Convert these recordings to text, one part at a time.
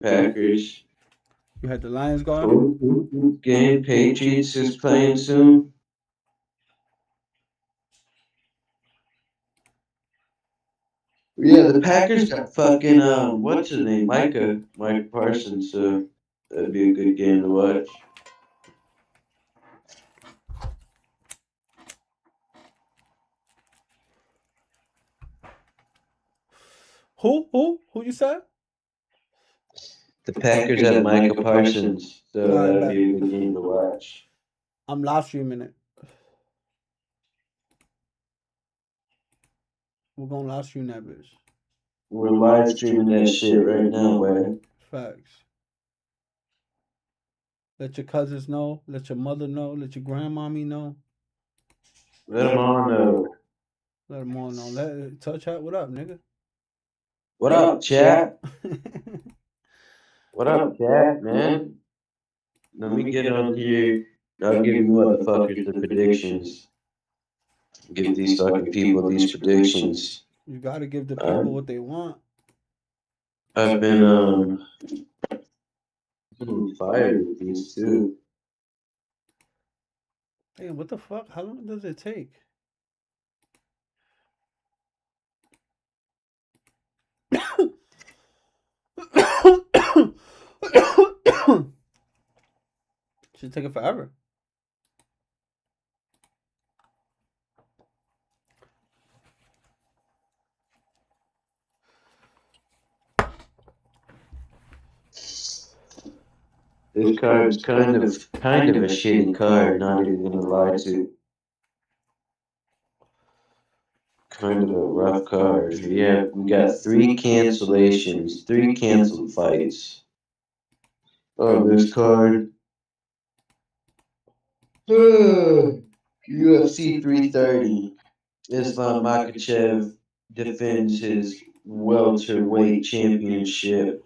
Packers. You had the Lions going? Game. Patriots is playing soon. Yeah, the Packers got fucking what's his name? Micah Parsons. So that'd be a good game to watch. Who you said? The Packers have Micah Parsons, so that'd be a good game to watch. I'm live streaming it. We're gonna live stream that bitch. We're live streaming that shit right now, man. Facts. Let your cousins know. Let your mother know. Let your grandmommy know. Let them all know. Let them all know. Touch chat. What up, nigga? What up, chat? What up, chat, man? Let me get on here. I'll give you motherfuckers the predictions. Give these fucking people these predictions. You gotta give the people what they want. I've been fired with these too. Hey, what the fuck? How long does it take? Should take it forever. This card is kind of a shitty card, not even gonna lie to you. Kind of a rough card. Yeah, we got 3 cancellations, 3 canceled fights. Oh, this card. UFC 330. Islam Makhachev defends his welterweight championship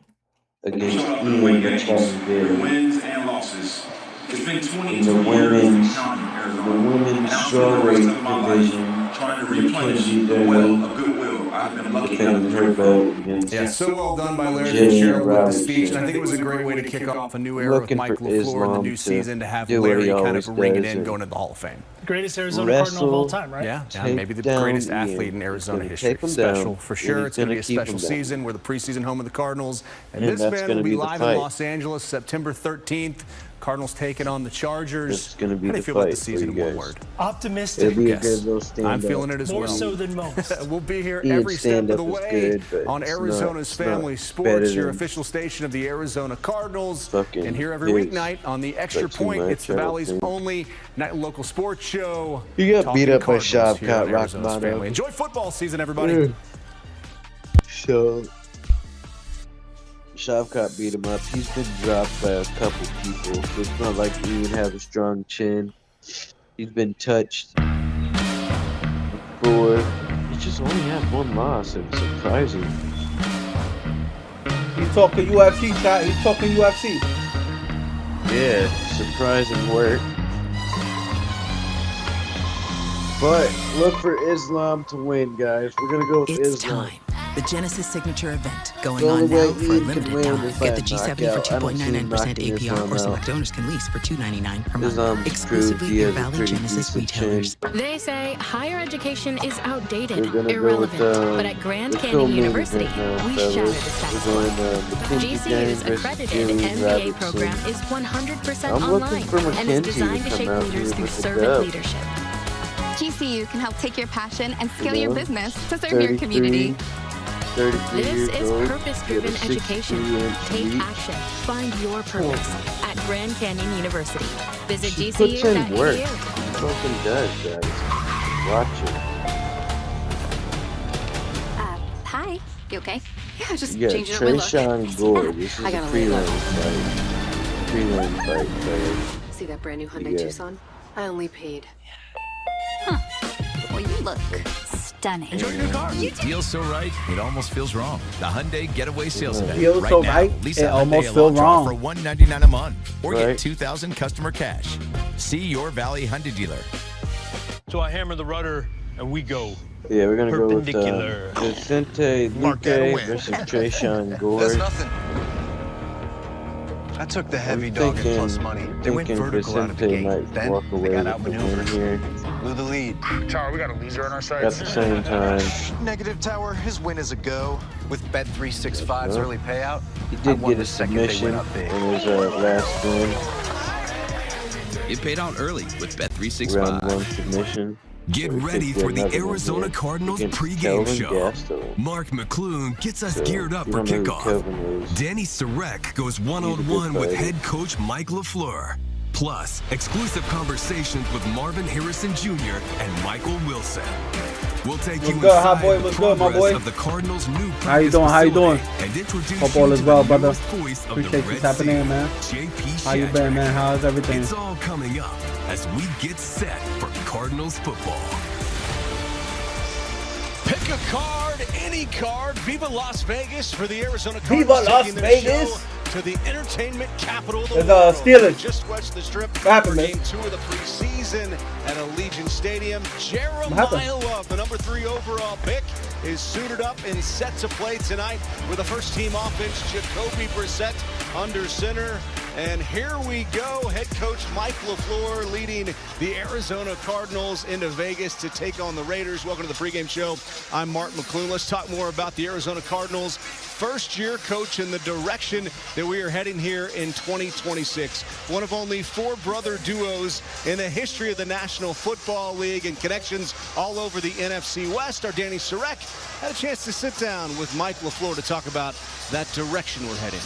against Ian McClellan. Wins and losses. It's been 20 in the women's strawweight division. Trying to replenish the well of goodwill I've been lucky enough defending her belt against so well done by Larry Jillian Fitzgerald with the Robertson. speech, and I think it was a great way to kick off a new era with Looking Mike for LaFleur in the Islam new to season, to have do what Larry he kind always of ring it does in, and going to the Hall of Fame. Greatest Arizona Cardinal of all time, right? Yeah, Take maybe the down greatest Ian. athlete in Arizona He's history. gonna take him Special down, for and sure. he's It's going to be a gonna keep special him down. season. We're the preseason home of the Cardinals, and And this that's man gonna will be be the live fight. in Los Angeles September 13th. Cardinals taking on the Chargers. It's gonna be How do the you feel about the fight for season you in one guys. word? Optimistic. It'll be a Yes. good little stand I'm feeling it as More well. so than most. We'll be here Ian every step of the stand-up is way good, but on it's Arizona's not Family better Sports, your than official station of the Arizona Cardinals. fucking And here every his. weeknight on the Extra But too Point, much, it's the I don't Valley's think. only night local sports show. You got Talking beat up by Cardinals here Shavkat on Arizona's Rakhmonov. Family. Enjoy football season, everybody. So Shavkat beat him up. He's been dropped by a couple people. So it's not like he even have a strong chin. He's been touched before. He just only had 1 loss. It's surprising. He's talking UFC, chat. He's talking UFC. Yeah, surprising work. But look for Islam to win, guys. We're gonna go with It's Islam. time. The Genesis Signature event going The on only now way for a Ian can limited win time. is Get by the G70 for knockout. I don't see him 2.99% knocking APR, Islam or out. select owners can lease for $2.99 per month. Islam's Exclusively proved he through has a valid pretty Genesis decent chin. retailers. They say higher education is outdated, We're gonna irrelevant. go with but at Grand the Canyon co-main University, event now, we fellas. shatter the status We're quo. going Mackenzie James GCU's versus accredited Jillian MBA Robertson. program is 100% I'm looking online for and is Mackenzie designed to to shape come out leaders here through with a servant dub. leadership. GCU can help take your passion and scale You your know, business to serve your 33, community. 33 This years is old. purpose-driven Get a education. 63-inch Take reach. action. Find your purpose at Grand Canyon University. Visit She puts in work. gcu.edu. She fucking does, guys. Watch it. Hi. You okay? Yeah, just You got changing up my look. Trayshawn Gore. This is I a gotta lay low. prelim fight. Prelim fight, fellas. See that brand new Hyundai Yeah. Tucson? I only paid. Well, you look stunning. Enjoy your new car. It feels so right, it almost feels wrong. The Hyundai Getaway Sales Event. Feels right so now, right, lease it a Hyundai almost feel Elantra wrong. for $199 a month, or Right. get 2,000 customer cash. See your Valley Hyundai dealer. So I hammer the rudder and we go. Yeah, we're gonna go with Perpendicular. Vicente Mark that a Luque win. versus Trayshawn Gore. That's nothing. I took the heavy dog and plus money. They went vertical out of the gate. Then they got outmaneuvered. Blew the lead. Tower, we got a leader on our side. At the same time, Negative, Tower. His win is a go. With Bet365's early payout, he I did won get the a second they submission went up big. in his last win. Get paid out early with Round Bet365. 1 submission. Get ready for the Arizona Cardinals pregame show. Mark McClune gets us geared up for kickoff. Danny Sarek goes one-on-one with head coach Mike LaFleur. Plus, exclusive conversations with Marvin Harrison Jr. and Michael Wilson. We'll take you inside the progress of the Cardinals' new practice How you doing? How you doing? and introduce Hope all you is to well, the brother. newest voice of Appreciate the you Red tapping in, Sea, man. JP How you been, man? How's everything? It's all coming up as we get set for Cardinals football. Pick a card, any card. Viva Las Vegas for the Arizona Viva Cardinals. Las taking their Vegas. show to the entertainment capital of the It's, world. Steelers. Just watched the strip What happened, for man? game 2 of the preseason at Allegiant Stadium. happened? Jeremiah Love, the number 3 overall pick, is suited up and set to play tonight with the first team offense, Jacoby Brissett under center. And here we go, head coach Mike LaFleur leading the Arizona Cardinals into Vegas to take on the Raiders. Welcome to the pregame show. I'm Mark McClune. Let's talk more about the Arizona Cardinals. First-year coach in the direction that we are heading here in 2026. One of only 4 brother duos in the history of the National Football League, and connections all over the NFC West. Our Danny Sarek had a chance to sit down with Mike LaFleur to talk about that direction we're heading.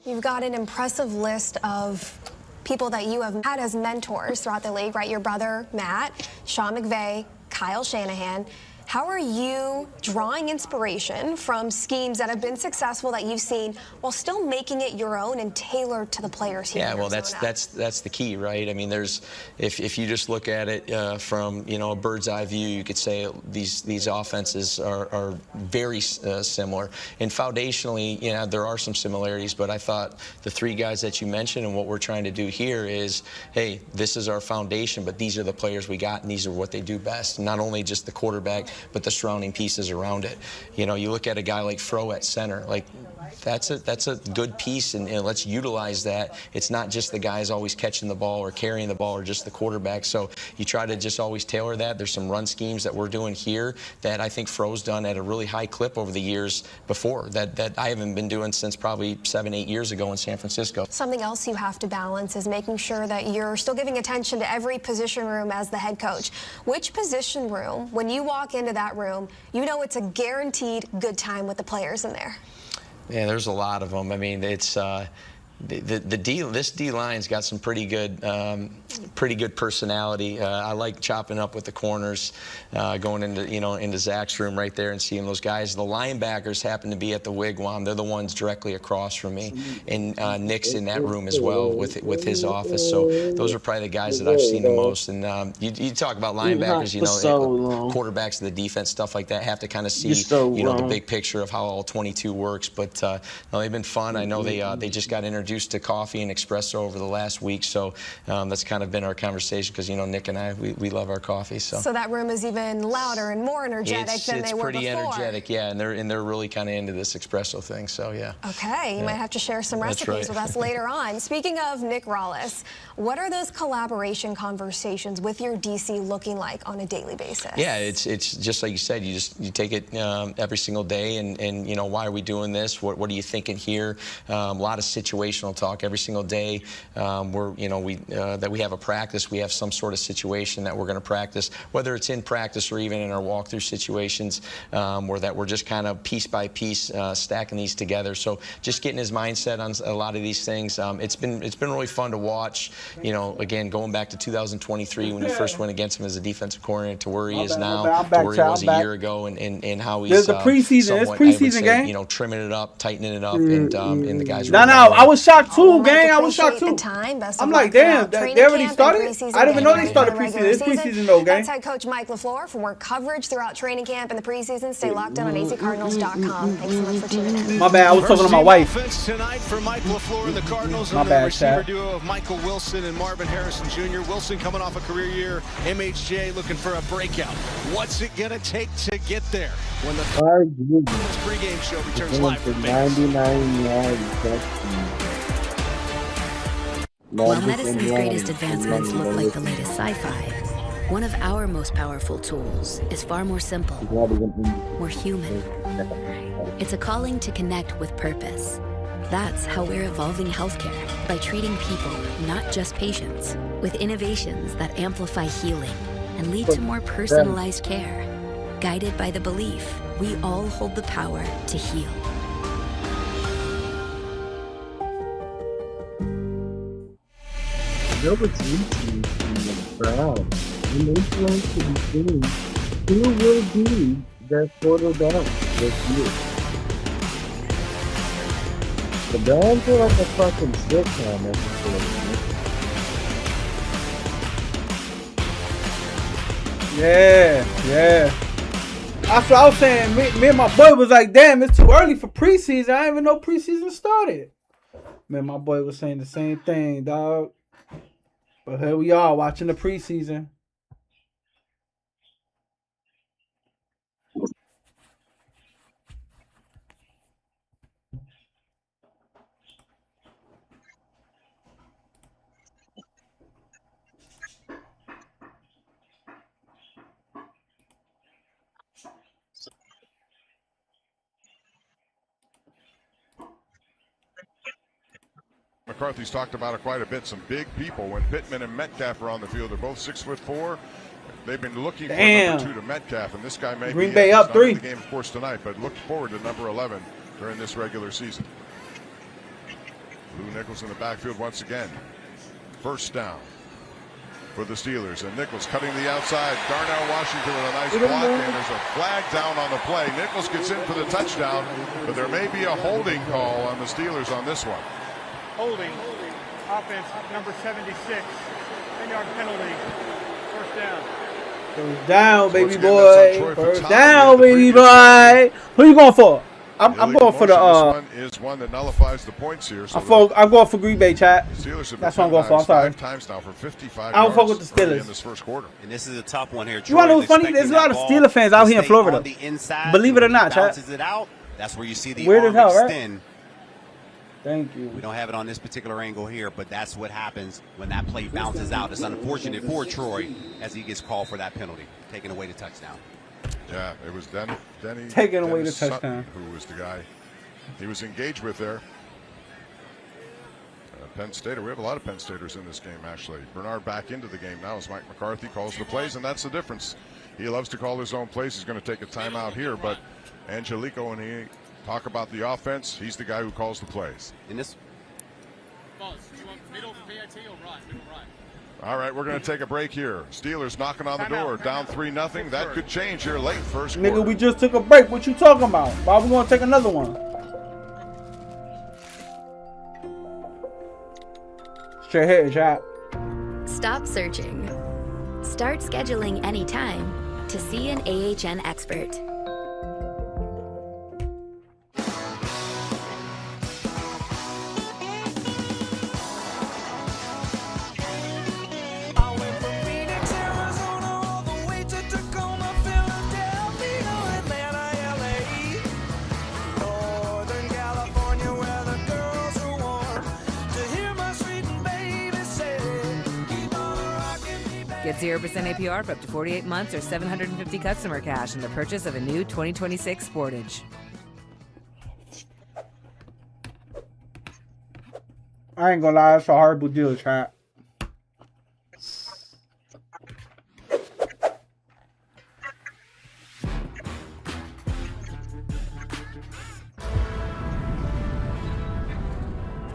You've got an impressive list of people that you have had as mentors throughout the league, right? Your brother, Matt, Sean McVay, Kyle Shanahan. How are you drawing inspiration from schemes that have been successful that you've seen while still making it your own and tailored to the players here? Yeah, well, that's the key, right? I mean, there's if you just look at it from a bird's eye view, you could say these offenses are very similar. And foundationally, there are some similarities. But I thought the 3 guys that you mentioned and what we're trying to do here is, hey, this is our foundation, but these are the players we got, and these are what they do best. Not only just the quarterback, but the surrounding pieces around it. You look at a guy like Fro at center, like that's a good piece, and let's utilize that. It's not just the guys always catching the ball or carrying the ball or just the quarterback. So you try to just always tailor that. There's some run schemes that we're doing here that I think Fro's done at a really high clip over the years before that I haven't been doing since probably 7-8 years ago in San Francisco. Something else you have to balance is making sure that you're still giving attention to every position room as the head coach. Which position room, when you walk into that room, it's a guaranteed good time with the players in there? Yeah, there's a lot of them. I mean, it's this D line's got some pretty good personality. I like chopping up with the corners, going into Zach's room right there and seeing those guys. The linebackers happen to be at the wigwam. They're the ones directly across from me, and Nick's in that room as well with his office. So those are probably the guys that I've seen the most. And you talk about linebackers, quarterbacks of the defense, stuff like that, have to kind of see the big picture of how all 22 works. But no, they've been fun. I know they just got introduced to coffee and espresso over the last week, so that's kind of been our conversation because Nick and I we love our coffee. So that room is even louder and more energetic than they were before. It's pretty energetic, yeah, and they're really kind of into this espresso thing. So yeah. Okay, you might have to share some recipes with us later on. Speaking of Nick Rawlis, what are those collaboration conversations with your DC looking like on a daily basis? Yeah, it's just like you said. You take it every single day, and why are we doing this? What are you thinking here? A lot of situational talk every single day. That we have a practice, we have some sort of situation that we're going to practice, whether it's in practice or even in our walkthrough situations, or that we're just kind of piece by piece stacking these together. So just getting his mindset on a lot of these things. It's been really fun to watch. Again, going back to 2023 when we first went against him as a defensive coordinator to where he is now, to where he was a year ago, and how he's there's a preseason. It's preseason game. Trimming it up, tightening it up, and the guys. No, I was shocked too, gang. I was shocked too. I'm like, damn, they already started? I didn't even know they started preseason. It's preseason though, gang. That's head coach Mike LaFleur. For more coverage throughout training camp and the preseason, stay locked in on azcardinals.com. Thanks so much for tuning in. My bad, I was talking to my wife. Offense tonight for Mike LaFleur and the Cardinals. My bad, receiver duo of Michael Wilson and Marvin Harrison Jr. Wilson coming off a career year. MHJ looking for a breakout. What's it going to take to get there? when the pregame show returns live from Vegas. 99 yards. While medicine's greatest advancements look like the latest sci-fi, one of our most powerful tools is far more simple. We're human. It's a calling to connect with purpose. That's how we're evolving healthcare, by treating people, not just patients, with innovations that amplify healing and lead to more personalized care, guided by the belief we all hold the power to heal. Nobody's reaching in the crowd. And they plan to be seen. Who will be their quarterback this year? The Browns are like a fucking sitcom at this Yeah, yeah. That's what I was saying. Me and my boy was like, damn, it's too early for preseason. I didn't even know preseason started. Man, my boy was saying the same thing, dog. But here we are watching the preseason. McCarthy's talked about it quite a bit. Some big people. When Pittman and Metcalf are on the field, they're both 6'4". They've been looking for number 2 to Metcalf, and this guy may Green be Bay up 3. The game, of course, tonight, but look forward to number 11 during this regular season. Lou Nichols in the backfield once again. First down for the Steelers, and Nichols cutting the outside. Darnell Washington with a nice block, and there's a flag down on the play. Nichols gets in for the touchdown, but there may be a holding call on the Steelers on this one. Holding, offense number 76, 10-yard penalty, first down. First down, baby boy. First down, baby boy. Who you going for? I'm going for the. This one is one that nullifies the points here. So I'm going for Green Bay, chat. That's what I'm going for. I'm sorry. 5 times now for 55 I don't fuck with the Steelers in this first quarter. And this is a tough one here. You want to know what's funny? There's a lot of Steeler fans out here in Florida. Believe it or not, chat. It out. That's where you see the weird as hell, extend. Right? Thank you. We don't have it on this particular angle here, but that's what happens when that play bounces out. It's unfortunate for Troy as he gets called for that penalty, taking away the touchdown. Yeah, it was Denny taking away the Sutton, touchdown. who was the guy he was engaged with there. Penn Stater, we have a lot of Penn Staters in this game, actually. Bernard back into the game now as Mike McCarthy calls the plays, and that's the difference. He loves to call his own plays. He's going to take a timeout here, but Angelico and he talk about the offense. He's the guy who calls the plays. In this. All right, we're going to take a break here. Steelers knocking on the door, down 3-0. That could change here late first quarter. Nigga, we just took a break. What you talking about? Why we going to take another one? Straight ahead, chat. Stop searching. Start scheduling anytime to see an AHN expert. Get 0% APR for up to 48 months or 750 customer cash in the purchase of a new 2026 Sportage. I ain't gonna lie, it's a horrible deal, chat.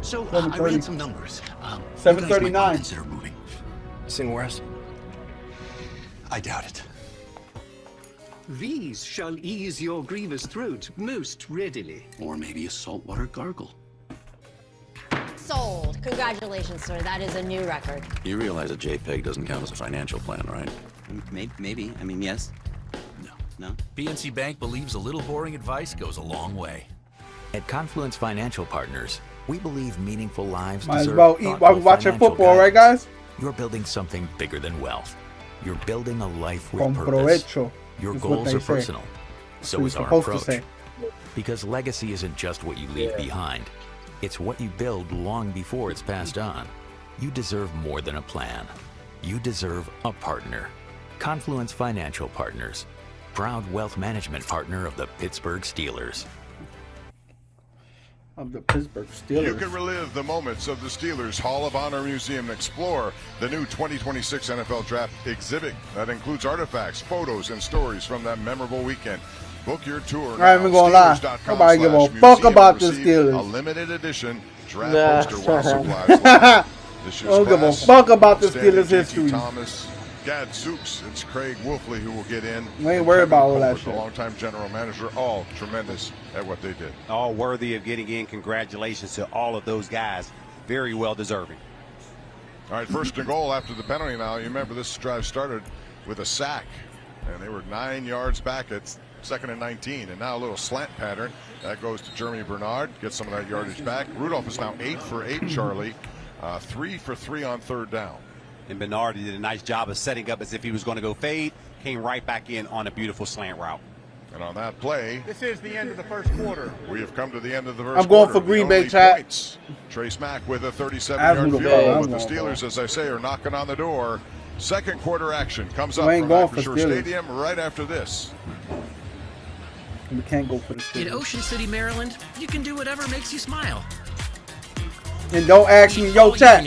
So I ran some numbers. 739. Consider moving. Sing west. I doubt it. These shall ease your grievous throat most readily. Or maybe a saltwater gargle. Sold. Congratulations, sir. That is a new record. You realize a JPEG doesn't count as a financial plan, right? Maybe. I mean, yes. No. PNC Bank believes a little boring advice goes a long way. At Confluence Financial Partners, we believe meaningful lives Might as deserve well eat while we're watching financial football, right, guidance. guys? You're building something bigger than wealth. You're building a life with Con purpose. provecho Your is what goals they are say. personal. So is our approach. Because legacy isn't just what you leave behind. It's what you build long before it's passed on. You deserve more than a plan. You deserve a partner. Confluence Financial Partners, proud wealth management partner of the Pittsburgh Steelers. Of the Pittsburgh Steelers. You can relive the moments of the Steelers Hall of Honor Museum and explore the new 2026 NFL Draft exhibit that includes artifacts, photos, and stories from that memorable weekend. Book your tour now. I ain't even gonna lie. Nobody give a fuck about the Steelers. A limited edition draft poster while supplies last. Don't give a fuck about the Steelers history. Thomas, Gadzooks, it's Craig Wolfley who will get in. We ain't worried about all that shit. The longtime general manager, all tremendous at what they did. All worthy of getting in. Congratulations to all of those guys. Very well deserving. All right, first and goal after the penalty now. You remember this drive started with a sack, and they were 9 yards back at 2nd and 19, and now a little slant pattern. That goes to Jeremy Bernard, gets some of that yardage back. Rudolph is now 8 for 8, Charlie. 3 for 3 on 3rd down. And Bernard did a nice job of setting up as if he was going to go fade. Came right back in on a beautiful slant route. And on that play, this is the end of the first quarter. We have come to the end of the first I'm going quarter. for Green Bay, chat. Trace Mack with a 37-yard field goal, but the Steelers, as I say, are knocking on the door. Second quarter action comes up from Acrisure Stadium right after this. We can't go for the Steelers. In Ocean City, Maryland, you can do whatever makes you smile. And don't ask me, yo, chat.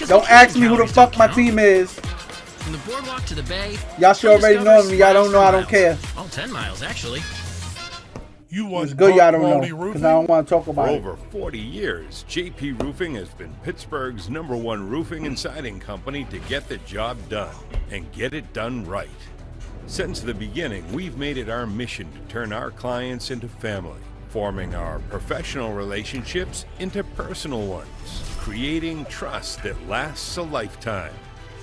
Don't ask me who the fuck my team is. From the boardwalk to the bay. Y'all should already know me. Y'all don't know. I don't care. All 10 miles, actually. It's good y'all don't know, because I don't want to talk about it. For over 40 years, JP Roofing has been Pittsburgh's #1 roofing and siding company to get the job done and get it done right. Since the beginning, we've made it our mission to turn our clients into family, forming our professional relationships into personal ones, creating trust that lasts a lifetime.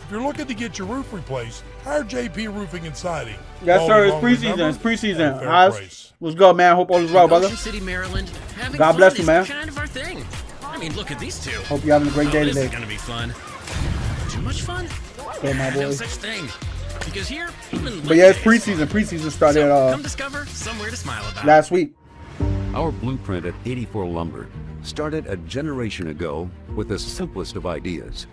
If you're looking to get your roof replaced, hire JP Roofing and Siding. Yes, sir. It's preseason. It's preseason. What's good, man? Hope all is well, brother. Ocean City, Maryland. God bless you, man. Kind of our thing. I mean, look at these two. Hope you're having a great day This today. is going to be fun. Too much fun? Yeah, my No boy. such thing. Because here, But yeah, it's preseason. Preseason started come discover somewhere to smile about. last week. Our blueprint at 84 Lumber started a generation ago with the simplest of ideas.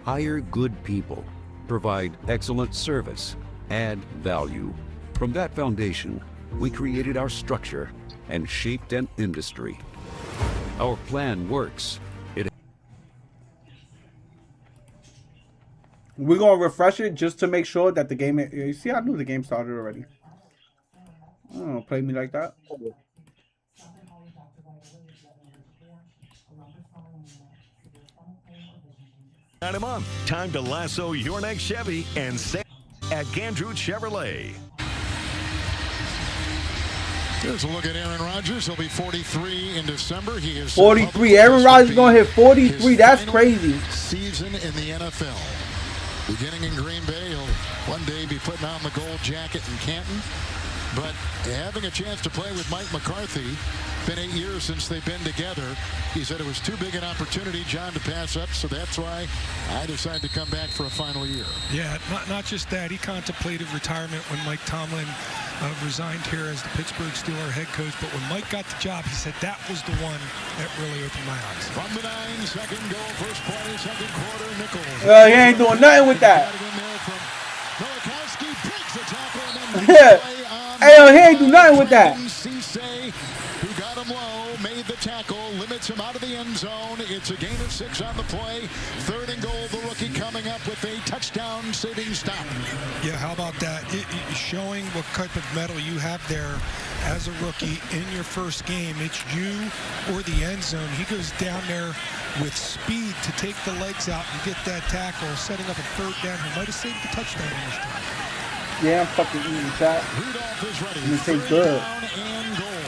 Hire good people, provide excellent service, add value. From that foundation, we created our structure and shaped an industry. Our plan works. We're going to refresh it just to make sure that the game... You see, I knew the game started already. Oh, play me like that. Not a month. Time to lasso your next Chevy and save at Gandrew Chevrolet. Here's a look at Aaron Rodgers. He'll be 43 in December. He is 43. Aaron Rodgers going to hit 43. That's crazy. Season in the NFL. Beginning in Green Bay, he'll one day be putting on the gold jacket in Canton. But having a chance to play with Mike McCarthy, been 8 years since they've been together. He said it was too big an opportunity, John, to pass up, so that's why I decided to come back for a final year. Yeah, not just that. He contemplated retirement when Mike Tomlin resigned here as the Pittsburgh Steelers head coach. But when Mike got the job, he said that was the one that really opened my eyes. From the 9-second goal, first play, second quarter, Nichols. He ain't doing nothing with that. Nowakowski breaks the tackle and then Hey, yo, he ain't do nothing with that. Cisse, who got him low, made the tackle, limits him out of the end zone. It's a gain of 6 on the play. 3rd and goal, the rookie coming up with a touchdown-saving stop. Yeah, how about that? Showing what type of mettle you have there as a rookie in your first game. It's you or the end zone. He goes down there with speed to take the legs out and get that tackle, setting up a 3rd down. He might have saved the touchdown in this time. Yeah, I'm fucking eating, chat. Rudolph is ready. And it tastes good. Down and goal.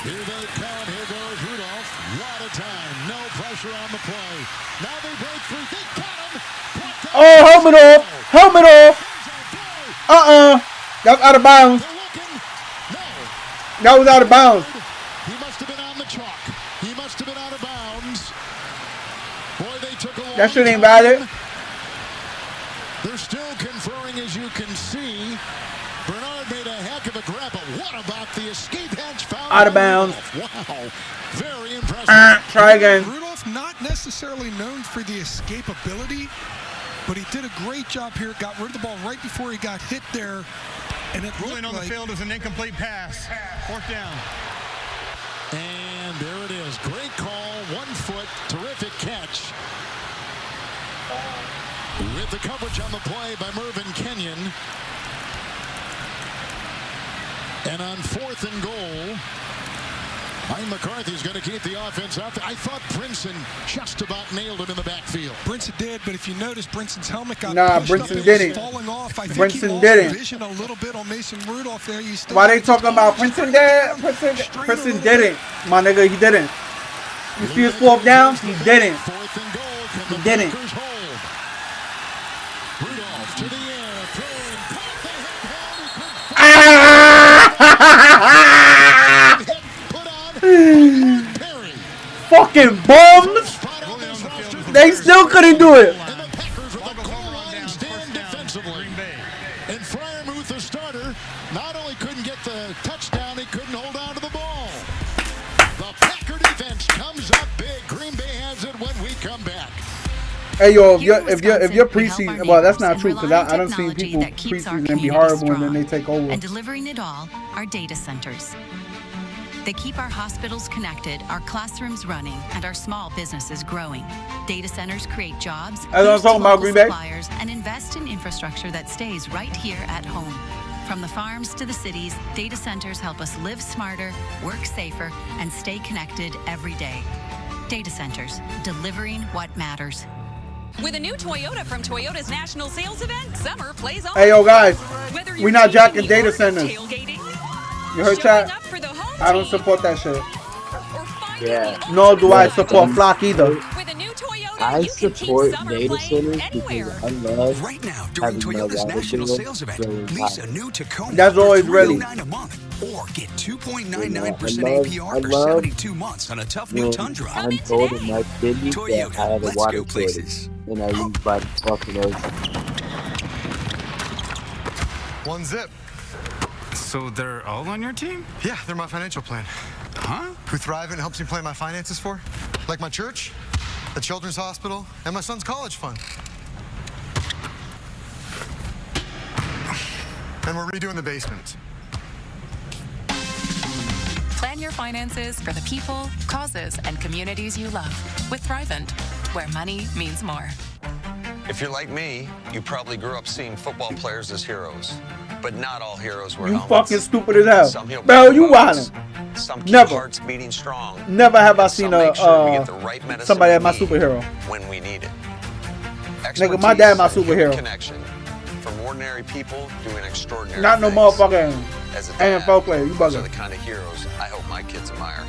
Here they come. Here goes Rudolph. Lot of time. No pressure on the play. Now they break free. They got him. Oh, helmet off. Helmet off. That's out of bounds. That was out of bounds. He must have been on the chalk. He must have been out of bounds. Boy, they took a long That shit ain't time. valid. They're still conferring, as you can see. Bernard made a heck heck of a grab, but what about the escape hedge foul? Out of bounds. Wow. Very impressive. Try again. Rudolph, not necessarily known for the escapability, but he did a great job here. Got rid of the ball right before he got hit there. And it ruling on the field is an incomplete pass. 4th down. And there it is. Great call. 1 foot. Terrific catch. With the coverage on the play by Mervyn Kenyon. And on 4th and goal, Mike McCarthy's going to keep the offense out there. I thought Brinson just about nailed him in the backfield. Brinson did, but if you notice, Brinson's helmet got Brinson didn't. falling off. I think Brinson he lost didn't. vision a little bit on Mason Rudolph there. Why they talking about Brinson did? Brinson didn't. My nigga, he didn't. You see his 4th down? He didn't. He didn't. Rudolph to the air, throwing. Fucking bums! They still couldn't do it. And Freiermuth, the starter, not only couldn't get the touchdown, he couldn't hold on to the ball. The Packer defense comes up big. Green Bay has it when we come back. Hey yo, if you're preseason, well that's not true because I don't see people preseason and be horrible and then they take over. And delivering it all are data centers. They keep our hospitals connected, our classrooms running, and our small businesses growing. Data centers create jobs, I'm talking about Green Bay, suppliers, and invest in infrastructure that stays right here at home. From the farms to the cities, data centers help us live smarter, work safer, and stay connected every day. Data centers, delivering what matters. With a new Toyota from Toyota's national sales event, summer plays on. Hey yo guys, we not jacking data centers. You heard chat? I don't support that shit. Yeah. Nor do I support Flock either. I support data centers because I love right now during Toyota's national sales event. Lease a new Tacoma. That's always ready. $309 a month, or get 2.99% APR for 72 months on a tough new Tundra. I'm told in my city that I have a water shortage, and I use by the fucking ocean. 1 zip. So they're all on your team? Yeah, they're my financial plan. Huh? Who thrive and helps me plan my finances for? Like my church, the children's hospital, and my son's college fund. And we're redoing the basement. Plan your finances for the people, causes, and communities you love with Thrivent, where money means more. If you're like me, you probably grew up seeing football players as heroes. But not all heroes wear helmets. Fucking stupid as hell. Some heal Bro, you wildin'. Some keep Never. hearts beating strong. Never have I seen Make sure we get the right medicine somebody we as my need superhero. when we need it. Nigga, my dad my Expertise and human superhero. Connection from ordinary people doing extraordinary Not no things. motherfucking As a dad, NFL player. You those are bugging. the kind of heroes I hope my kids admire.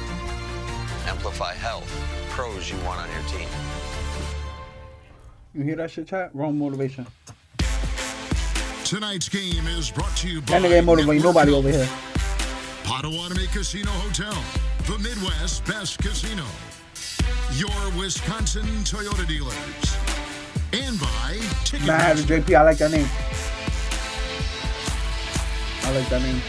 Amplify Health, pros you want on your team. You hear that shit, chat? Wrong motivation. Tonight's game is brought to you by That nigga ain't motivating nobody over here. Potawatomi Casino Hotel, the Midwest's best casino. Your Wisconsin Toyota dealers. And by Nah, I have a JP. I like that name. I like that name.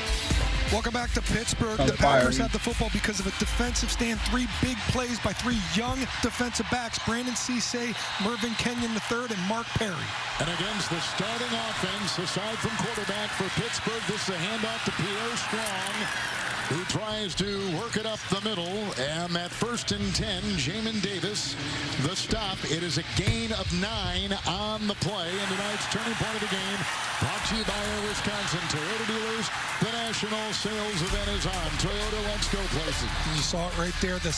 Welcome back to Pittsburgh. Sounds The Packers fiery. have the football because of a defensive stand. 3 big plays by 3 young defensive backs. Brandon Cisse, Mervyn Kenyon III, and Mark Perry. And against the starting offense, aside from quarterback for Pittsburgh, this is a handoff to Pierre Strong, who tries to work it up the middle. And that 1st and 10, Jamin Davis, the stop. It is a gain of 9 on the play. And tonight's turning point of the game, brought to you by our Wisconsin Toyota dealers. The national sales event is on. Toyota, let's go places. You saw it right there, the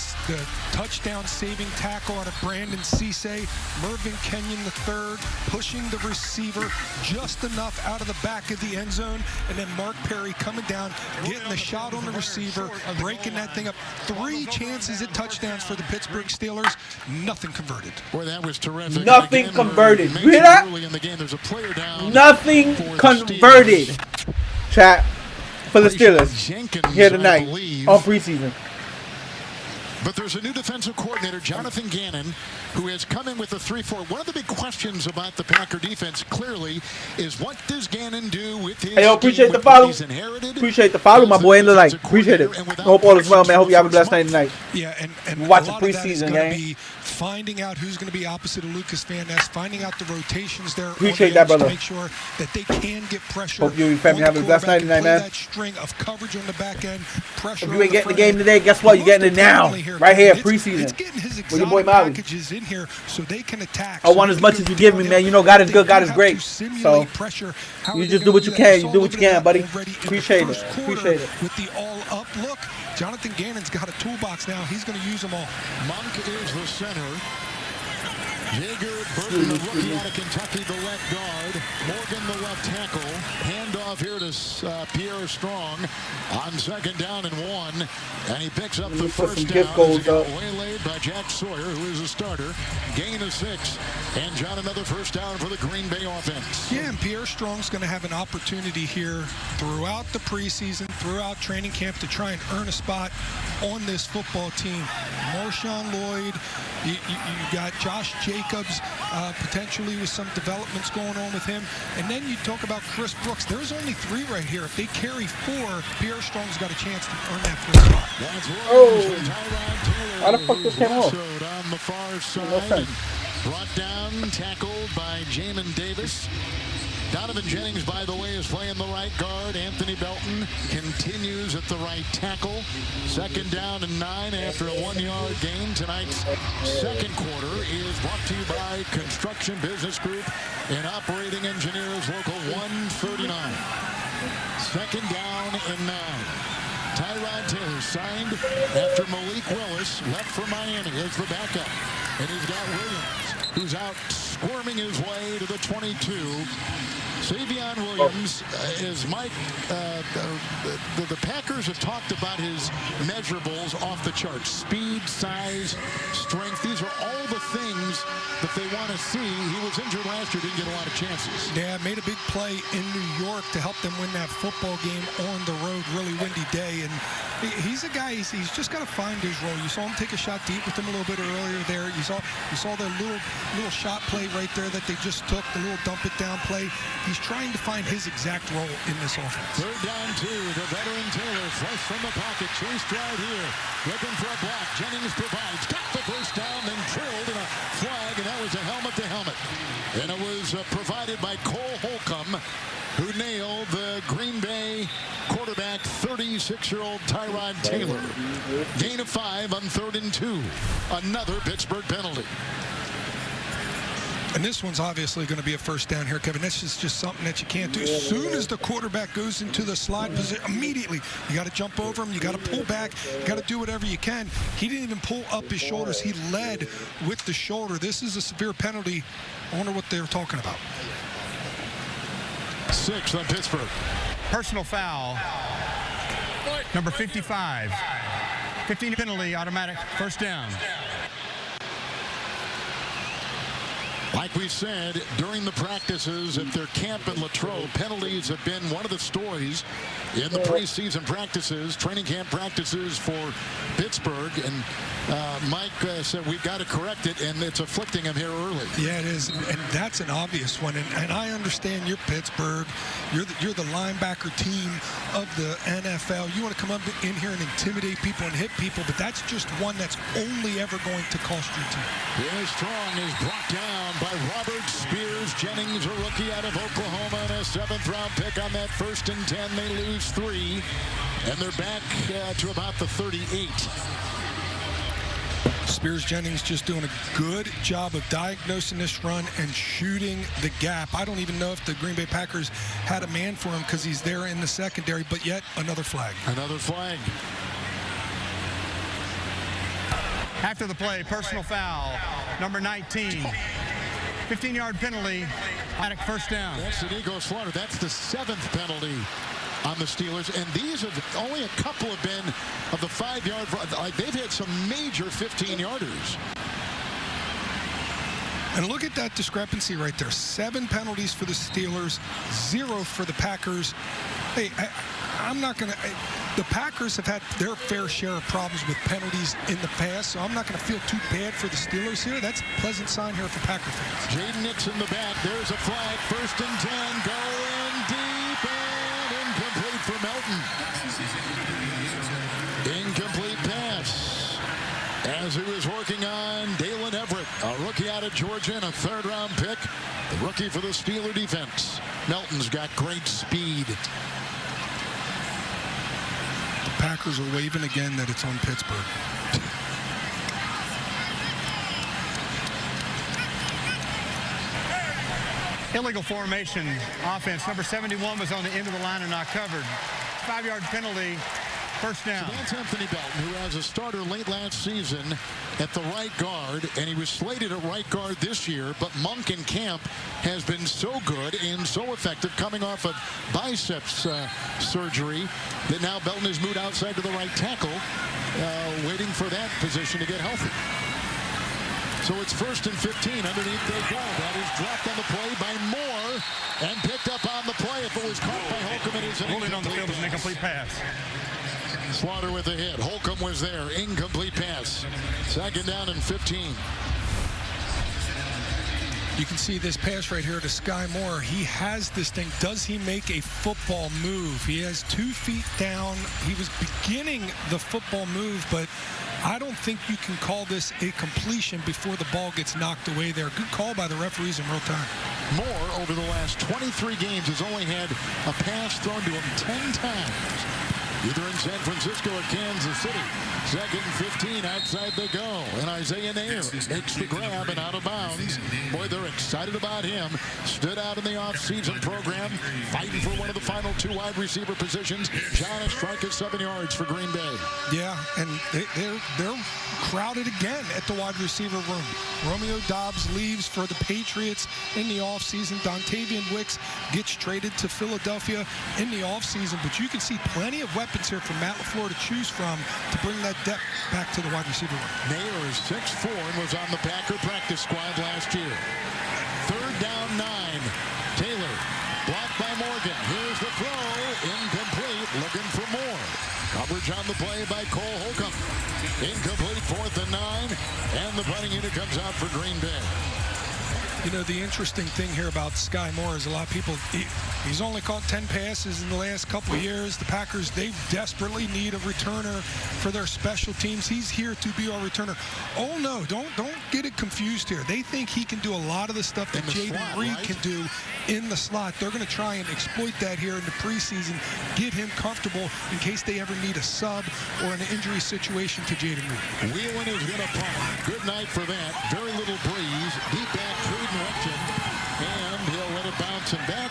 touchdown saving tackle on a Brandon Cisse. Mervyn Kenyon III pushing the receiver just enough out of the back of the end zone. And then Mark Perry coming down, getting the shot on the receiver, breaking that thing up. 3 chances at touchdowns for the Pittsburgh Steelers. Nothing converted. Boy, that was terrific. Nothing Again, converted. Murray You hear that? early in the game, there's a player down. Nothing converted. Chat for the Steelers Jenkins, here I tonight believe. on preseason. But there's a new defensive coordinator, Jonathan Gannon, who has come in with a 3-4. One of the big questions about the Packer defense, clearly, is what does Gannon do with his Hey, yo, appreciate the follow. Appreciate the follow, my boy. In the like, appreciate it. Hope all is well, man. Hope you have a blessed night tonight. Yeah, and we're watching a lot of that is preseason gonna game. be finding out who's going to be opposite of Lucas Van Ness, finding out the rotations there. Appreciate that, brother. To make sure that they can get pressure. Hope you and your family have a blessed night tonight, man. That string of coverage on the back end, pressure. If you ain't getting the game today, guess what? You're getting it now, right here, preseason. It's getting his with your boy Molly. packages in here so they can attack. I want as much as you give me, man. You know, God is good, God is great. So you just do what you can. You do what you can, buddy. Appreciate it. Appreciate it. With the all-up look, Jonathan Gannon's got a toolbox now. He's going to use them all. Monk is the center. Jager Burton, the rookie out of Kentucky, the left guard. Morgan, the left tackle. Handoff here to Pierre Strong on 2nd down and 1. And he picks up the first down. He got waylaid by Jack Sawyer, who is a starter. Gain of 6. And John, another first down for the Green Bay offense. Yeah, and Pierre Strong's going to have an opportunity here throughout the preseason, throughout training camp, to try and earn a spot on this football team. Marshawn Lloyd, you got Josh Jacobs, potentially with some developments going on with him. And then you talk about Chris Brooks. There's only 3 right here. If they carry 4, Pierre Strong's got a chance to earn that 4th spot. Oh, how the fuck this came off? On the far side, brought down, tackled by Jamin Davis. Donovan Jennings, by the way, is playing the right guard. Anthony Belton continues at the right tackle. 2nd down and 9 after a 1-yard gain. Tonight's second quarter is brought to you by Construction Business Group and Operating Engineers Local 139. 2nd down and 9. Tyrod Taylor signed after Malik Willis left for Miami as the backup. And he's got Williams, who's out squirming his way to the 22. Savion Williams is Mike. The Packers have talked about his measurables off the charts. Speed, size, strength. These are all the things that they want to see. He was injured last year, didn't get a lot of chances. Yeah, made a big play in New York to help them win that football game on the road. Really windy day. And he's a guy, he's just got to find his role. You saw him take a shot deep with him a little bit earlier there. You saw the little shot play right there that they just took, the little dump it down play. He's trying to find his exact role in this offense. 3rd down 2. The veteran Taylor flush from the pocket. Chased right here. Looking for a block. Jennings provides. Got the first down, then trilled in a flag, and that was a helmet to helmet. And it was provided by Cole Holcomb, who nailed the Green Bay quarterback, 36-year-old Tyrod Taylor. Gain of 5 on 3rd and 2. Another Pittsburgh penalty. And this one's obviously going to be a first down here, Kevin. This is just something that you can't do. As soon as the quarterback goes into the slide position, immediately you got to jump over him. You got to pull back. You got to do whatever you can. He didn't even pull up his shoulders. He led with the shoulder. This is a severe penalty. I wonder what they're talking about. 6 on Pittsburgh. Personal foul. Number 55. 15 penalty, automatic, first down. Like we said, during the practices at their camp in Latrobe, penalties have been one of the stories in the preseason practices, training camp practices for Pittsburgh. And Mike said, we've got to correct it, and it's afflicting him here early. Yeah, it is, and that's an obvious one. And I understand you're Pittsburgh. You're the linebacker team of the NFL. You want to come up in here and intimidate people and hit people, but that's just one that's only ever going to cost your team. Pierre Strong is brought down by Robert Spears. Jennings, a rookie out of Oklahoma, and a 7th-round pick on that 1st and 10. They lose 3, and they're back to about the 38. Spears Jennings just doing a good job of diagnosing this run and shooting the gap. I don't even know if the Green Bay Packers had a man for him because he's there in the secondary, but yet another flag. Another flag. After the play, personal foul, number 19. 15-yard penalty, automatic first down. That's the Nico Slaughter. That's the 7th penalty on the Steelers, and these have only a couple have been of the 5-yard. Like, they've had some major 15-yarders. And look at that discrepancy right there. 7 penalties for the Steelers, 0 for the Packers. Hey, I'm not going to... the Packers have had their fair share of problems with penalties in the past, so I'm not going to feel too bad for the Steelers here. That's a pleasant sign here for Packer fans. Jaden Nix in the back. There's a flag. 1st and 10. Going deep and incomplete for Melton. Incomplete pass. As he was working on Dalen Everett, a rookie out of Georgia and a 3rd-round pick. The rookie for the Steeler defense. Melton's got great speed. The Packers are waving again that it's on Pittsburgh. Illegal formation offense. Number 71 was on the end of the line and not covered. 5-yard penalty. 1st down. So that's Anthony Belton, who was a starter late last season at the right guard, and he was slated at right guard this year, but Monk in camp has been so good and so effective coming off of biceps surgery that now Belton has moved outside to the right tackle, waiting for that position to get healthy. So it's 1st and 15. Underneath they go. That is dropped on the play by Moore and picked up on the play. If it was caught by Holcomb, it is an incomplete on the field is an incomplete pass. Slaughter with a hit. Holcomb was there. Incomplete pass. 2nd down and 15. You can see this pass right here to Sky Moore. He has this thing. Does he make a football move? He has 2 feet down. He was beginning the football move, but I don't think you can call this a completion before the ball gets knocked away there. Good call by the referees in real time. Moore, over the last 23 games, has only had a pass thrown to him 10 times. Either in San Francisco or Kansas City. 2nd and 15, outside they go. And Isaiah Nair makes the grab and out of bounds. Boy, they're excited about him. Stood out in the offseason program, fighting for one of the final 2 wide receiver positions. John, a strike of 7 yards for Green Bay. Yeah, and they're crowded again at the wide receiver room. Romeo Doubs leaves for the Patriots in the offseason. Dontavian Wicks gets traded to Philadelphia in the offseason. But you can see plenty of weapons here for Matt LaFleur to choose from to bring that depth back to the wide receiver room. Nair is 6'4" and was on the Packer practice squad last year. 3rd down 9. Taylor blocked by Morgan. Here's the throw. Incomplete. Looking for more. Coverage on the play by Cole Holcomb. Incomplete. 4th and 9. And the punting unit comes out for Green Bay. You know, the interesting thing here about Sky Moore is a lot of people, he's only caught 10 passes in the last couple of years. The Packers, they desperately need a returner for their special teams. He's here to be our returner. Oh, no, don't get it confused here. They think he can do a lot of the stuff that Jaden Reed can do in the slot. They're going to try and exploit that here in the preseason, get him comfortable in case they ever need a sub or an injury situation to Jaden Reed. Wheelan is going to punt. Good night for that. Very little breeze. Deep back direction, and he'll let it bounce and back.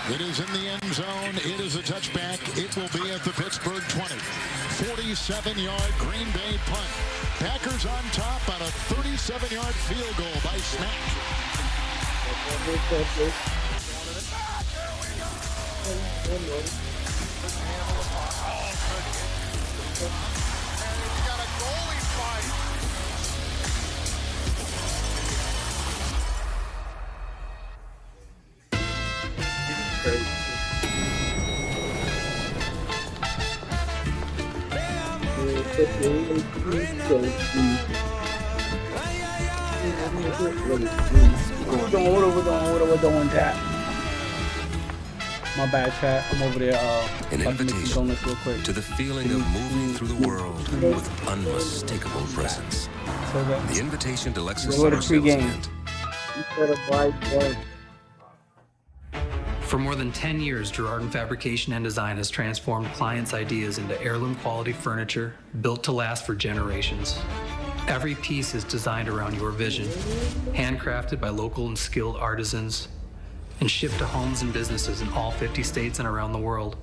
It is in the end zone. It is a touchback. It will be at the Pittsburgh 20. 47-yard Green Bay punt. Packers on top on a 37-yard field goal by Smack. We're doing that. My bad, chat. I'm over there. An invitation to the feeling of moving through the world with unmistakable presence. The invitation to Lexus Summer Sales Event. For more than 10 years, Girardin Fabrication and Design has transformed clients' ideas into heirloom quality furniture built to last for generations. Every piece is designed around your vision, handcrafted by local and skilled artisans, and shipped to homes and businesses in all 50 states and around the world.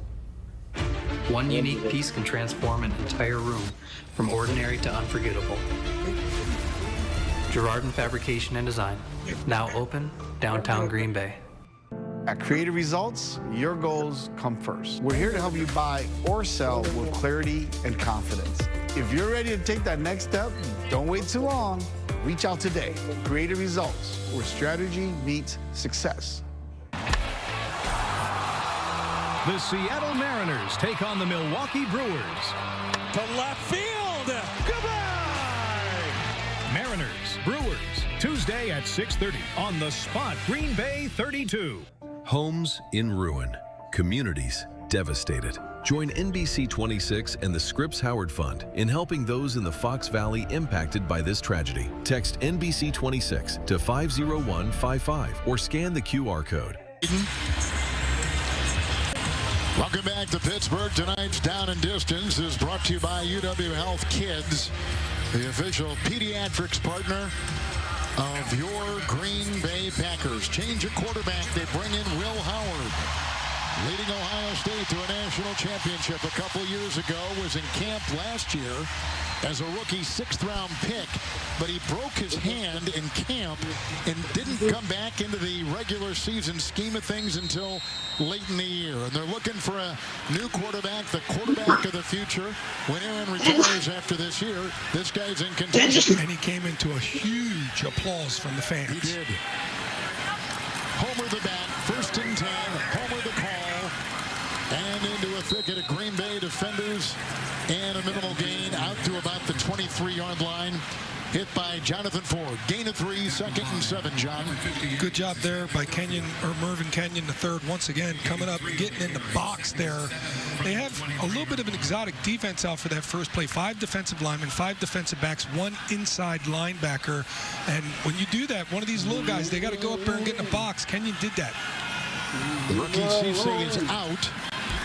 One unique piece can transform an entire room from ordinary to unforgettable. Girardin Fabrication and Design, now open downtown Green Bay. At Creative Results, your goals come first. We're here to help you buy or sell with clarity and confidence. If you're ready to take that next step, don't wait too long. Reach out today. Creative Results, where strategy meets success. The Seattle Mariners take on the Milwaukee Brewers. To left field. Goodbye. Mariners, Brewers, Tuesday at 6:30 on The Spot, Green Bay 32. Homes in ruin. Communities devastated. Join NBC 26 and the Scripps Howard Fund in helping those in the Fox Valley impacted by this tragedy. Text NBC 26 to 50155 or scan the QR code. Welcome back to Pittsburgh. Tonight's Down and Distance is brought to you by UW Health Kids, the official pediatrics partner of your Green Bay Packers. Change your quarterback. They bring in Will Howard, leading Ohio State to a national championship a couple years ago, was in camp last year as a rookie 6th-round pick, but he broke his hand in camp and didn't come back into the regular season scheme of things until late in the year. And they're looking for a new quarterback, the quarterback of the future. When Aaron retires after this year, this guy's in contention. And he came into a huge applause from the fans. He did. Homer the bat, 1st and 10, Homer the call, and into a thicket of Green Bay defenders, and a minimal gain out to about the 23-yard line. Hit by Jonathan Ford. Gain of 3, 2nd and 7, John. Good job there by Mervyn Kenyon III once again coming up, getting in the box there. They have a little bit of an exotic defense out for that first play. 5 defensive linemen, 5 defensive backs, 1 inside linebacker. And when you do that, one of these little guys, they got to go up there and get in the box. Kenyon did that. The rookie Cisse is out.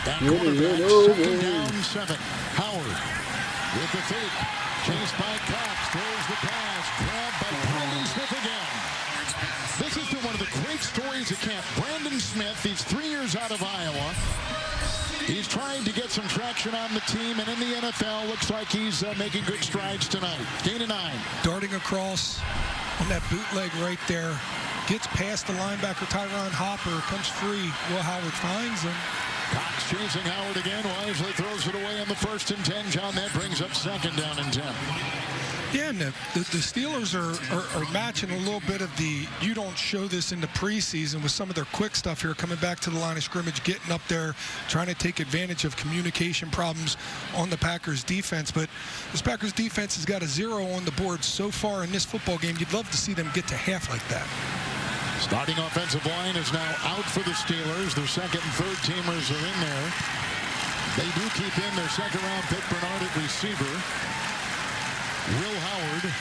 That quarterback, 2nd down, 7. Howard with the fake. Chased by Cox, throws the pass, grabbed by Brandon Smith again. This has been one of the great stories of camp. Brandon Smith, he's 3 years out of Iowa. He's trying to get some traction on the team, and in the NFL, looks like he's making good strides tonight. Gain of 9. Darting across on that bootleg right there. Gets past the linebacker, Tyron Hopper, comes free. Will Howard finds him. Cox chasing Howard again. Wisely throws it away on the 1st and 10. John, that brings up 2nd down and 10. Yeah, and the Steelers are matching a little bit of the, you don't show this in the preseason with some of their quick stuff here, coming back to the line of scrimmage, getting up there, trying to take advantage of communication problems on the Packers defense. But this Packers defense has got a 0 on the board so far in this football game. You'd love to see them get to half like that. Starting offensive line is now out for the Steelers. Their 2nd and 3rd teamers are in there. They do keep in their 2nd-round pick, Bernard at receiver. Will Howard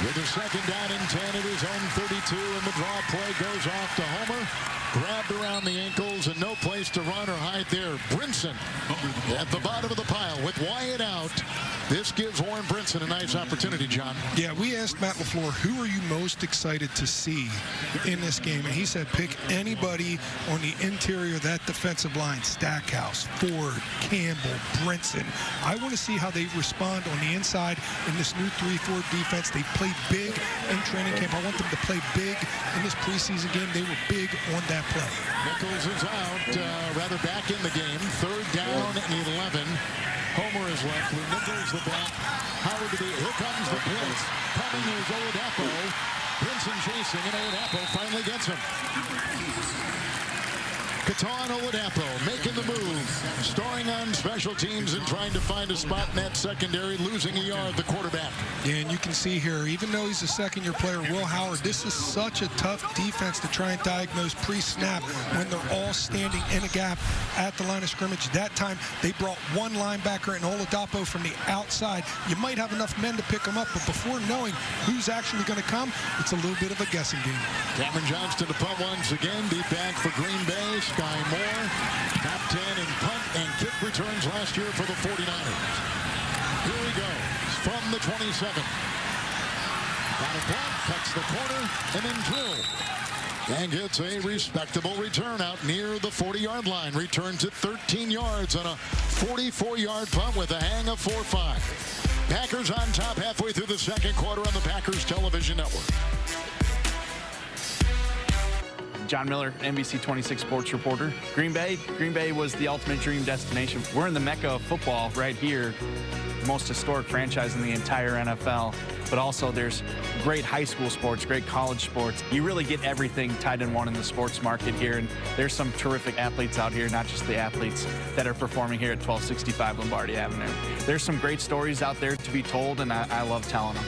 with a 2nd down and 10 at his own 32, and the draw play goes off to Homer. Grabbed around the ankles and no place to run or hide there. Brinson at the bottom of the pile with Wyatt out. This gives Warren Brinson a nice opportunity, John. Yeah, we asked Matt LaFleur, who are you most excited to see in this game? And he said, pick anybody on the interior of that defensive line. Stackhouse, Ford, Campbell, Brinson. I want to see how they respond on the inside in this new 3-4 defense. They played big in training camp. I want them to play big in this preseason game. They were big on that play. Nichols is out, rather back in the game. 3rd down and 11. Homer is left with Nichols the back. Howard to the, here comes the blitz. Coming is Oladapo. Brinson chasing, and Oladapo finally gets him. Katon Oladapo making the move, starring on special teams and trying to find a spot in that secondary, losing a yard, the quarterback. Yeah, and you can see here, even though he's a second-year player, Will Howard, this is such a tough defense to try and diagnose pre-snap when they're all standing in a gap at the line of scrimmage. That time, they brought 1 linebacker and Oladapo from the outside. You might have enough men to pick them up, but before knowing who's actually going to come, it's a little bit of a guessing game. Cameron Johnston to punt once again. Deep back for Green Bay. Sky Moore, top 10 in punt and kick returns last year for the 49ers. Here he goes from the 27. Got a block, cuts the corner, and then drill. And gets a respectable return out near the 40-yard line. Return to 13 yards on a 44-yard punt with a hang of 4-5. Packers on top halfway through the 2nd quarter on the Packers Television Network. John Miller, NBC 26 sports reporter. Green Bay was the ultimate dream destination. We're in the mecca of football right here, most historic franchise in the entire NFL. But also there's great high school sports, great college sports. You really get everything tied in one in the sports market here. And there's some terrific athletes out here, not just the athletes that are performing here at 1265 Lombardi Avenue. There's some great stories out there to be told, and I love telling them.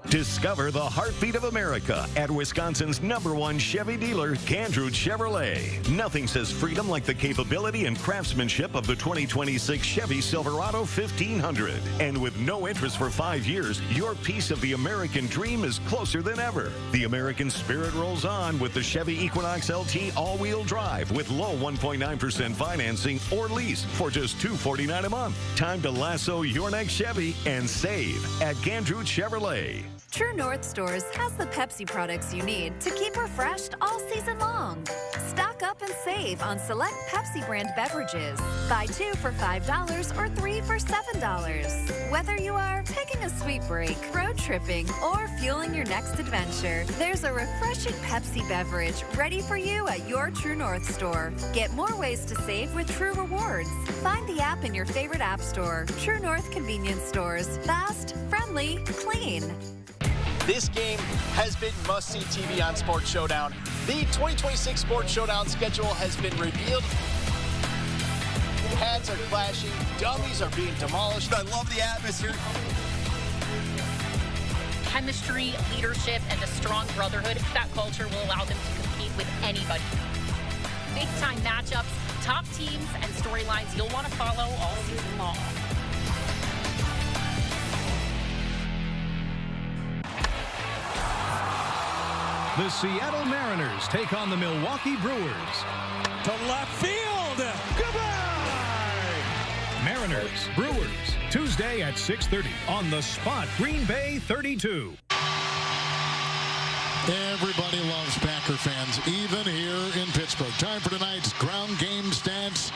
Discover the heartbeat of America at Wisconsin's #1 Chevy dealer, Gandrew Chevrolet. Nothing says freedom like the capability and craftsmanship of the 2026 Chevy Silverado 1500. And with no interest for 5 years, your piece of the American dream is closer than ever. The American spirit rolls on with the Chevy Equinox LT all-wheel drive with low 1.9% financing or lease for just $249 a month. Time to lasso your next Chevy and save at Gandrew Chevrolet. True North Stores has the Pepsi products you need to keep refreshed all season long. Stock up and save on select Pepsi brand beverages. Buy 2 for $5 or 3 for $7. Whether you are taking a sweet break, road tripping, or fueling your next adventure, there's a refreshing Pepsi beverage ready for you at your True North store. Get more ways to save with True Rewards. Find the app in your favorite app store. True North convenience stores. Fast, friendly, clean. This game has been must-see TV on Sports Showdown. The 2026 Sports Showdown schedule has been revealed. Heads are clashing, dummies are being demolished. I love the atmosphere. Chemistry, leadership, and a strong brotherhood, that culture will allow them to compete with anybody. Big-time matchups, top teams, and storylines you'll want to follow all season long. The Seattle Mariners take on the Milwaukee Brewers. To left field. Goodbye! Mariners, Brewers, Tuesday at 6:30 on the Spot, Green Bay 32. Everybody loves Packer fans, even here in Pittsburgh. Time for tonight's ground game stats,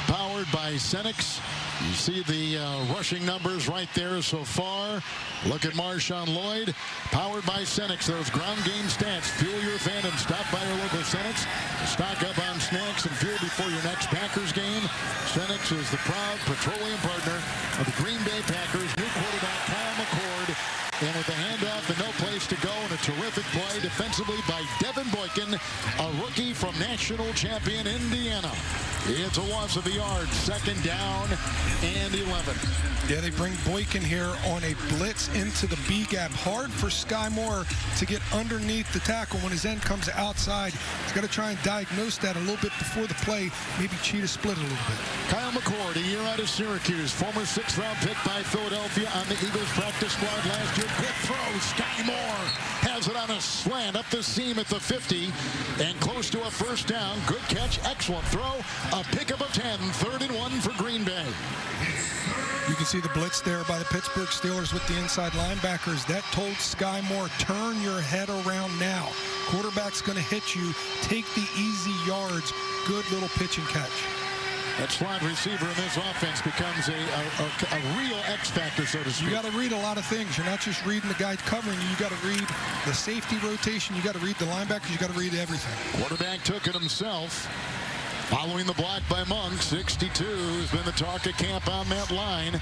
powered by Senex. You see the rushing numbers right there so far. Look at Marshawn Lloyd, powered by Senex. Those ground game stats. Fuel your fandom. Stop by your local Senex. Stock up on snacks and fuel before your next Packers game. Senex is the proud petroleum partner of the Green Bay Packers. New quarterback Kyle McCord. And with the handoff and no place to go, and a terrific play defensively by Devin Boykin, a rookie from national champion Indiana. It's a loss of the yard, 2nd down and 11. Yeah, they bring Boykin here on a blitz into the B gap. Hard for Sky Moore to get underneath the tackle when his end comes outside. He's got to try and diagnose that a little bit before the play, maybe cheat a split a little bit. Kyle McCord, a year out of Syracuse, former 6th-round pick by Philadelphia on the Eagles practice squad last year. Good throw. Sky Moore has it on a slant up the seam at the 50 and close to a 1st down. Good catch. Excellent throw. A pickup of 10. 3rd and 1 for Green Bay. You can see the blitz there by the Pittsburgh Steelers with the inside linebackers. That told Sky Moore, turn your head around now. Quarterback's going to hit you. Take the easy yards. Good little pitch and catch. That slot receiver in this offense becomes a real X factor, so to speak. You got to read a lot of things. You're not just reading the guy covering you. You got to read the safety rotation. You got to read the linebackers. You got to read everything. Quarterback took it himself. Following the block by Monk, 62 has been the talk of camp on that line.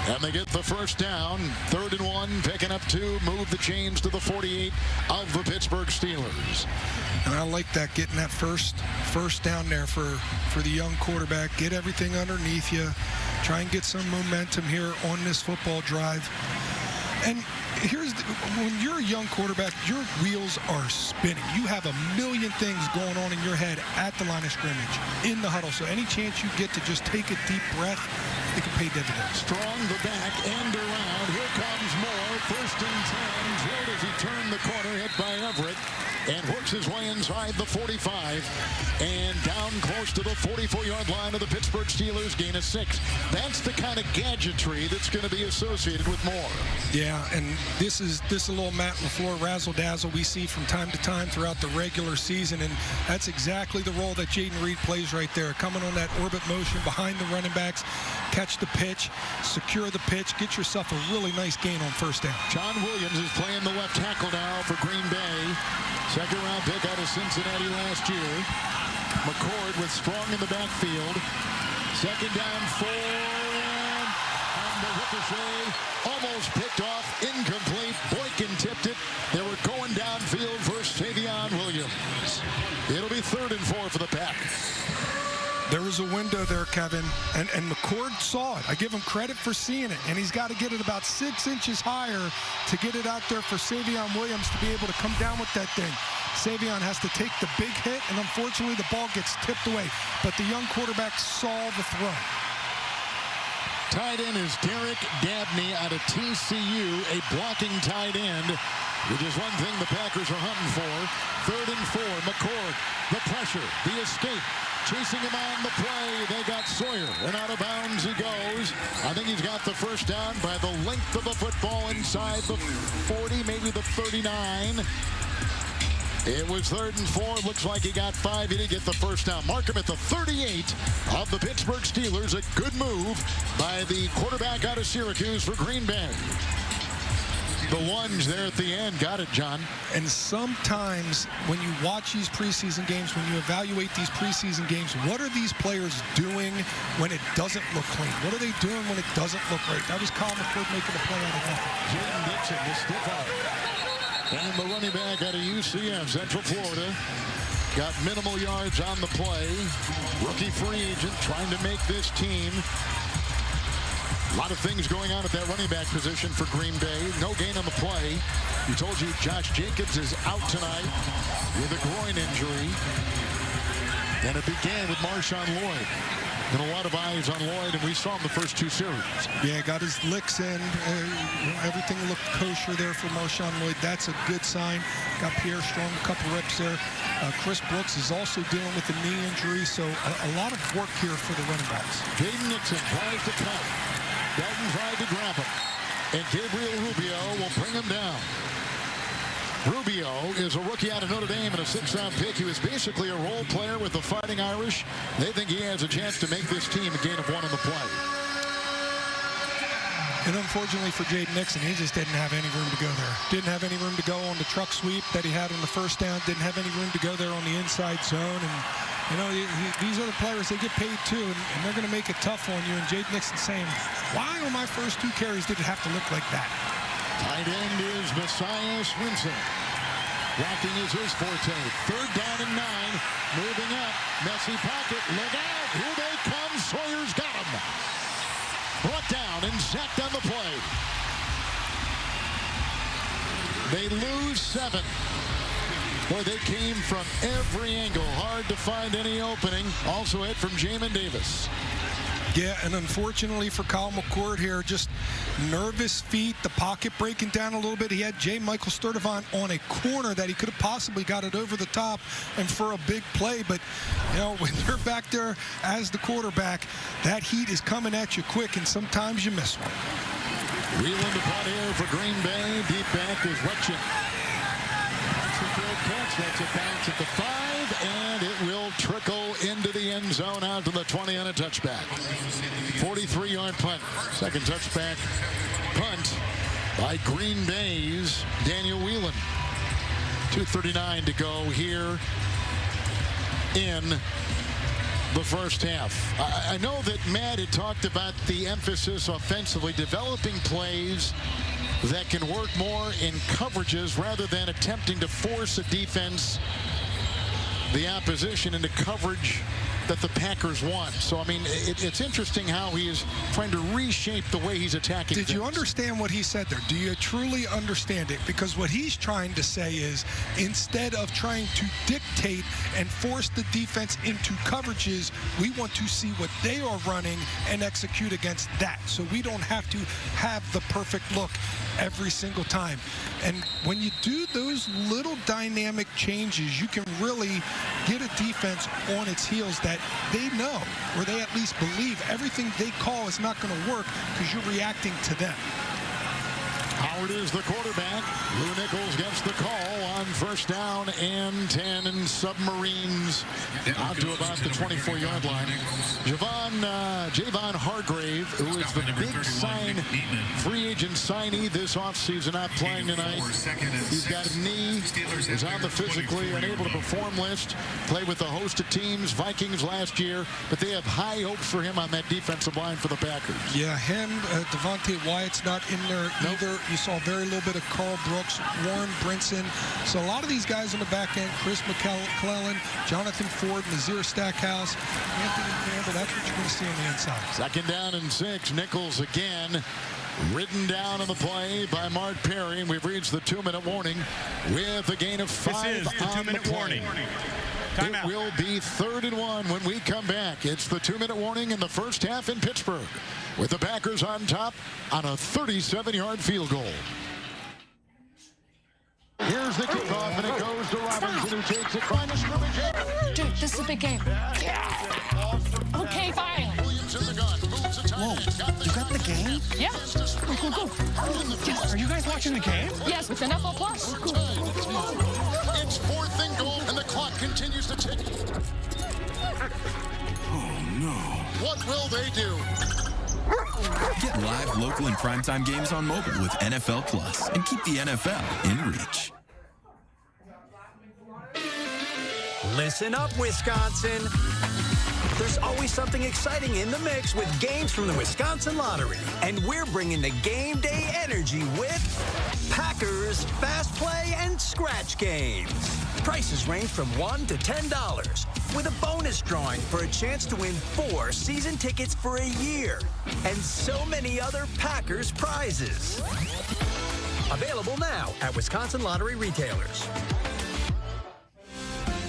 And they get the 1st down, 3rd and 1, picking up 2, move the chains to the 48 of the Pittsburgh Steelers. And I like that, getting that first down there for the young quarterback. Get everything underneath you. Try and get some momentum here on this football drive. And when you're a young quarterback, your wheels are spinning. You have a million things going on in your head at the line of scrimmage, in the huddle. So any chance you get to just take a deep breath, it can pay dividends. Strong the back and around. Here comes Moore. 1st and 10. Drilled as he turned the corner, hit by Everett. And works his way inside the 45 and down close to the 44-yard line of the Pittsburgh Steelers, gain of 6. That's the kind of gadgetry that's going to be associated with Moore. Yeah, and this is a little Matt LaFleur razzle-dazzle we see from time to time throughout the regular season, and that's exactly the role that Jaden Reed plays right there, coming on that orbit motion behind the running backs, catch the pitch, secure the pitch, get yourself a really nice gain on first down. John Williams is playing the left tackle now for Green Bay. Second-round pick out of Cincinnati last year. McCord with Strong in the backfield. Second down, 4, and on the ricochet, almost picked off, incomplete. Boykin tipped it. They were going downfield for Savion Williams. It'll be 3rd and 4 for the Pack. There was a window there, Kevin, and McCord saw it. I give him credit for seeing it, and he's got to get it about 6 inches higher to get it out there for Savion Williams to be able to come down with that thing. Savion has to take the big hit, and unfortunately the ball gets tipped away. But the young quarterback saw the throw. Tight end is Derek Dabney out of TCU, a blocking tight end, which is one thing the Packers are hunting for. 3rd and 4, McCord, the pressure, the escape. Chasing him on the play, they got Sawyer, and out of bounds he goes. I think he's got the first down by the length of the football inside the 40, maybe the 39. It was 3rd and 4. Looks like he got 5. He didn't get the first down. Mark him at the 38 of the Pittsburgh Steelers. A good move by the quarterback out of Syracuse for Green Bay. The lunge there at the end. Got it, John. And sometimes when you watch these preseason games, when you evaluate these preseason games, what are these players doing when it doesn't look clean? What are they doing when it doesn't look right? That was Kyle McCord making a play out of nothing. Jaden Dixon, the stiff arm. And the running back out of UCF, Central Florida, got minimal yards on the play. Rookie free agent trying to make this team. A lot of things going on at that running back position for Green Bay. No gain on the play. We told you Josh Jacobs is out tonight with a groin injury. And it began with Marshawn Lloyd. And a lot of eyes on Lloyd, and we saw him the first 2 series. Yeah, got his licks in. Everything looked kosher there for Marshawn Lloyd. That's a good sign. Got Pierre Strong a couple reps there. Chris Brooks is also dealing with a knee injury, so a lot of work here for the running backs. Jaden Nixon tries to cut. Dalton tried to grab him, and Gabriel Rubio will bring him down. Rubio is a rookie out of Notre Dame and a 6th-round pick. He was basically a role player with the Fighting Irish. They think he has a chance to make this team a gain of 1 on the play. And unfortunately for Jaden Nixon, he just didn't have any room to go there. Didn't have any room to go on the truck sweep that he had on the first down. Didn't have any room to go there on the inside zone. And, you know, these other players, they get paid too, and they're going to make it tough on you. And Jaden Nixon saying, why on my first 2 carries did it have to look like that? Tight end is Messiah Swinson. Blocking is his forte. 3rd down and 9. Moving up. Messy pocket. Look out. Here they come. Sawyer's got him. Brought down and sacked on the play. They lose 7. Boy, they came from every angle. Hard to find any opening. Also hit from Jamin Davis. Yeah, and unfortunately for Kyle McCord here, just nervous feet, the pocket breaking down a little bit. He had J. Michael Sturdivant on a corner that he could have possibly got it over the top and for a big play. But, you know, when you're back there as the quarterback, that heat is coming at you quick, and sometimes you miss one. Wheeling the punt here for Green Bay. Deep back is Rutchin. That's a good catch. That's a bounce at the 5, and it will trickle into the end zone out to the 20 on a touchback. 43-yard punt. Second touchback punt by Green Bay's Daniel Whelan. 2:39 to go here in the first half. I know that Matt had talked about the emphasis offensively, developing plays that can work more in coverages rather than attempting to force a defense, the opposition, into coverage that the Packers want. So, I mean, it's interesting how he is trying to reshape the way he's attacking. Did you understand what he said there? Do you truly understand it? Because what he's trying to say is, instead of trying to dictate and force the defense into coverages, we want to see what they are running and execute against that. So we don't have to have the perfect look every single time. And when you do those little dynamic changes, you can really get a defense on its heels that they know, or they at least believe everything they call is not going to work because you're reacting to them. Howard is the quarterback. Lou Nichols gets the call on first down and 10, and Submarines out to about the 24-yard line. Javon Hargrave, who is the big free agent signee this offseason, not playing tonight. He's got a knee, is on the physically unable to perform list. Played with a host of teams, Vikings last year, but they have high hopes for him on that defensive line for the Packers. Yeah, him, Devontae Wyatt's not in there either. You saw very little bit of Carl Brooks, Warren Brinson. So a lot of these guys on the back end, Chris McClellan, Jonathan Ford, Nazir Stackhouse, Anthony Campbell, that's what you're going to see on the inside. Second down and 6. Nichols again. Ridden down on the play by Mark Perry, and we've reached the 2-minute warning with a gain of 5 this is the on 2-minute the play. warning. It will be 3rd and 1 when we come back. It's the 2-minute warning in the first half in Pittsburgh, with the Packers on top on a 37-yard field goal. Here's the kickoff, and it goes to Robinson, who takes it from the scrimmage. Dude, this is a big game. Okay, fine. Whoa, you got the game? Yeah. Go. Yes. Are you guys watching the game? Yes, with NFL Plus. It's 4th and goal, and the clock continues to tick. Oh, no. What will they do? Get live, local, and primetime games on mobile with NFL Plus, and keep the NFL in reach. Listen up, Wisconsin. There's always something exciting in the mix with games from the Wisconsin Lottery. And we're bringing the game day energy with Packers, Fast Play, and Scratch games. Prices range from $1 to $10, with a bonus drawing for a chance to win 4 season tickets for a year. And so many other Packers prizes. Available now at Wisconsin Lottery retailers.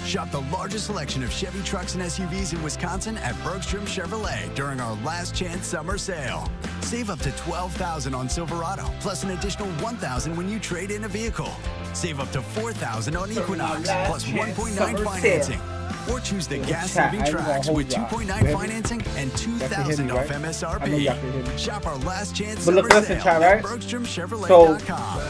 Shop the largest selection of Chevy trucks and SUVs in Wisconsin at Bergstrom Chevrolet during our last chance summer sale. Save up to $12,000 on Silverado, plus an additional $1,000 when you trade in a vehicle. Save up to $4,000 on Equinox, plus 1.9 financing. Or choose the gas-saving tracks with 2.9 financing and $2,000 off MSRP. Shop our last chance summer sale at BergstromChevrolet.com.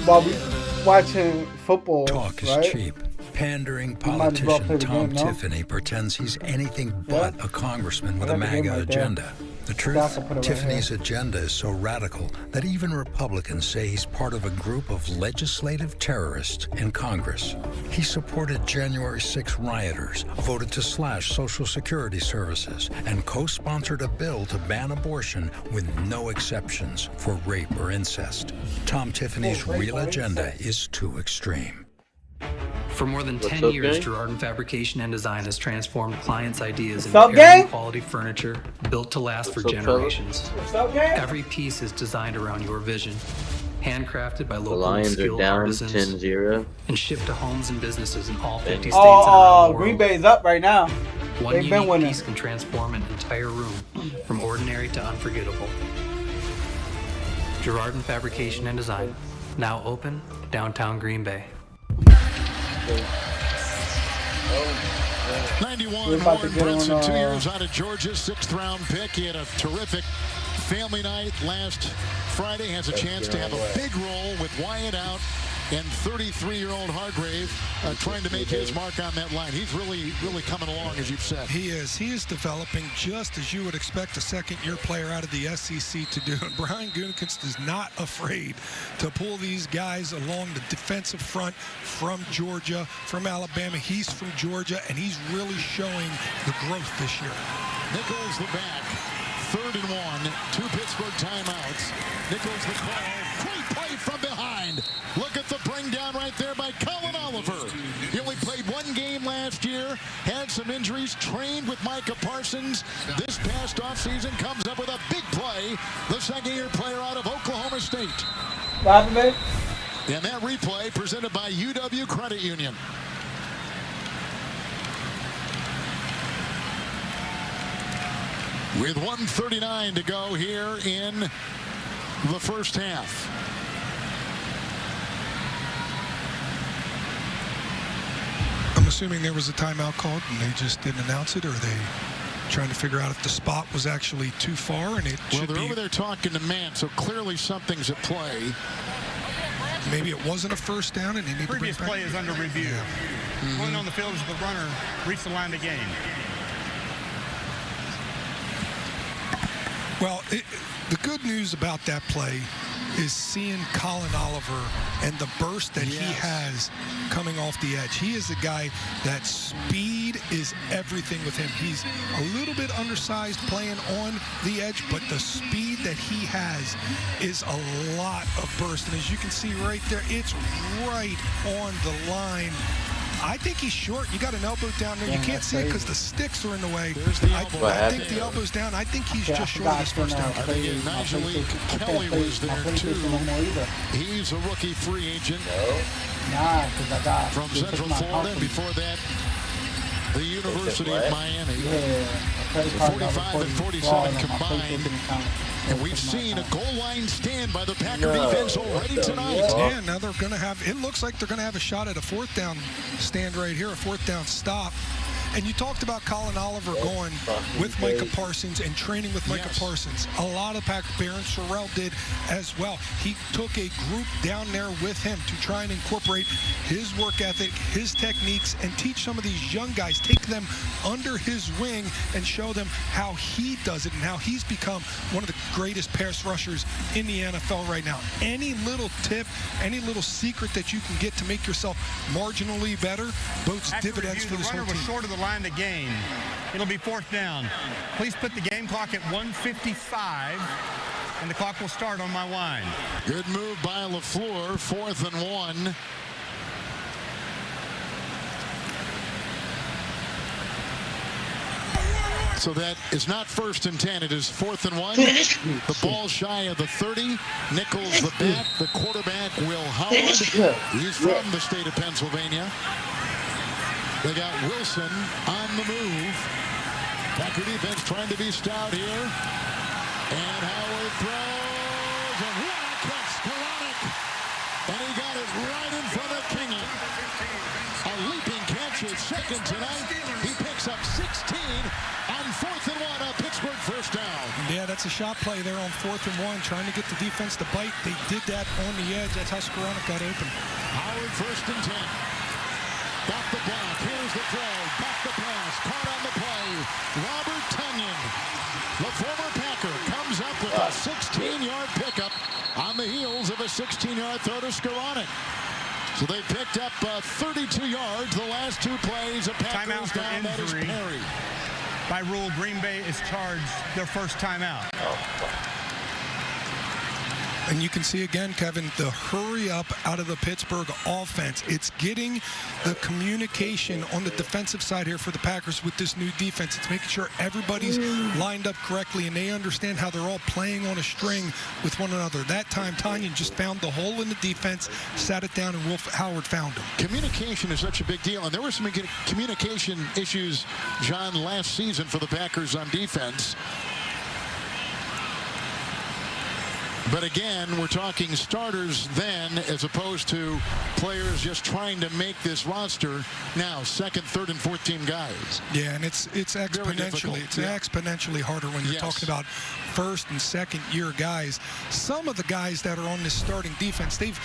While we watching football, talk is right? cheap. Pandering politician Tom Tiffany pretends he's anything but a congressman with a MAGA agenda. The truth, Tiffany's agenda is so radical that even Republicans say he's part of a group of legislative terrorists in Congress. He supported January 6 rioters, voted to slash Social Security services, and co-sponsored a bill to ban abortion with no exceptions for rape or incest. Tom Tiffany's real agenda is too extreme. For more than 10 years, Girardin Fabrication and Design has transformed clients' ideas into quality furniture built to last for generations. Every piece is designed around your vision, handcrafted by local and skilled artisans, 10-0. and shipped to homes and businesses in all 50 states and around the world. Green Bay's up right now. One unique piece can transform an entire room from ordinary to unforgettable. Girardin Fabrication and Design, now open downtown Green Bay. 91, Warren Brinson, 2 years out of Georgia, 6th-round pick. He had a terrific family night last Friday. Has a chance to have a big role with Wyatt out and 33-year-old Hargrave trying to make his mark on that line. He's really coming along, as you've said. He is developing just as you would expect a second-year player out of the SEC to do. And Brian Gutekunst is not afraid to pull these guys along the defensive front from Georgia, from Alabama. He's from Georgia, and he's really showing the growth this year. Nichols the back. 3rd and 1. 2 Pittsburgh timeouts. Nichols the call. Great play from behind. Look at the bring down right there by Colin Oliver. He only played 1 game last year. Had some injuries. Trained with Micah Parsons. This past offseason comes up with a big play. The second-year player out of Oklahoma State. And that replay presented by UW Credit Union. With 1:39 to go here in the first half. I'm assuming there was a timeout called and they just didn't announce it, or they trying to figure out if the spot was actually too far, and it should they're be. over there talking to man, so clearly something's at play. Maybe it wasn't a first down, and they need Previous to bring play it is back. under review. Going on the field as the runner reached the line to gain. Well, the good news about that play is seeing Colin Oliver and the burst that he has coming off the edge. He is a guy that speed is everything with him. He's a little bit undersized playing on the edge, but the speed that he has is a lot of burst. And as you can see right there, it's right on the line. I think he's short. You got an elbow down there. You can't see it because the sticks are in the way. I think the elbow's down. I think he's just short of this first down. I think Nigel Kelly was there too. He's a rookie free agent from Central Florida. Before that, the University of Miami. 45 and 47 combined. And we've seen a goal line stand by the Packer defense already tonight. Yeah, now they're going to have, it looks like they're going to have a shot at a fourth down stand right here, a fourth down stop. And you talked about Colin Oliver going with Micah Parsons and training with Micah Parsons. A lot of Packer, Baron Sorrell did as well. He took a group down there with him to try and incorporate his work ethic, his techniques, and teach some of these young guys, take them under his wing and show them how he does it and how he's become one of the greatest pass rushers in the NFL right now. Any little tip, any little secret that you can get to make yourself marginally better bodes dividends for this whole team. Short of the line to gain. It'll be fourth down. Please put the game clock at 1:55, and the clock will start on my line. Good move by LaFleur, 4th and 1. So that is not 1st and 10. It is 4th and 1. The ball shy of the 30. Nichols the back. The quarterback, Will Howard. He's from the state of Pennsylvania. They got Wilson on the move. Packer defense trying to be stout here. And Howard throws. And what a catch, Skoranek. And he got it right in front of Kingy. A leaping catch is second tonight. He picks up 16 on 4th and 1 on Pittsburgh first down. Yeah, that's a shot play there on 4th and 1, trying to get the defense to bite. They did that on the edge. That's how Skoranek got open. Howard 1st and 10. Got the block. Here's the throw. Back the pass. Caught on the play. Robert Tonyan, the former Packer, comes up with a 16-yard pickup on the heels of a 16-yard throw to Skoranek. So they picked up 32 yards the last two plays. A Packers down. That is Perry. By rule, Green Bay is charged their first timeout. And you can see again, Kevin, the hurry up out of the Pittsburgh offense. It's getting the communication on the defensive side here for the Packers with this new defense. It's making sure everybody's lined up correctly and they understand how they're all playing on a string with one another. That time, Tonyan just found the hole in the defense, sat it down, and Wolf Howard found him. Communication is such a big deal, and there were some communication issues, John, last season for the Packers on defense. But again, we're talking starters then as opposed to players just trying to make this roster now, 2nd, 3rd, and 4th team guys. Yeah, and it's exponentially exponentially harder when you're talking about 1st and 2nd year guys. Some of the guys that are on this starting defense, they've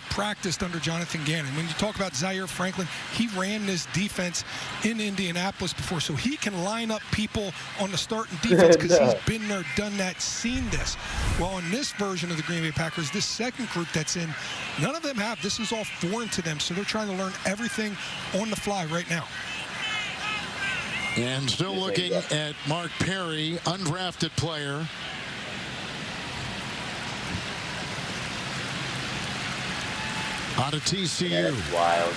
practiced under Jonathan Gannon. When you talk about Zaire Franklin, he ran this defense in Indianapolis before, so he can line up people on the starting defense because he's been there, done that, seen this. Well, in this version of the Green Bay Packers, this second group that's in, none of them have. This is all foreign to them, so they're trying to learn everything on the fly right now. And still looking at Mark Perry, undrafted player. Out of TCU. That's wild.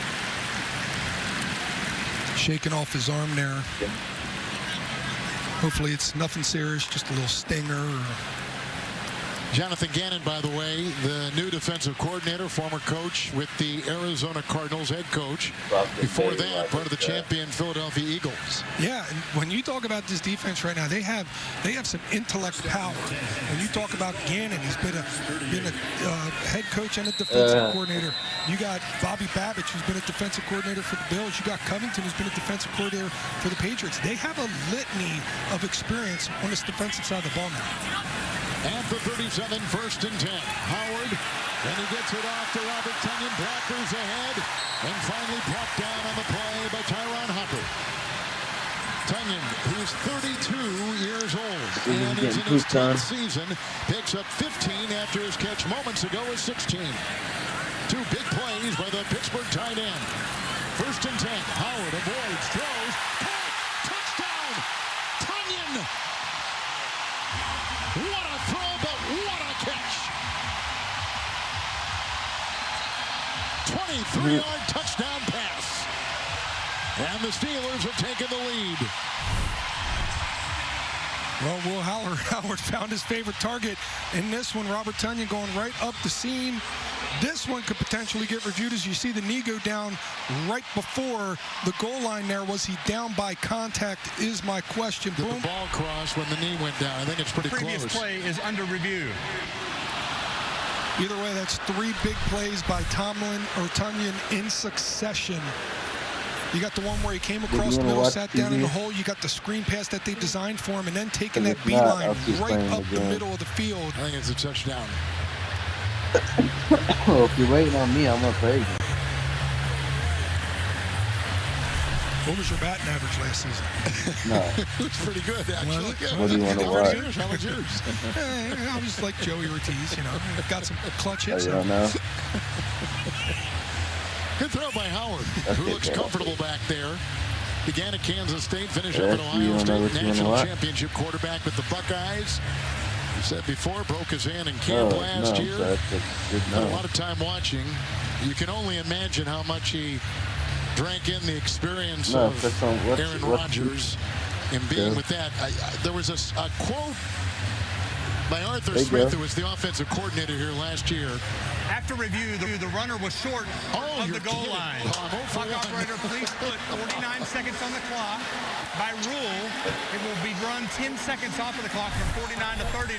Shaking off his arm there. Hopefully it's nothing serious, just a little stinger. Jonathan Gannon, by the way, the new defensive coordinator, former coach with the Arizona Cardinals, head coach. Before that, part of the champion Philadelphia Eagles. Yeah, and when you talk about this defense right now, they have some intellect power. When you talk about Gannon, he's been a head coach and a defensive coordinator. You got Bobby Babich, who's been a defensive coordinator for the Bills. You got Covington, who's been a defensive coordinator for the Patriots. They have a litany of experience on this defensive side of the ball now. At the 37, 1st and 10. Howard, and he gets it off to Robert Tonyan, blockers ahead, and finally brought down on the play by Tyron Hopper. Tonyan, who's 32 years old and is in his 10th season, picks up 15 after his catch moments ago was 16. 2 big plays by the Pittsburgh tight end. 1st and 10. Howard avoids, throws, caught, touchdown, Tonyan. What a throw, but what a catch. 23-yard touchdown pass. And the Steelers have taken the lead. Well, Will Howard found his favorite target in this one. Robert Tonyan going right up the seam. This one could potentially get reviewed as you see the knee go down right before the goal line there. Was he down by contact is my question. Did Boom. the ball cross when the knee went down? I think it's pretty close. Previous play is under review. Either way, that's 3 big plays by Tonyan in succession. You got the one where he came across the middle, sat down in the hole. You got the screen pass that they designed for him, and then taking that beeline right up the middle of the field. I think it's a touchdown. Well, if you're waiting on me, I'm going to pray again. What was your batting average last season? No. It was pretty good, actually. What do you want to watch? How was yours? I was like Joey Ortiz, you know. Got some clutch hits. I don't know. Good throw by Howard, who looks comfortable back there. Began at Kansas State, finished up at Ohio State, national championship quarterback with the Buckeyes. You said before, broke his hand in camp last year. Had a lot of time watching. You can only imagine how much he drank in the experience of Aaron Rodgers and being with that. There was a quote by Arthur Smith, who was the offensive coordinator here last year. After review, the runner was short of the goal line. Clock operator, please put 49 seconds on the clock. By rule, it will be run 10 seconds off of the clock from 49 to 30.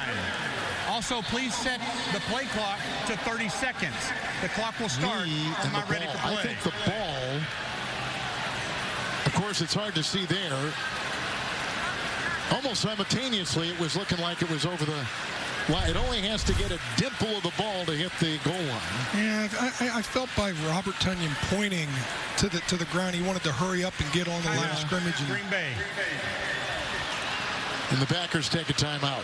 Also, please set the play clock to 30 seconds. The clock will start. I'm not ready for play. I think the ball, of course, it's hard to see there. Almost simultaneously, it was looking like it was over the line. It only has to get a dimple of the ball to hit the goal line. Yeah, I felt by Robert Tonyan pointing to the ground, he wanted to hurry up and get on the line of scrimmage. And Green Bay. And the Packers take a timeout.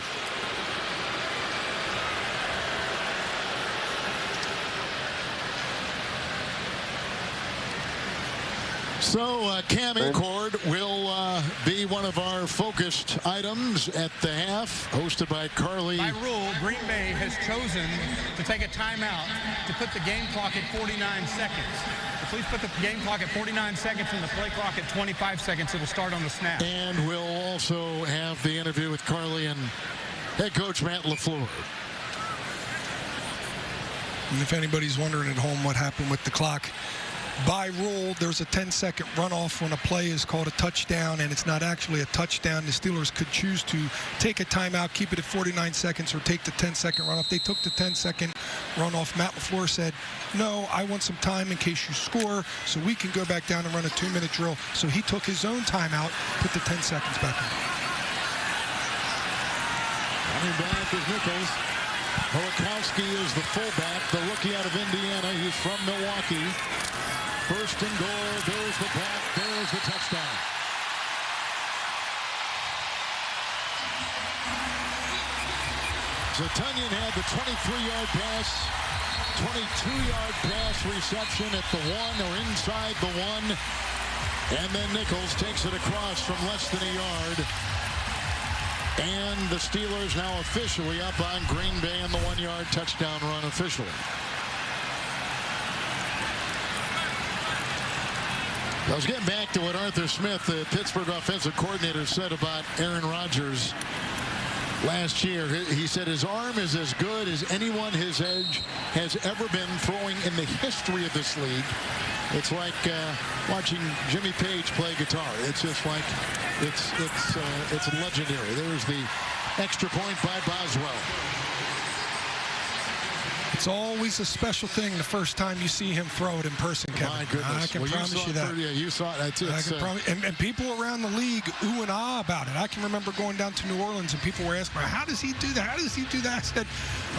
So Cam Acord will be one of our focused items at the half, hosted by Carly. By rule, Green Bay has chosen to take a timeout to put the game clock at 49 seconds. So please put the game clock at 49 seconds and the play clock at 25 seconds. It'll start on the snap. And we'll also have the interview with Carly and head coach Matt LaFleur. And if anybody's wondering at home what happened with the clock, by rule, there's a 10-second runoff when a play is called a touchdown, and it's not actually a touchdown. The Steelers could choose to take a timeout, keep it at 49 seconds, or take the 10-second runoff. They took the 10-second runoff. Matt LaFleur said, no, I want some time in case you score, so we can go back down and run a 2-minute drill. So he took his own timeout, put the 10 seconds back in. Running back is Nichols. Hołakowski is the fullback, the rookie out of Indiana. He's from Milwaukee. First and goal, there's the block, there's the touchdown. So Tonyan had the 23-yard pass, 22-yard pass reception at the 1 or inside the 1. And then Nichols takes it across from less than a yard. And the Steelers now officially up on Green Bay in the 1-yard touchdown run officially. I was getting back to what Arthur Smith, the Pittsburgh offensive coordinator, said about Aaron Rodgers. last year. He said his arm is as good as anyone his age has ever been throwing in the history of this league. It's like watching Jimmy Page play guitar. It's just like, it's legendary. There's the extra point by Boswell. It's always a special thing the first time you see him throw it in person, Kevin. My goodness. I can promise you that. Yeah, you saw it. And people around the league ooh and ah about it. I can remember going down to New Orleans and people were asking, how does he do that? How does he do that? I said,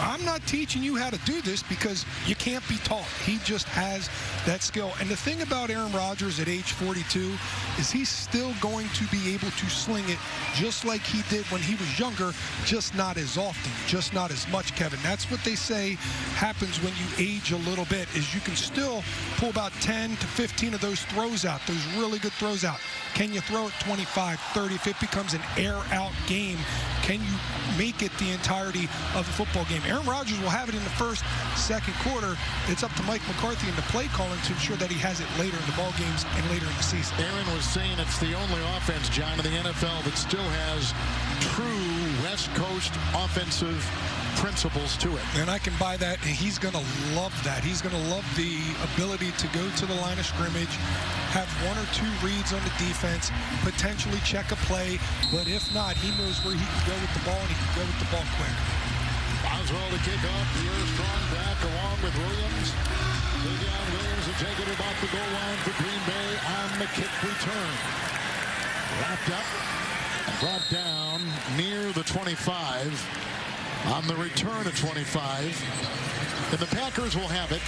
I'm not teaching you how to do this because you can't be taught. He just has that skill. And the thing about Aaron Rodgers at age 42 is he's still going to be able to sling it just like he did when he was younger, just not as often, just not as much, Kevin. That's what they say happens when you age a little bit, is you can still pull about 10 to 15 of those throws out, those really good throws out. Can you throw it 25, 30? If it becomes an air-out game, can you make it the entirety of the football game? Aaron Rodgers will have it in the first, second quarter. It's up to Mike McCarthy and the play calling to ensure that he has it later in the ball games and later in the season. Aaron was saying it's the only offense, John, in the NFL that still has true West Coast offensive principles to it. And I can buy that, and he's going to love that. He's going to love the ability to go to the line of scrimmage, have one or two reads on the defense, potentially check a play, but if not, he knows where he can go with the ball, and he can go with the ball quick. Boswell to kick off. Pierre Strong back along with Williams. Davion Williams will take it about the goal line for Green Bay on the kick return. Wrapped up and brought down near the 25. On the return of 25. And the Packers will have it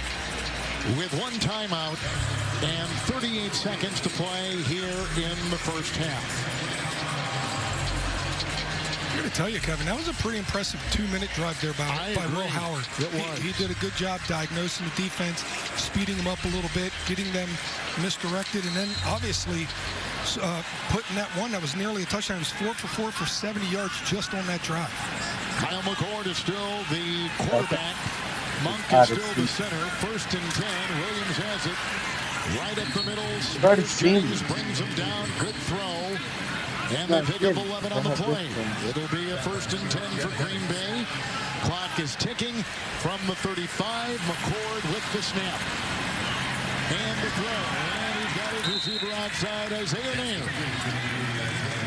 with one timeout and 38 seconds to play here in the first half. I'm going to tell you, Kevin, that was a pretty impressive 2-minute drive there by Will Howard. It was. He did a good job diagnosing the defense, speeding them up a little bit, getting them misdirected, and then obviously putting that one that was nearly a touchdown. It was 4 for 4 for 70 yards just on that drive. Kyle McCord is still the quarterback. Monk is still the center. 1st and 10. Williams has it right up the middle. James brings him down. Good throw. And they pick up 11 on the play. It'll be a 1st and 10 for Green Bay. Clock is ticking from the 35. McCord with the snap. And the throw. And he's got his receiver outside, Isaiah Nair.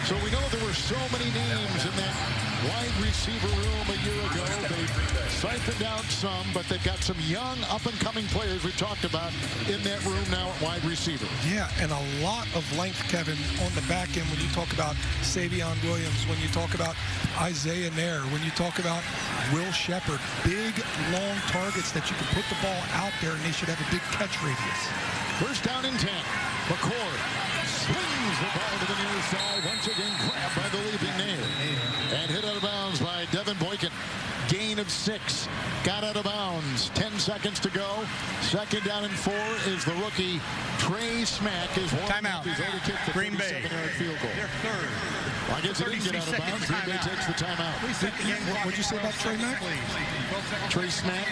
So we know there were so many names in that wide receiver room a year ago. They siphoned out some, but they've got some young, up-and-coming players we've talked about in that room now at wide receiver. Yeah, and a lot of length, Kevin, on the back end when you talk about Savion Williams, when you talk about Isaiah Nair, when you talk about Will Shepherd. Big, long targets that you can put the ball out there, and they should have a big catch radius. 1st down and 10. McCord swings the ball to the near side. Once again grabbed by the leaping Nair. And hit out of bounds by Devin Boykin. Gain of 6. Got out of bounds. 10 seconds to go. 2nd down and 4 is the rookie Trey Smack. Timeout. He's already kicked the Green Bay. 57-yard field goal. Their third. Well, I guess he didn't get out of bounds. Green Bay takes the timeout. What'd you say about Trey Mack? Trey Smack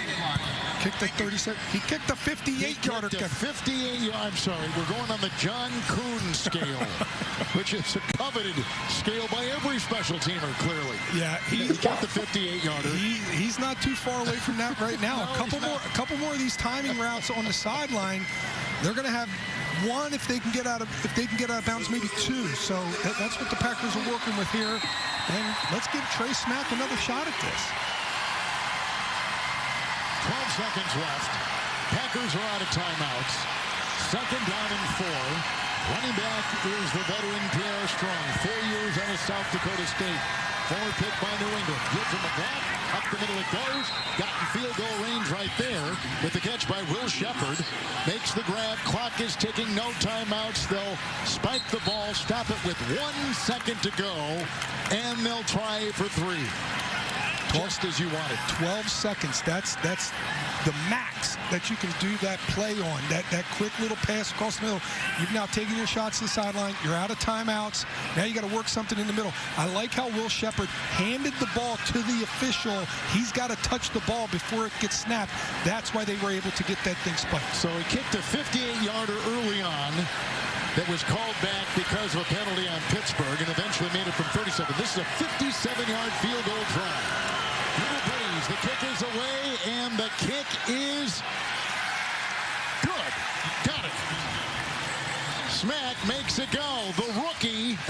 kicked the 37. He kicked the 58-yarder. 58. I'm sorry. We're going on the John Kuhn scale, which is a coveted scale by every special teamer. Clearly. Yeah, he kicked the 58-yarder. He's not too far away from that right now. No, a couple more of these timing routes on the sideline. They're going to have one if they can get out of bounds, maybe 2. So that's what the Packers are working with here. And let's give Trey Smack another shot at this. 12 seconds left. Packers are out of timeouts. 2nd down and 4. Running back is the veteran Pierre Strong. 4 years out of South Dakota State. Forward pick by New England. Gives him a block. Up the middle it goes. Got in field goal range right there. With the catch by Will Shepherd. Makes the grab. Clock is ticking. No timeouts. They'll spike the ball. Stop it with 1 second to go. And they'll try for 3. Just as you want it. 12 seconds. That's the max that you can do that play on. That quick little pass across the middle. You've now taken your shots to the sideline. You're out of timeouts. Now you got to work something in the middle. I like how Will Shepherd handed the ball to the official. He's got to touch the ball before it gets snapped. That's why they were able to get that thing spiked. So he kicked a 58-yarder early on. that was called back because of a penalty on Pittsburgh and eventually made it from 37. This is a 57-yard field goal try. Little Breeze, the kick is away, and the kick is good. Got it. Smack makes it go. The rookie,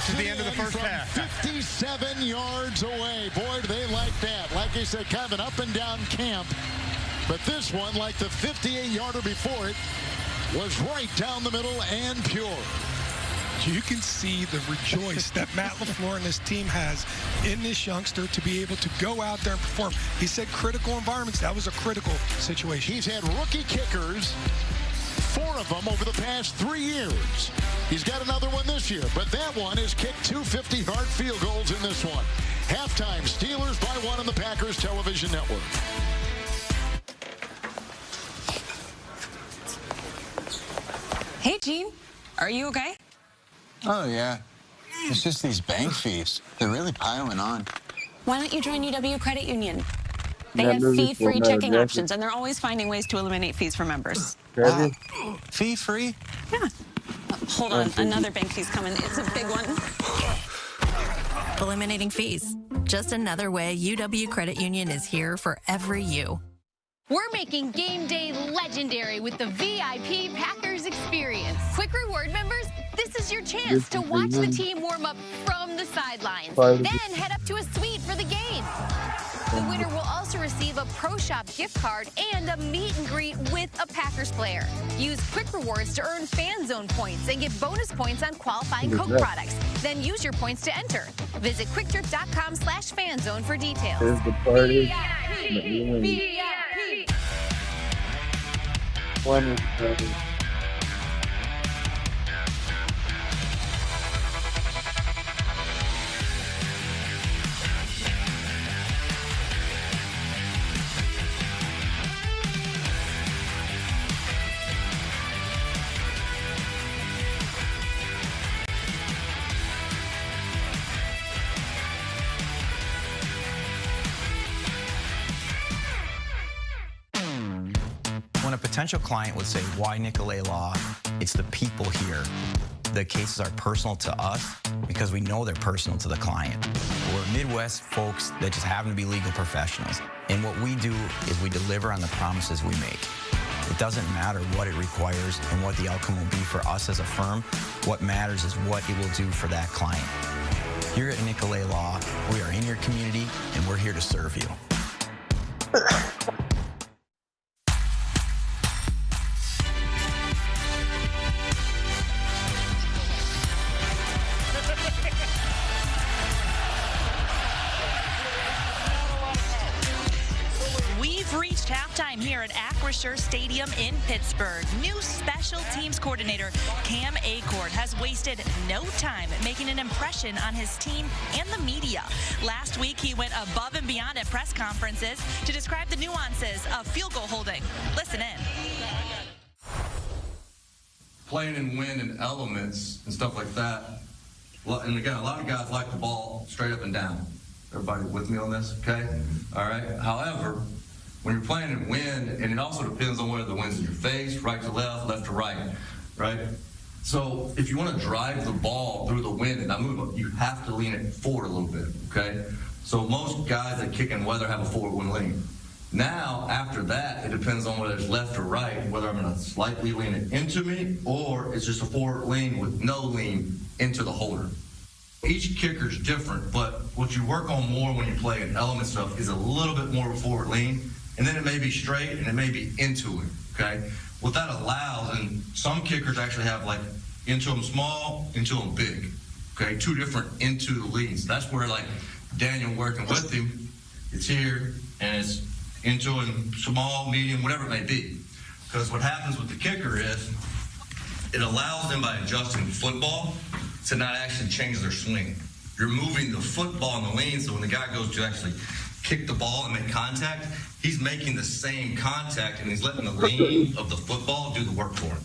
to the end of the first half. 57 yards away. Boy, do they like that. Like I said, kind of an up-and-down camp. But this one, like the 58-yarder before it, was right down the middle and pure. You can see the rejoice that Matt LaFleur and his team has in this youngster to be able to go out there and perform. He said critical environments. That was a critical situation. He's had rookie kickers, 4 of them over the past 3 years. He's got another one this year, but that one has kicked 2 50-yard field goals in this one. Halftime, Steelers by 1 on the Packers television network. Hey, Gene. Are you okay? Oh, yeah. It's just these bank fees. They're really piling on. Why don't you join UW Credit Union? They have fee-free checking options, and they're always finding ways to eliminate fees for members. Fee-free? Yeah. Hold on. Another bank fee's coming. It's a big one. Eliminating fees. Just another way UW Credit Union is here for every you. We're making game day legendary with the VIP Packers experience. Quick Reward members, this is your chance to watch the team warm up from the sidelines. Then head up to a suite for the game. The winner will also receive a Pro Shop gift card and a meet and greet with a Packers player. Use Quick Rewards to earn Fan Zone points and get bonus points on qualifying Coke products. Then use your points to enter. Visit quicktrip.com/fanzone for details. Here's the party. VIP. One is party. When a potential client would say, why Nicolay Law? It's the people here. The cases are personal to us because we know they're personal to the client. We're Midwest folks that just happen to be legal professionals. And what we do is we deliver on the promises we make. It doesn't matter what it requires and what the outcome will be for us as a firm. What matters is what it will do for that client. Here at Nicolay Law, we are in your community and we're here to serve you. Halftime here at Acrisure Stadium in Pittsburgh. New special teams coordinator Cam Acord has wasted no time making an impression on his team and the media. Last week, he went above and beyond at press conferences to describe the nuances of field goal holding. Listen in. Playing in wind and elements and stuff like that. And again, a lot of guys like the ball straight up and down. Everybody with me on this, okay? All right. However, when you're playing in wind, and it also depends on whether the wind's in your face, right to left to right, right? So if you want to drive the ball through the wind and not move it, you have to lean it forward a little bit, okay? So most guys that kick in weather have a forward wind lean. Now, after that, it depends on whether it's left or right, whether I'm going to slightly lean it into me or it's just a forward lean with no lean into the holder. Each kicker's different, but what you work on more when you play in element stuff is a little bit more of a forward lean. And then it may be straight and it may be into it, okay? What that allows, and some kickers actually have like into them small, into them big, okay? 2 different into the leans. That's where like Daniel working with him, it's here and it's into and small, medium, whatever it may be. Because what happens with the kicker is it allows them by adjusting the football to not actually change their swing. You're moving the football in the lean, so when the guy goes to actually kick the ball and make contact, he's making the same contact and he's letting the lean of the football do the work for him.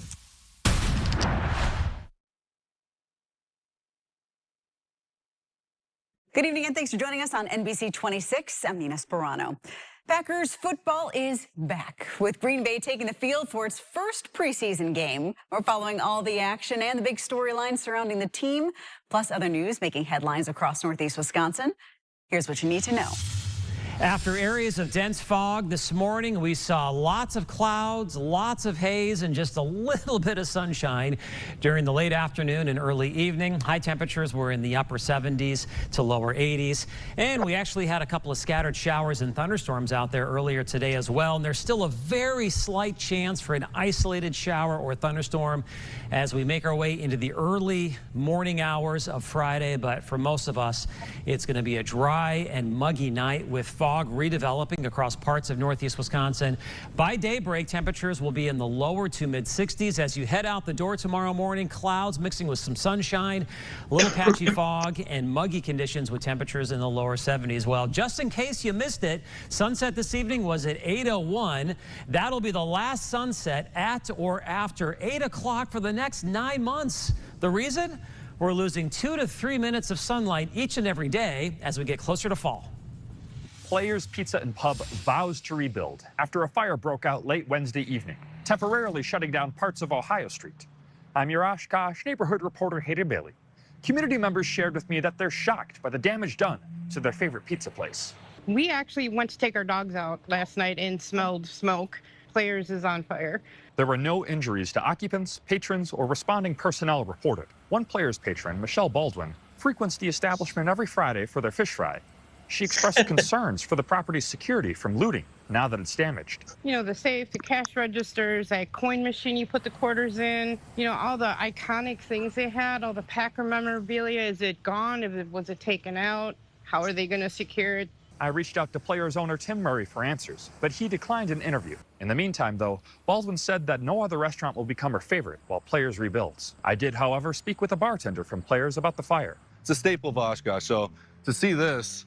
Good evening and thanks for joining us on NBC 26. I'm Nina Sperano. Packers football is back, with Green Bay taking the field for its first preseason game. We're following all the action and the big storylines surrounding the team, plus other news making headlines across Northeast Wisconsin. Here's what you need to know. After areas of dense fog this morning, we saw lots of clouds, lots of haze, and just a little bit of sunshine during the late afternoon and early evening. High temperatures were in the upper 70s to lower 80s. And we actually had a couple of scattered showers and thunderstorms out there earlier today as well. And there's still a very slight chance for an isolated shower or thunderstorm as we make our way into the early morning hours of Friday. But for most of us, it's going to be a dry and muggy night with fog redeveloping across parts of Northeast Wisconsin. By daybreak, temperatures will be in the lower to mid 60s. As you head out the door tomorrow morning, clouds mixing with some sunshine, a little patchy fog, and muggy conditions with temperatures in the lower 70s. Well, just in case you missed it, sunset this evening was at 8:01. That'll be the last sunset at or after 8 o'clock for the next 9 months. The reason? We're losing 2 to 3 minutes of sunlight each and every day as we get closer to fall. Players Pizza and Pub vows to rebuild after a fire broke out late Wednesday evening, temporarily shutting down parts of Ohio Street. I'm your Oshkosh neighborhood reporter Hayden Bailey. Community members shared with me that they're shocked by the damage done to their favorite pizza place. We actually went to take our dogs out last night and smelled smoke. Players is on fire. There were no injuries to occupants, patrons, or responding personnel reported. One Players patron, Michelle Baldwin, frequents the establishment every Friday for their fish fry. She expressed concerns for the property's security from looting now that it's damaged. You know, the safe, the cash registers, that coin machine you put the quarters in, you know, all the iconic things they had, all the Packer memorabilia. Is it gone? Was it taken out? How are they going to secure it? I reached out to Players owner Tim Murray for answers, but he declined an interview. In the meantime, though, Baldwin said that no other restaurant will become her favorite while Players rebuilds. I did, however, speak with a bartender from Players about the fire. It's a staple of Oshkosh, so to see this,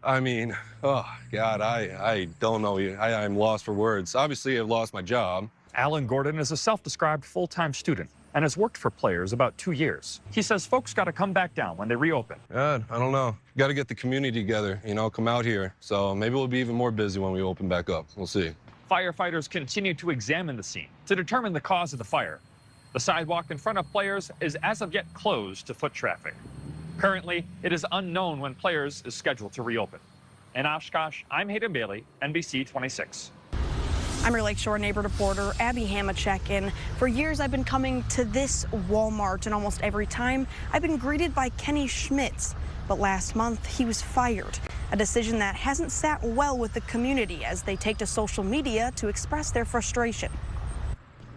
I mean, oh, God, I don't know. I'm lost for words. Obviously, I've lost my job. Alan Gordon is a self-described full-time student and has worked for Players about 2 years. He says folks got to come back down when they reopen. God, I don't know. Got to get the community together, you know, come out here. So maybe we'll be even more busy when we open back up. We'll see. Firefighters continue to examine the scene to determine the cause of the fire. The sidewalk in front of Players is as of yet closed to foot traffic. Currently, it is unknown when Players is scheduled to reopen. In Oshkosh, I'm Hayden Bailey, NBC 26. I'm your Lakeshore neighborhood reporter, Abby Hamachek, and for years I've been coming to this Walmart, and almost every time I've been greeted by Kenny Schmitz. But last month, he was fired, a decision that hasn't sat well with the community as they take to social media to express their frustration.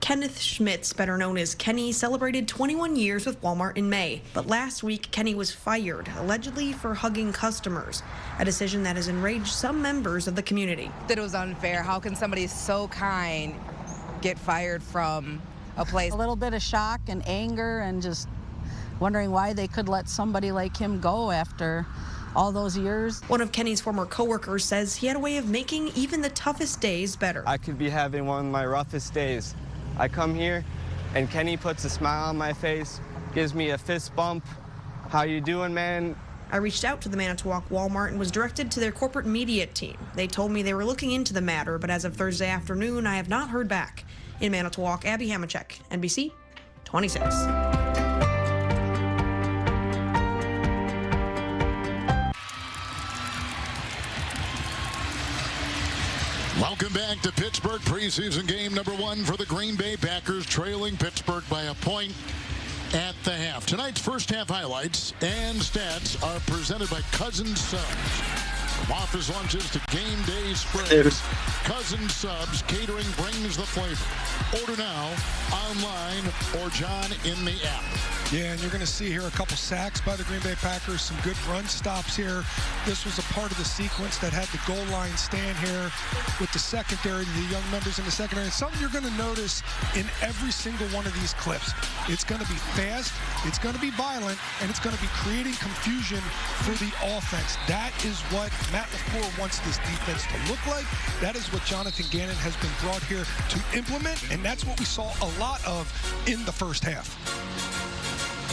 Kenneth Schmitz, better known as Kenny, celebrated 21 years with Walmart in May. But last week, Kenny was fired, allegedly for hugging customers, a decision that has enraged some members of the community. That it was unfair. How can somebody so kind get fired from a place? A little bit of shock and anger and just wondering why they could let somebody like him go after all those years. One of Kenny's former coworkers says he had a way of making even the toughest days better. I could be having one of my roughest days. I come here and Kenny puts a smile on my face, gives me a fist bump. How you doing, man? I reached out to the Manitowoc Walmart and was directed to their corporate media team. They told me they were looking into the matter, but as of Thursday afternoon, I have not heard back. In Manitowoc, Abby Hamachek, NBC 26. Welcome back to Pittsburgh, preseason game number 1 for the Green Bay Packers, trailing Pittsburgh by a point at the half. Tonight's first half highlights and stats are presented by Cousins Subs. From office lunches to game day spreads, Cousins Subs catering brings the flavor. Order now, online, or John in the app. Yeah, and you're going to see here a couple sacks by the Green Bay Packers, some good run stops here. This was a part of the sequence that had the goal line stand here with the secondary, the young members in the secondary. And something you're going to notice in every single one of these clips. It's going to be fast, it's going to be violent, and it's going to be creating confusion for the offense. That is what Matt LaFleur wants this defense to look like. That is what Jonathan Gannon has been brought here to implement, and that's what we saw a lot of in the first half.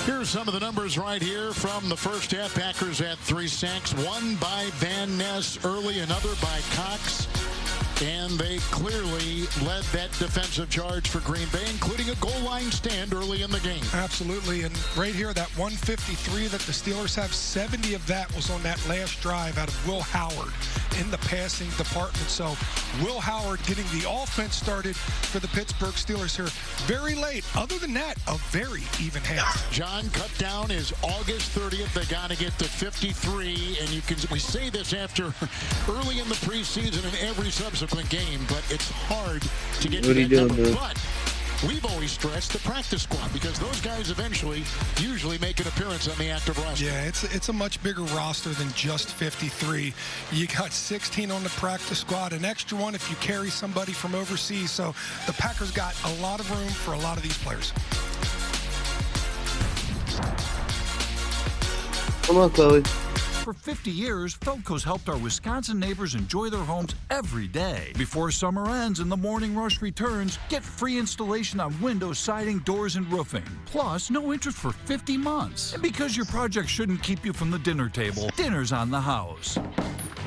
Here's some of the numbers right here from the first half. Packers had 3 sacks, one by Van Ness early, another by Cox. And they clearly led that defensive charge for Green Bay, including a goal line stand early in the game. Absolutely. And right here, that 153 that the Steelers have, 70 of that was on that last drive out of Will Howard in the passing department. So Will Howard getting the offense started for the Pittsburgh Steelers here very late. Other than that, a very even half. John, cut down is August 30th. They got to get to 53. And we say this after early in the preseason and every subsequent game, but it's hard to get to that number. But we've always stressed the practice squad because those guys usually make an appearance on the active roster. Yeah, it's a much bigger roster than just 53. You got 16 on the practice squad, an extra one if you carry somebody from overseas. So the Packers got a lot of room for a lot of these players. Come on, Chloe. For 50 years, Feldco's helped our Wisconsin neighbors enjoy their homes every day. Before summer ends and the morning rush returns, get free installation on windows, siding, doors, and roofing. Plus, no interest for 50 months. And because your project shouldn't keep you from the dinner table, dinner's on the house.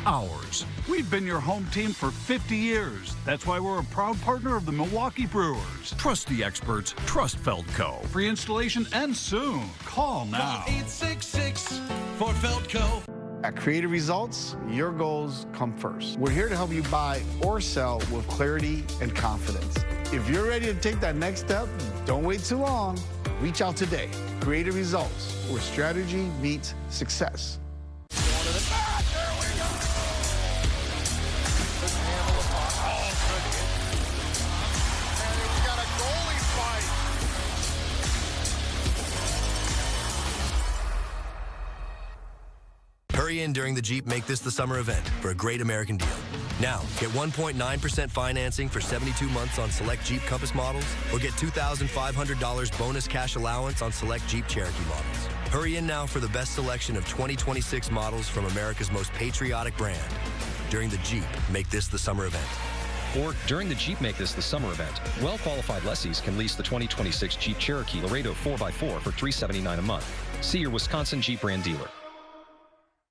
Ours. We've been your home team for 50 years. That's why we're a proud partner of the Milwaukee Brewers. Trust the experts. Trust Feldco. Free installation ends soon. Call now. 866 for Feldco. At Creative Results, your goals come first. We're here to help you buy or sell with clarity and confidence. If you're ready to take that next step, don't wait too long. Reach out today. Creative Results, where strategy meets success. Hurry in during the Jeep Make This the Summer event for a great American deal. Now, get 1.9% financing for 72 months on select Jeep Compass models, or get $2,500 bonus cash allowance on select Jeep Cherokee models. Hurry in now for the best selection of 2026 models from America's most patriotic brand during the Jeep Make This the Summer event. Or during the Jeep Make This the Summer event, well-qualified lessees can lease the 2026 Jeep Cherokee Laredo 4x4 for $379 a month. See your Wisconsin Jeep brand dealer.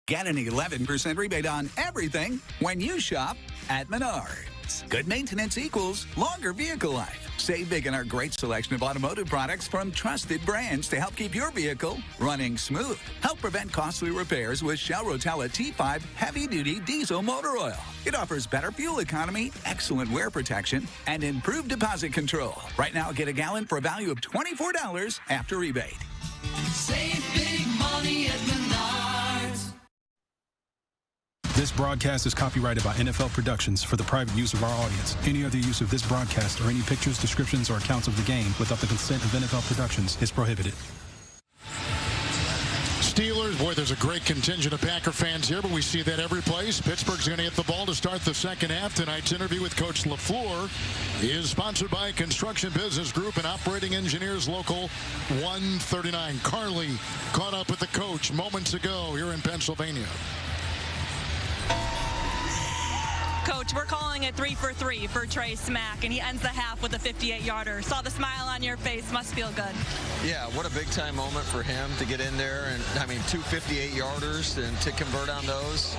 Get an 11% rebate on everything when you shop at Menards. Good maintenance equals longer vehicle life. Save big in our great selection of automotive products from trusted brands to help keep your vehicle running smooth. Help prevent costly repairs with Shell Rotella T5 heavy-duty diesel motor oil. It offers better fuel economy, excellent wear protection, and improved deposit control. Right now, get a gallon for a value of $24 after rebate. Save big money at Menards. This broadcast is copyrighted by NFL Productions for the private use of our audience. Any other use of this broadcast or any pictures, descriptions, or accounts of the game without the consent of NFL Productions is prohibited. Steelers, boy, there's a great contingent of Packer fans here, but we see that every place. Pittsburgh's going to get the ball to start the second half. Tonight's interview with Coach LaFleur is sponsored by Construction Business Group and Operating Engineers Local 139. Carly caught up with the coach moments ago here in Pennsylvania. Coach, we're calling it 3 for 3 for Trey Smack, and he ends the half with a 58-yarder. Saw the smile on your face. Must feel good. Yeah, what a big-time moment for him to get in there. And, I mean, 2 58-yarders and to convert on those.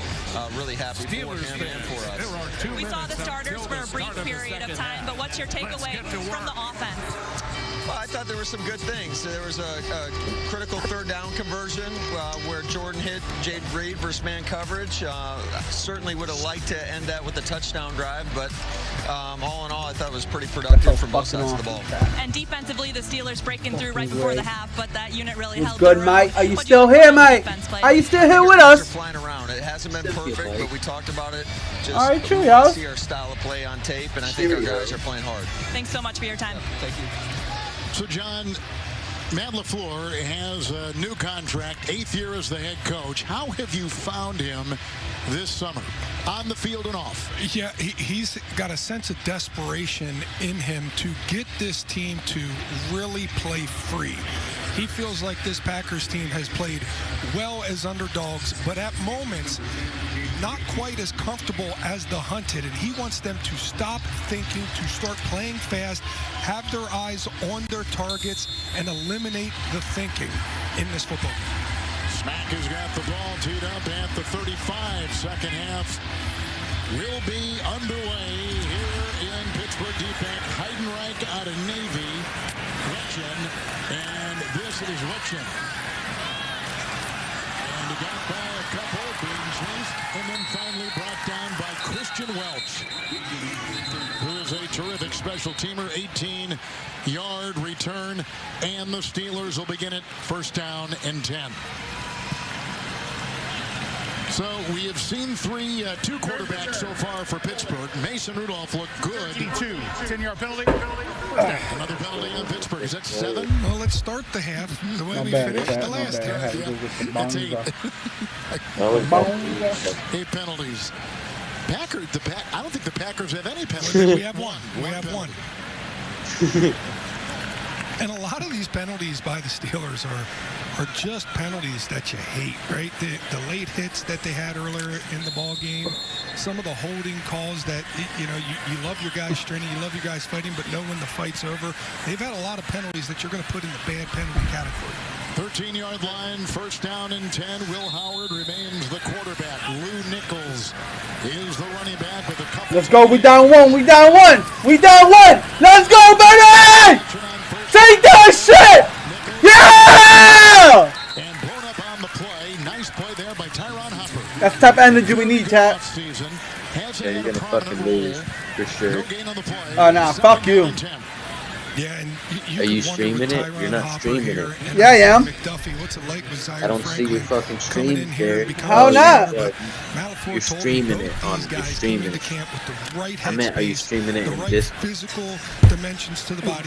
Really happy for him and for us. We saw the starters for a brief period of time, but what's your takeaway from the offense? Well, I thought there were some good things. There was a critical third down conversion where Jordan hit Jade Reed versus man coverage. Certainly would have liked to end that with a touchdown drive, but all in all, I thought it was pretty productive from both sides of the ball. And defensively, the Steelers breaking through right before the half, but that unit really held good, Mike. Are you still here, Mike? Are you still here with us? Flying around. It hasn't been perfect, but we talked about it. Just all right, true, y'all. See our style of play on tape, and I think our guys are playing hard. Thanks so much for your time. Thank you. So, John, Matt LaFleur has a new contract, 8th year as the head coach. How have you found him this summer, on the field and off? Yeah, he's got a sense of desperation in him to get this team to really play free. He feels like this Packers team has played well as underdogs, but at moments, not quite as comfortable as the hunted. And he wants them to stop thinking, to start playing fast, have their eyes on their targets, and eliminate the thinking in this football game. Smack has got the ball teed up at the 35. Second half will be underway here in Pittsburgh. Deep back, Heidenreich out of Navy. Wetchen, and this is Wetchen. And he got by a couple, being chased, and then finally brought down by Christian Welch, who is a terrific special teamer. 18-yard return, and the Steelers will begin it first down and 10. So we have seen two quarterbacks so far for Pittsburgh. Mason Rudolph looked good. 10-yard penalty. Another penalty in Pittsburgh. Is that 7? Well, let's start the half the way we finished the last half. That's 8. 8 penalties. I don't think the Packers have any penalties. We have one. And a lot of these penalties by the Steelers are just penalties that you hate, right? The late hits that they had earlier in the ball game, some of the holding calls that, you love your guys straining, you love your guys fighting, but know when the fight's over. They've had a lot of penalties that you're going to put in the bad penalty category. 13-yard line, first down and 10. Will Howard remains the quarterback. Lou Nichols is the running back with a couple. Let's go. We down one. Let's go, baby! Take that shit! Yeah! And blown up on the play. Nice play there by Tyron Hopper. That's the type of energy we need, Tat. Yeah, you're gonna fucking lose for sure. Oh, nah, fuck you. Yeah, and are you streaming it? You're not streaming it. Yeah, I am. I don't see your fucking stream there. How not? You're streaming it on. You're streaming it. I meant, are you streaming it in this?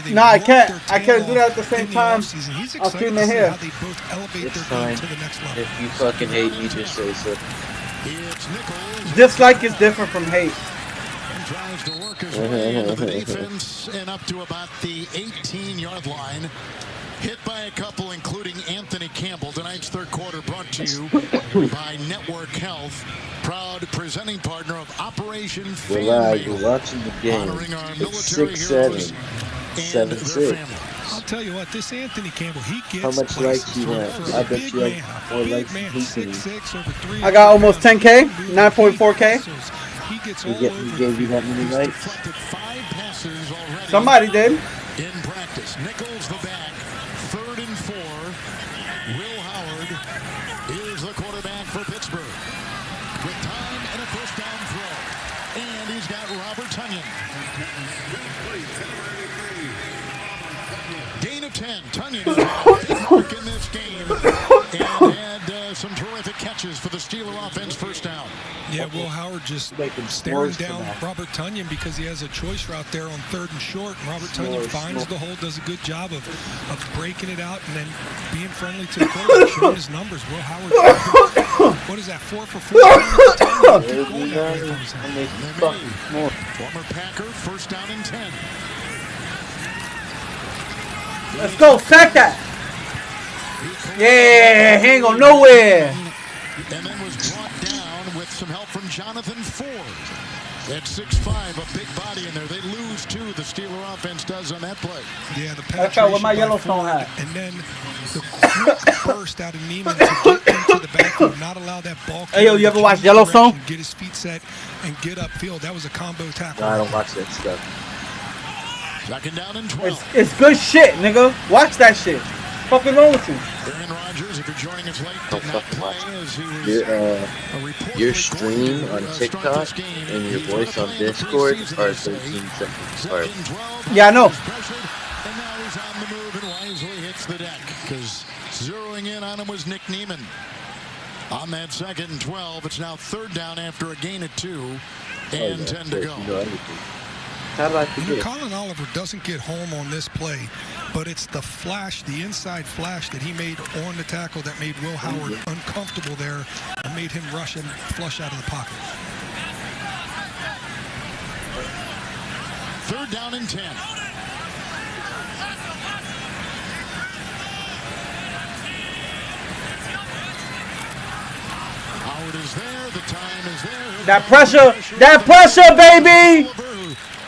Nah, I can't. I can't do that at the same time. I'll stream it here. It's fine. If you fucking hate me, just say so. Dislike is different from hate. Tries to work his way into the defense and up to about the 18-yard line. Hit by a couple, including Anthony Campbell. Tonight's third quarter brought to you by Network Health, proud presenting partner of Operation Fan Mail, you're watching the game. It's 6-7, 7-6. I'll tell you what, this Anthony Campbell, he gets. How much likes you want? I bet you have more likes than he can. I got almost 10K, 9.4K. He gave you that many likes? Somebody did. In practice, Nichols the back, 3rd and 4. Will Howard is the quarterback for Pittsburgh. With time and a first down throw. And he's got Robert Tonyan. Gain of 10. Tonyan has big work in this game and had some terrific catches for the Steeler offense first down. Yeah, Will Howard just staring down Robert Tonyan because he has a choice route there on 3rd and short. And Robert Tonyan finds the hole, does a good job of breaking it out and then being friendly to the quarterback, showing his numbers. Will Howard, what is that, 4 for 4? Former Packer, first down and 10. Let's go, sack that. Yeah, he ain't going nowhere. And then was brought down with some help from Jonathan Ford. At 6'5", a big body in there. They lose 2, the Steeler offense does on that play. Yeah, the That's what my Yellowstone hat. And then the quick burst out of Neiman to get into the backfield, not allow that ball. Hey, yo, you ever watch Yellowstone? Get his feet set and get upfield. That was a combo tackle. No, I don't watch that stuff. Second down and 12. It's good shit, nigga. Watch that shit. Fucking wrong with you. Aaron Rodgers, if you're joining us late, did not play as he was your stream on TikTok and your voice on Discord are 13 seconds apart. Yeah, I know. And now he's on the move and wisely hits the deck because zeroing in on him was Nick Neiman. On that 2nd and 12, it's now 3rd down after a gain of 2 and 10 to go. How did I forget? Colin Oliver doesn't get home on this play, but it's the flash, the inside flash that he made on the tackle that made Will Howard uncomfortable there and made him rush and flush out of the pocket. 3rd down and 10. Howard is there. The time is there. That pressure, baby.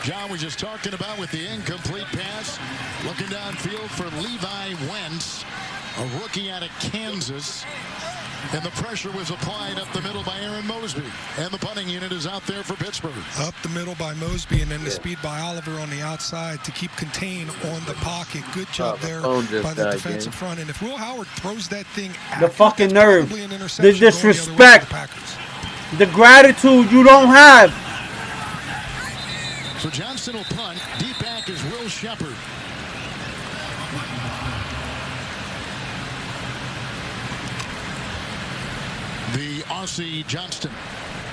John was just talking about with the incomplete pass. Looking downfield for Levi Wentz, a rookie out of Kansas. And the pressure was applied up the middle by Aaron Mosby. And the punting unit is out there for Pittsburgh. Up the middle by Mosby, and then the speed by Oliver on the outside to keep contained on the pocket. Good job there by the defensive front. And if Will Howard throws that thing out, the fucking nerve, the disrespect, the gratitude you don't have. So Johnston will punt. Deep back is Will Shepard. The Aussie Johnston.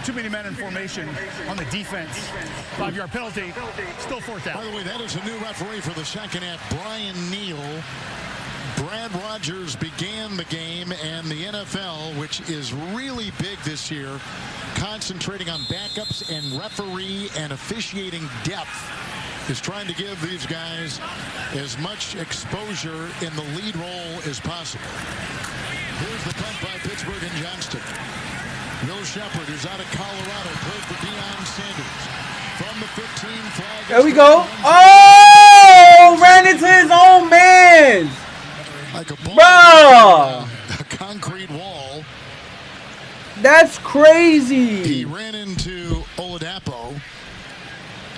Too many men in formation on the defense. 5-yard penalty. Still fourth down. By the way, that is a new referee for the second half, Brian Neal. Brad Rogers began the game, and the NFL, which is really big this year, concentrating on backups and referee and officiating depth, is trying to give these guys as much exposure in the lead role as possible. Here's the punt by Pittsburgh and Johnston. Will Shepard, who's out of Colorado, played for Deion Sanders. From the 15 flag. There we go. Oh, ran into his own man. Like a ball, a concrete wall. That's crazy. He ran into Oladapo,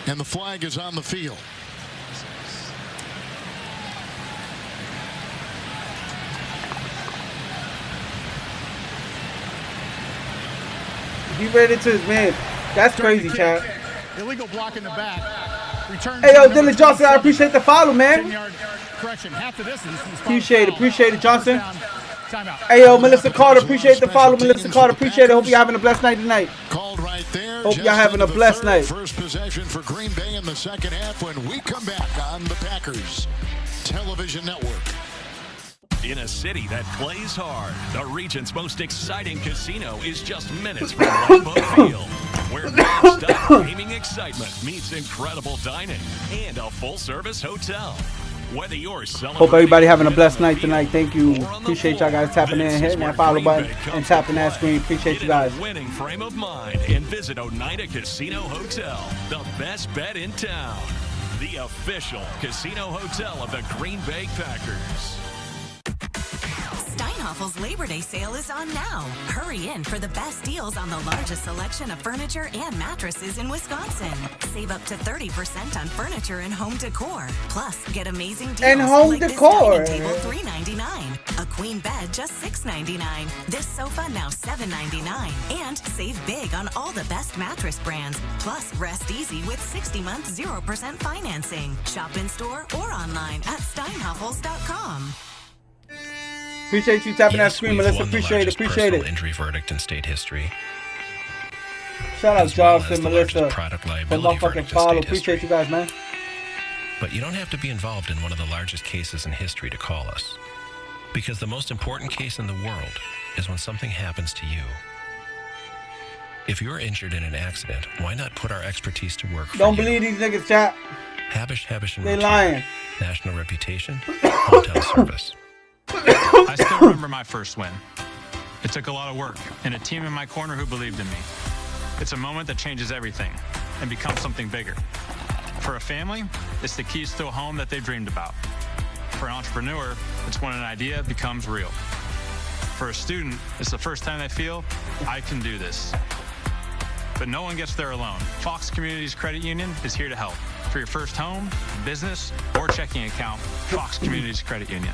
and the flag is on the field. He ran into his man. That's crazy, Chad. Illegal block in the back. Return. Hey, yo, Dylan Johnson, I appreciate the follow, man. Correction. Half the distance. Appreciate it, Johnson. Hey, yo, Melissa Carter, appreciate the follow. Melissa Carter, appreciate it. Hope you're having a blessed night tonight. Called right there. Hope y'all having a blessed night. First possession for Green Bay in the second half when we come back on the Packers Television Network. In a city that plays hard, the region's most exciting casino is just minutes from Lambeau Field, where non-stop gaming excitement meets incredible dining and a full-service hotel. Whether you're celebrating, hope everybody having a blessed night tonight. Thank you. Appreciate y'all guys tapping in, hitting that follow button, and tapping that screen. Appreciate you guys. Winning frame of mind and visit Oneida Casino Hotel, the best bet in town, the official casino hotel of the Green Bay Packers. Steinhoffel's Labor Day sale is on now. Hurry in for the best deals on the largest selection of furniture and mattresses in Wisconsin. Save up to 30% on furniture and home decor. Plus, get amazing deals and home like decor. This dining table $3.99. A queen bed just $6.99. This sofa now $7.99. And save big on all the best mattress brands. Plus, rest easy with 60-month 0% financing. Shop in store or online at steinhoffels.com. Appreciate you tapping that screen, Melissa. Appreciate it. Injury verdict in state history. Shout out Johnson, well Melissa, product for motherfucking follow. Appreciate you guys, man. But you don't have to be involved in one of the largest cases in history to call us. Because the most important case in the world is when something happens to you. If you're injured in an accident, why not put our expertise to work for Don't you? believe these niggas, chat. Habish, and they routine. lying. National reputation, hometown service. I still remember my first win. It took a lot of work and a team in my corner who believed in me. It's a moment that changes everything and becomes something bigger. For a family, it's the keys to a home that they dreamed about. For an entrepreneur, it's when an idea becomes real. For a student, it's the first time they feel, I can do this. But no one gets there alone. Fox Communities Credit Union is here to help. For your first home, business, or checking account, Fox Communities Credit Union.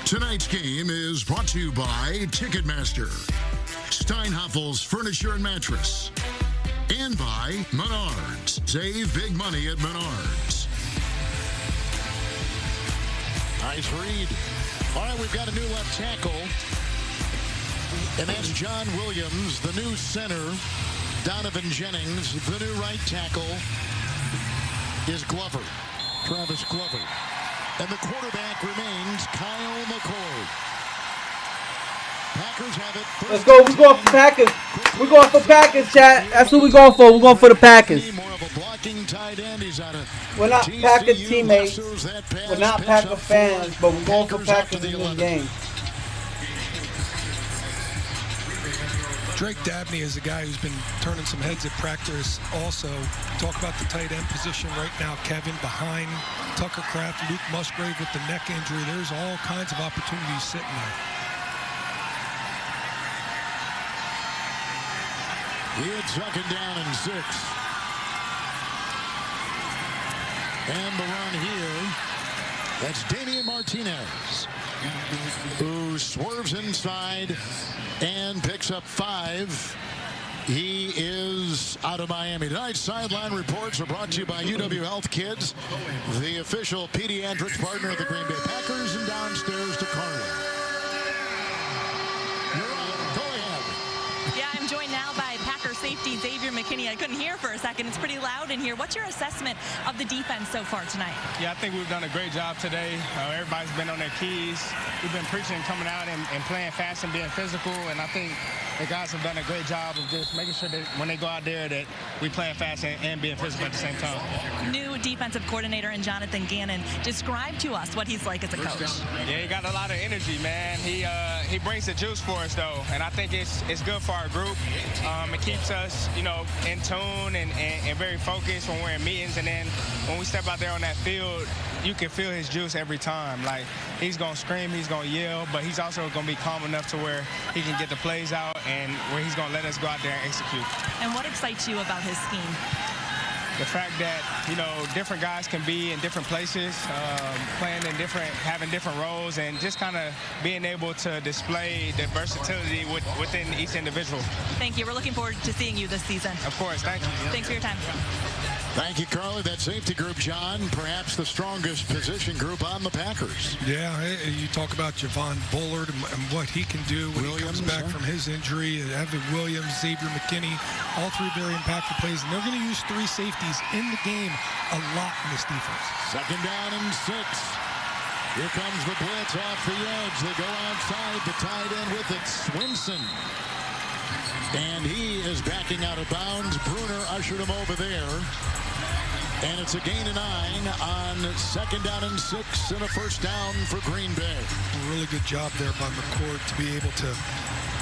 Tonight's game is brought to you by Ticketmaster, Steinhoffel's Furniture and Mattress, and by Menards. Save big money at Menards. Nice read. All right, we've got a new left tackle, and that's John Williams, the new center. Donovan Jennings, the new right tackle, is Glover, Travis Glover. And the quarterback remains Kyle McCord. Packers have it. Let's go. We're going for Packers. We're going for Packers, chat. That's what we're going for. We're going for the Packers. We're not Packers teammates. We're not Packers fans, but we're going for Packers in this game. Drake Dabney is a guy who's been turning some heads at practice also. Talk about the tight end position right now, Kevin, behind Tucker Kraft, Luke Musgrave with the neck injury. There's all kinds of opportunities sitting there. He had 2nd down and 6. And the run here, that's Damian Martinez, who swerves inside and picks up 5. He is out of Miami. Tonight's sideline reports are brought to you by UW Health Kids, the official pediatrics partner of the Green Bay Packers, and downstairs to Carly. You're on. Go ahead. Yeah, I'm joined now by Packer safety Xavier McKinney. I couldn't hear for a second. It's pretty loud in here. What's your assessment of the defense so far tonight? Yeah, I think we've done a great job today. Everybody's been on their keys. We've been preaching and coming out and playing fast and being physical, and I think the guys have done a great job of just making sure that when they go out there that we playing fast and being physical at the same time. New defensive coordinator and Jonathan Gannon. Describe to us what he's like as a coach. Yeah, he got a lot of energy, man. He brings the juice for us, though, and I think it's good for our group. It keeps us, in tune and very focused when we're in meetings, and then when we step out there on that field, you can feel his juice every time. Like, he's going to scream, he's going to yell, but he's also going to be calm enough to where he can get the plays out and where he's going to let us go out there and execute. And what excites you about his scheme? The fact that, different guys can be in different places, playing in having different roles, and just kind of being able to display the versatility within each individual. Thank you. We're looking forward to seeing you this season. Of course. Thank you. Thanks for your time. Thank you, Carly. That safety group, John, perhaps the strongest position group on the Packers. Yeah, you talk about Javon Bullard and what he can do when he comes back from his injury. Evan Williams, Xavier McKinney, all 3 very impactful plays. And they're going to use 3 safeties in the game a lot in this defense. 2nd down and 6. Here comes the blitz off the edge. They go outside, the tight end with it, Swinson. And he is backing out of bounds. Bruner ushered him over there. And it's a gain of 9 on 2nd down and 6 and a 1st down for Green Bay. A really good job there by McCord to be able to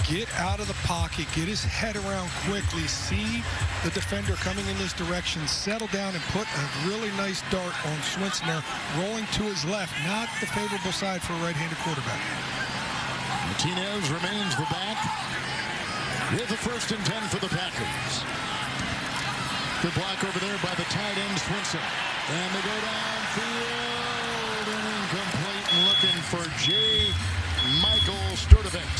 get out of the pocket, get his head around quickly, see the defender coming in this direction, settle down and put a really nice dart on Swinson there, rolling to his left, not the favorable side for a right-handed quarterback. Martinez remains the back with the 1st and 10 for the Packers. Good block over there by the tight end, Swinson. And they go downfield and incomplete, and looking for J. Michael Sturdivant,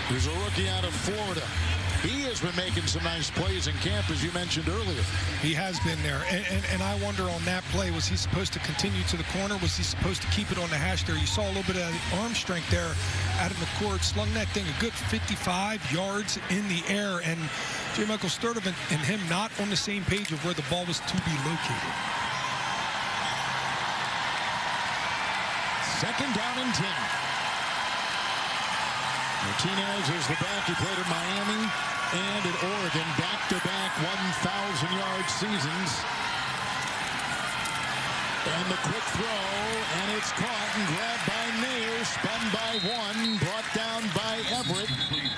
who's a rookie out of Florida. He has been making some nice plays in camp, as you mentioned earlier. He has been there. And I wonder on that play, was he supposed to continue to the corner? Was he supposed to keep it on the hash there? You saw a little bit of arm strength there out of McCord. Slung that thing a good 55 yards in the air. And J. Michael Sturdivant and him not on the same page of where the ball was to be located. 2nd down and 10. Martinez is the back. He played at Miami and at Oregon. Back-to-back 1,000-yard seasons. And the quick throw, and it's caught and grabbed by Nair. Spun by 1, brought down by Everett.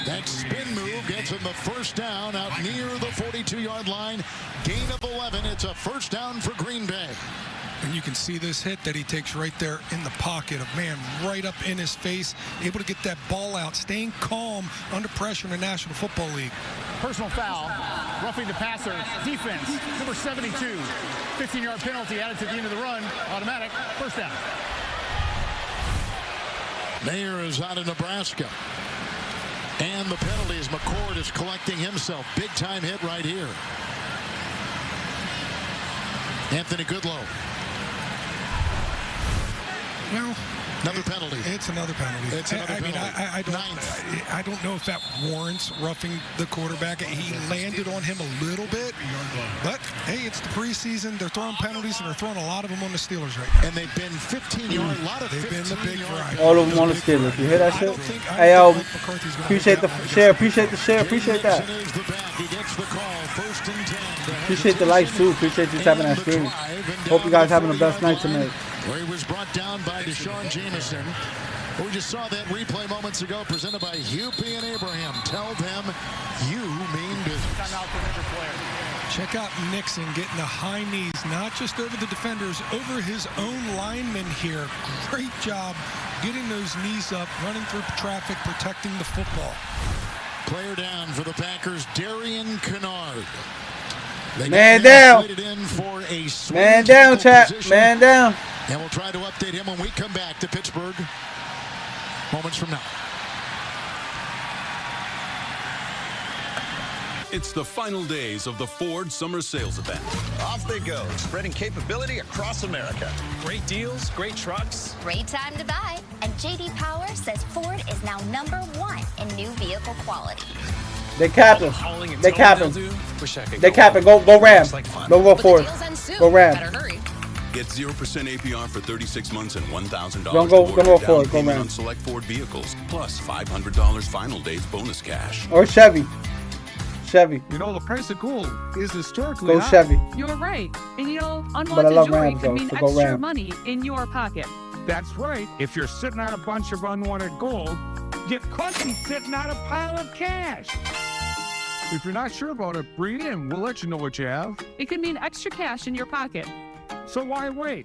That spin move gets him the 1st down out near the 42-yard line. Gain of 11. It's a 1st down for Green Bay. And you can see this hit that he takes right there in the pocket of man right up in his face, able to get that ball out, staying calm under pressure in the National Football League. Personal foul, roughing the passer, defense, number 72. 15-yard penalty added to the end of the run, automatic, 1st down. Nair is out of Nebraska. And the penalties, McCord is collecting himself. Big-time hit right here. Anthony Goodlow. Well, another penalty. It's another penalty. It's another penalty. I don't know if that warrants roughing the quarterback. He landed on him a little bit, but hey, it's the preseason. They're throwing penalties, and they're throwing a lot of them on the Steelers right now. And they've been 15-yard. A lot of they've been the big variety. All of them on the Steelers. You hear that shit? Hey, yo, appreciate the share. Appreciate the share. Appreciate that. He gets the call. 1st and 10. Appreciate the likes too. Appreciate you tapping that screen. Hope you guys having the best night tonight. Where he was brought down by Deshaun Jameson. We just saw that replay moments ago presented by Hupy and Abraham. Tell them Check out Nixon getting the high knees, not just over the defenders, over his own linemen here. Great job getting those knees up, running through traffic, protecting the football. Player down for the Packers, Darian Kennard. Man down. Man down, chat. Man down. And we'll try to update him when we come back to Pittsburgh moments from now. It's the final days of the Ford Summer Sales Event. Off they go, spreading capability across America. Great deals, great trucks. Great time to buy. And J.D. Power says Ford is now #1 in new vehicle quality. They capping. They capping. They capping. Go Ram. Go Ford. Go Ram. Get 0% APR for 36 months and $1,000 Don't go Ford. Go payment Ram. on select Ford vehicles, plus $500 final days bonus cash. Or Chevy. Chevy. You know, the price of gold is historically Go high. Chevy. You're right. And you know, But I unwanted love jewelry Rams, can though, mean so go extra Ram. money in your pocket. That's right. If you're sitting on a bunch of unwanted gold, you could be sitting on a pile of cash. If you're not sure about it, bring it in. We'll let you know what you have. It can mean extra cash in your pocket. So why wait?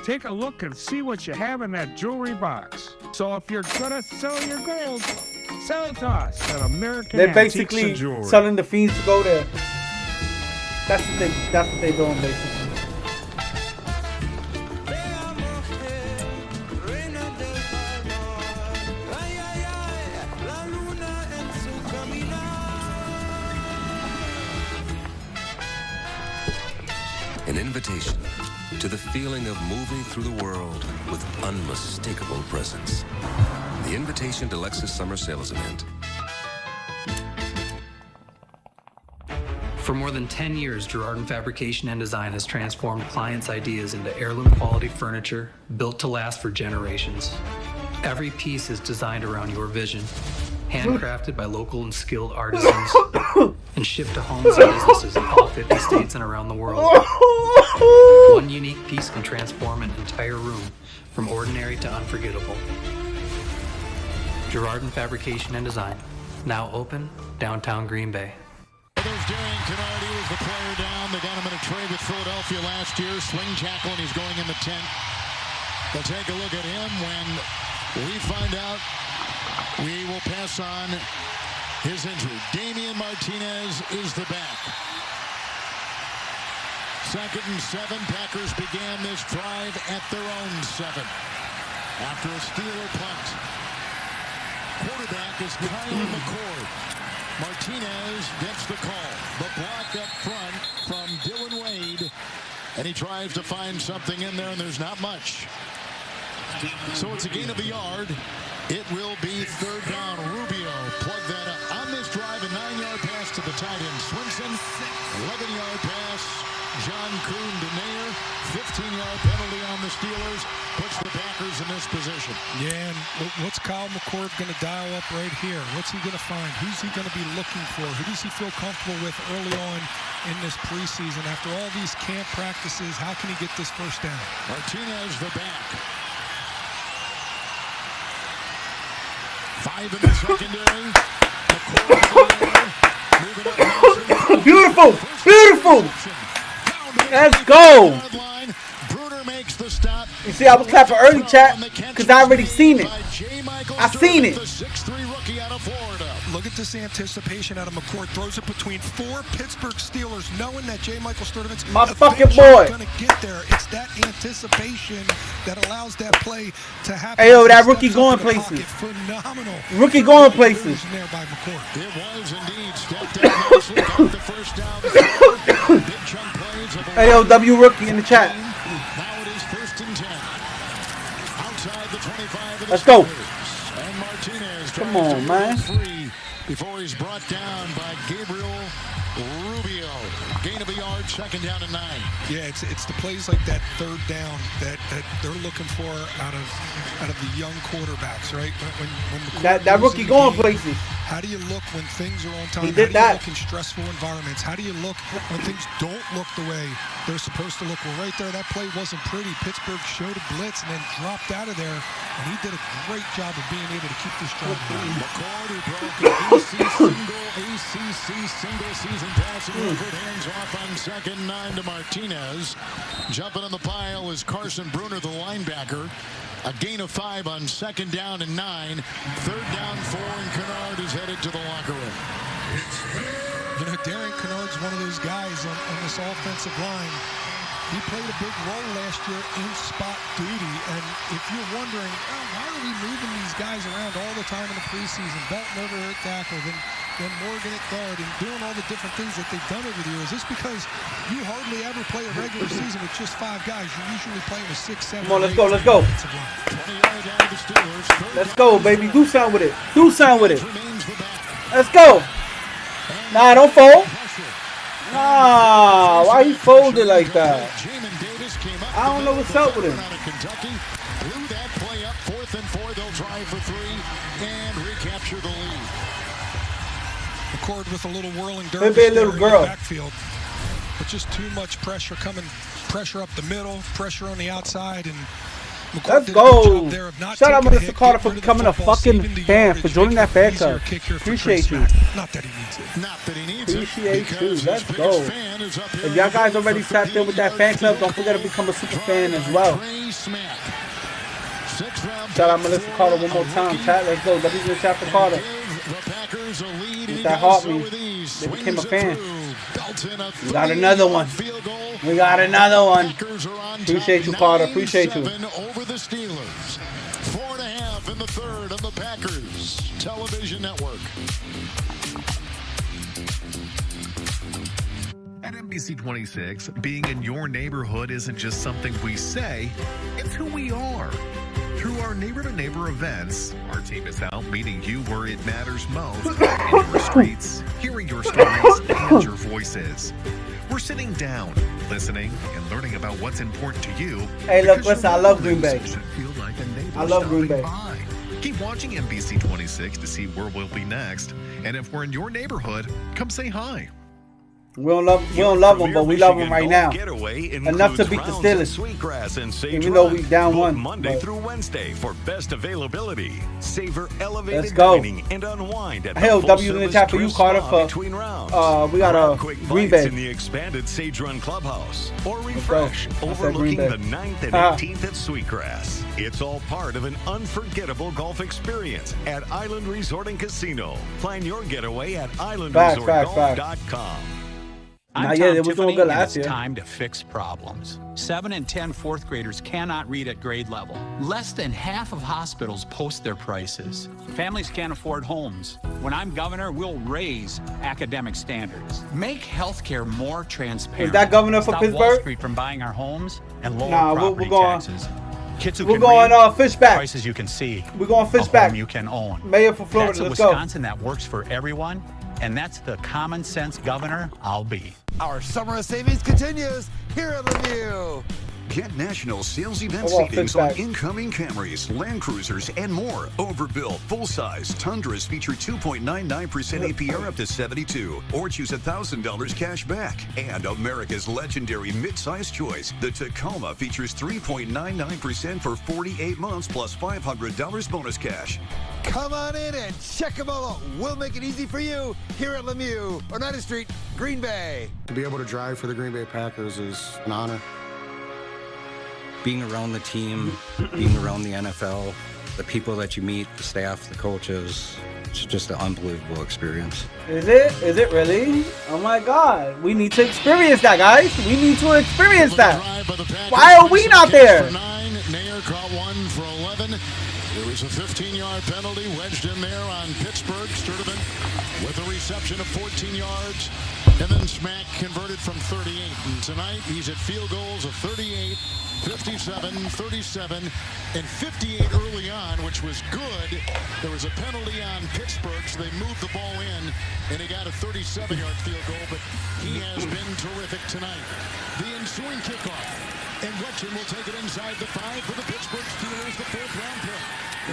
Take a look and see what you have in that jewelry box. So if you're gonna sell your gold, sell it to us at American They're Antiques basically and Jewelry. telling the fiends to go there. That's what they're doing basically. An invitation to the feeling of moving through the world with unmistakable presence. The invitation to Lexus Summer Sales Event. For more than 10 years, Girardin Fabrication and Design has transformed clients' ideas into heirloom quality furniture built to last for generations. Every piece is designed around your vision, handcrafted by local and skilled artisans, and shipped to homes and businesses in all 50 states and around the world. One unique piece can transform an entire room from ordinary to unforgettable. Girardin Fabrication and Design, now open downtown Green Bay. There's Darian Kennard. He was the player down. They got him in a trade with Philadelphia last year. Swing tackle, and he's going in the tent. We'll take a look at him when we find out. We will pass on his injury. Damian Martinez is the back. 2nd and 7. Packers began this drive at their own 7 after a Steeler punt. Quarterback is Kyle McCord. Martinez gets the call. The block up front from Dylan Wade. And he tries to find something in there, and there's not much. So it's a gain of a yard. It will be 3rd down. Rubio plugged that up. On this drive, a 9-yard pass to the tight end, Swinson. 11-yard pass, John Kuhn to Nair. 15-yard penalty on the Steelers. Puts the Packers in this position. Yeah, and what's Kyle McCord going to dial up right here? What's he going to find? Who's he going to be looking for? Who does he feel comfortable with early on in this preseason? After all these camp practices, how can he get this first down? Martinez the back. 5 in the secondary. Beautiful! Beautiful! Let's go! Bruner makes the stop. You see, I was clapping early, chat, because I already seen it. I seen it. Look at this anticipation out of McCord. Throws it between 4 Pittsburgh Steelers, knowing that J. Michael Sturdivant's my fucking boy going to get there. It's that anticipation that allows that play to happen. Hey, yo, that rookie going places. Phenomenal. Rookie going places. There by McCord. It was indeed. Stepped out nicely, got the first down. Big chunk plays of Hey, yo, W rookie in the chat. Now it is 1st and 10. Outside the 25 of the Let's go. Steelers. And Martinez Come on, man. free before he's brought down by Gabriel Rubio. Gain of a yard, 2nd down and 9. Yeah, it's the plays like that 3rd down that they're looking for out of the young quarterbacks, right? When that rookie going places. How do you look when things are on time? He did how do you that. look in stressful environments? How do you look when things don't look the way they're supposed to look? Well, right there, that play wasn't pretty. Pittsburgh showed a blitz and then dropped out of there, and he did a great job of being able to keep this drive going. McCord, who broke an AC single, AC SEC single-season passing record, hands off on 2nd 9 to Martinez. Jumping on the pile is Carson Bruner, the linebacker. A gain of 5 on 2nd down and 9. 3rd down 4, and Kennard is headed to the locker room. You know, Darren Kennard's one of those guys on this offensive line. He played a big role last year in spot duty, and if you're wondering, oh, why are we moving these guys around all the time in the preseason, Belton over at tackle, then Morgan at guard, and doing all the different things that they've done over the years, it's because you hardly ever play a regular season with just 5 guys. You're usually playing with 6, 7. Come on, let's go, let's go. Let's go, baby. Do something with it. Do something with it. Let's go. Nah, don't fold. Nah, why he folded like that? I don't know what's up with him. Blew that play up, 4th and 4. They'll drive for 3 and recapture the lead. McCord with a little whirling Could be a little girl. Backfield, but just too much pressure coming. Pressure up the middle, pressure on the outside, and let's go. Shout out Melissa Carter for becoming a fucking fan, for joining that fan club. Appreciate you. Not that he needs it. Not that he needs Appreciate you. Let's go. If y'all guys already tapped in with that fan club, don't forget to become a super fan as well. Shout out Melissa Carter one more time. Chat, let's go. W's in the chat for Carter. With that heart me, they became a fan. We got another one. We got another one. Appreciate you, Carter. Appreciate you. Over the Steelers. 4.5 in the 3rd on the Packers Television Network. At NBC 26, being in your neighborhood isn't just something we say, it's who we are. Through our neighbor-to-neighbor events, our team is out meeting you where it matters most, in your streets, hearing your stories and your voices. We're sitting down, listening, and learning about what's important to you. Hey, look, listen, I love Green Bay. I love Green Bay. Keep watching NBC 26 to see where we'll be next. And if we're in your neighborhood, come say hi. We don't love them, but we love them right now. Enough to beat the Steelers. Even though we down 1. Monday through Wednesday for best availability. Savor elevated let's go. dining and unwind at Hell, W in the chat for you, Carter. For we got a Green Bay in the expanded Sage Run Clubhouse, or refresh overlooking the 9th and 18th at Sweetgrass. It's all part of an unforgettable golf experience at Island Resort and Casino. Plan your getaway at islandresortgolf.com. I'm Tom Tiffany, and it's time to fix problems. 7 and 10 fourth graders cannot read at grade level. Less than half of hospitals post their prices. Families can't afford homes. When I'm governor, we'll raise academic standards. Make healthcare more transparent. Is that governor for Stop Pittsburgh? Wall Street from buying our homes and lower property taxes. Kids who we're can going read, Fishback. Prices you can see. We're going Fishback. You can own. Mayor for Florida. That's a let's Wisconsin go. That works for everyone. And that's the common sense governor I'll be. Our summer of savings continues here at Lemieux. Get national sales event savings on incoming Camrys, Land Cruisers, and more. Overbuilt, full-size Tundras feature 2.99% APR up to 72, or choose $1,000 cash back. And America's legendary mid-size choice, the Tacoma, features 3.99% for 48 months plus $500 bonus cash. Come on in and check them all out. We'll make it easy for you here at Lemieux, Oneida Street, Green Bay. To be able to drive for the Green Bay Packers is an honor. Being around the team, being around the NFL, the people that you meet, the staff, the coaches, it's just an unbelievable experience. Is it? Is it really? Oh my God. We need to experience that, guys. We need to experience that. Why are we not there? Nair caught one for 11. There was a 15-yard penalty wedged in there on Pittsburgh. Sturdivant with a reception of 14 yards. And then Smack converted from 38. And tonight he's at field goals of 38, 57, 37, and 58 early on, which was good. There was a penalty on Pittsburgh, so they moved the ball in, and he got a 37-yard field goal. But he has been terrific tonight. The ensuing kickoff. And Gretchen will take it inside the 5 for the Pittsburgh Steelers, the 4th-round pick.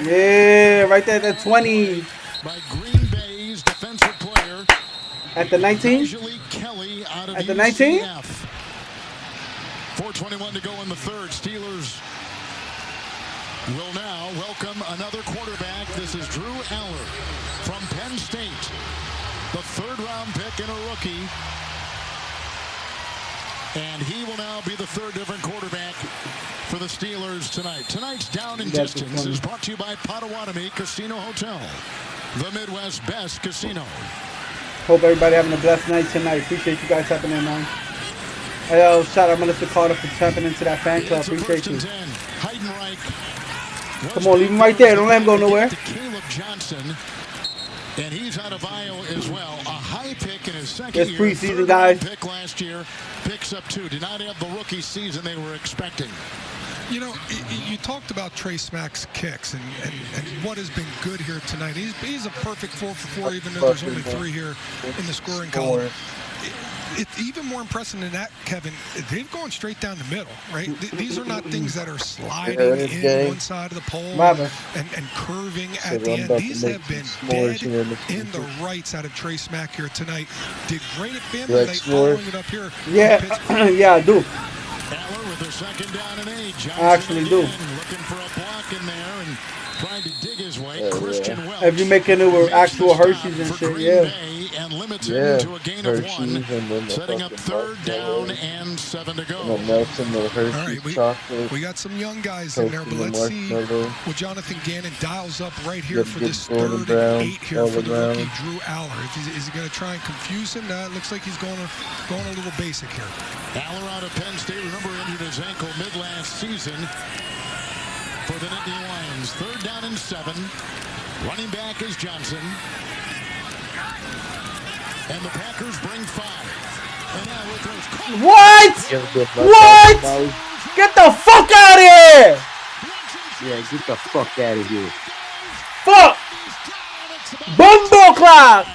Yeah, right there at the 20. By Green Bay's defensive player. At the 19? Kelly out of at the 19? 4:21 to go in the 3rd. Steelers will now welcome another quarterback. This is Drew Aller from Penn State. the third-round pick and a rookie. And he will now be the third different quarterback for the Steelers tonight. Tonight's Down and Distance is brought to you by Potawatomi Casino Hotel, the Midwest's best casino. Hope everybody having a blessed night tonight. Appreciate you guys tapping in, man. Hey, yo, shout out Melissa Carter for tapping into that fan club. Appreciate you. Come on, leave him right there. Don't let him go nowhere. Caleb Johnson, and he's out of Iowa as well. A high pick in his second It's year. preseason, guys. Pick last year, picks up 2. Did not have the rookie season they were expecting. You know, you talked about Trey Smack's kicks and what has been good here tonight. He's a perfect 4 for 4, even though there's only 3 here in the scoring column. It's even more impressive than that, Kevin. They've gone straight down the middle, right? These are not things that are sliding in one side of the pole and curving at the end. These have been dead in the right side of Trey Smack here tonight. Did great at family night following it up here. Yeah, yeah, I do. Aller with the second down and 8. Johnson I actually do. Looking for a block in there and trying to dig his way. Christian Welch. If you're making it with actual Hershey's and shit, yeah. And limits him to a gain of 1. Setting up third down and 7 to go. All right, we got some young guys in there, but let's see what Jonathan Gannon dials up right here for this 3rd and 8 here for the rookie Drew Aller. Is he going to try and confuse him? It looks like he's going a little basic here. Aller out of Penn State. Remember, injured his ankle mid-last season for the Nittany Lions. 3rd down and 7. Running back is Johnson. And the Packers bring 5. And now with those What? What? Get the fuck out of here! Yeah, get the fuck out of here. Fuck! Bumbo clock!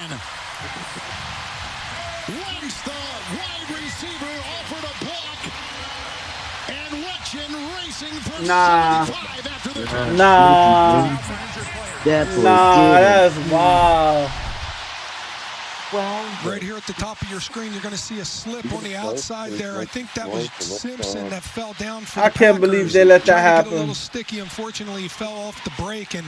Once the wide receiver offered a block, and Wetchen racing for 75 after the That's wild. Right here at the top of your screen, you're going to see a slip on the outside there. I think that was Simpson that fell down for I can't believe they let that happen. A little sticky. Unfortunately, he fell off the break, and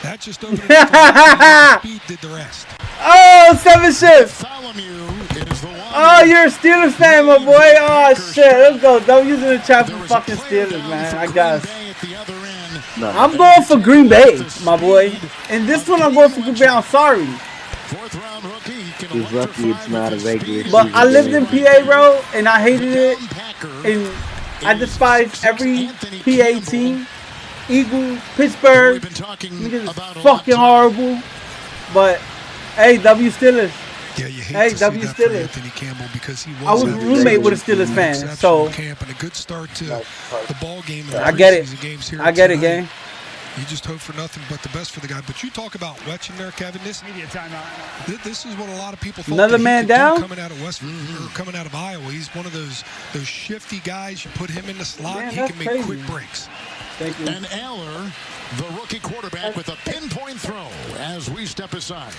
that just opened it up. Speed did the rest. Oh, 7 shifts. Oh, you're a Steelers fan, my boy. Oh, shit. Let's go. Don't use it in the chat for fucking Steelers, man. I guess. I'm going for Green Bay, my boy. And this one, I'm going for Green Bay. I'm sorry. He's lucky it's not a regular. But I lived in PA, bro, and I hated it. And I despise every PA team. Eagles, Pittsburgh. Niggas is fucking horrible. But, hey, W Steelers. Yeah, you hate to see that for Anthony Campbell because he was I was a roommate with a Steelers fan, so camp and a good start to the ball game. I get it. I get it, gang. You just hope for nothing but the best for the guy. But you talk about Wetchen there, Kevin. This is what a lot of people thought. Another man down coming out of coming out of Iowa. He's one of those shifty guys. You put him in the slot, man, he can make quick breaks. Thank you. And Aller, the rookie quarterback, with a pinpoint throw as we step aside.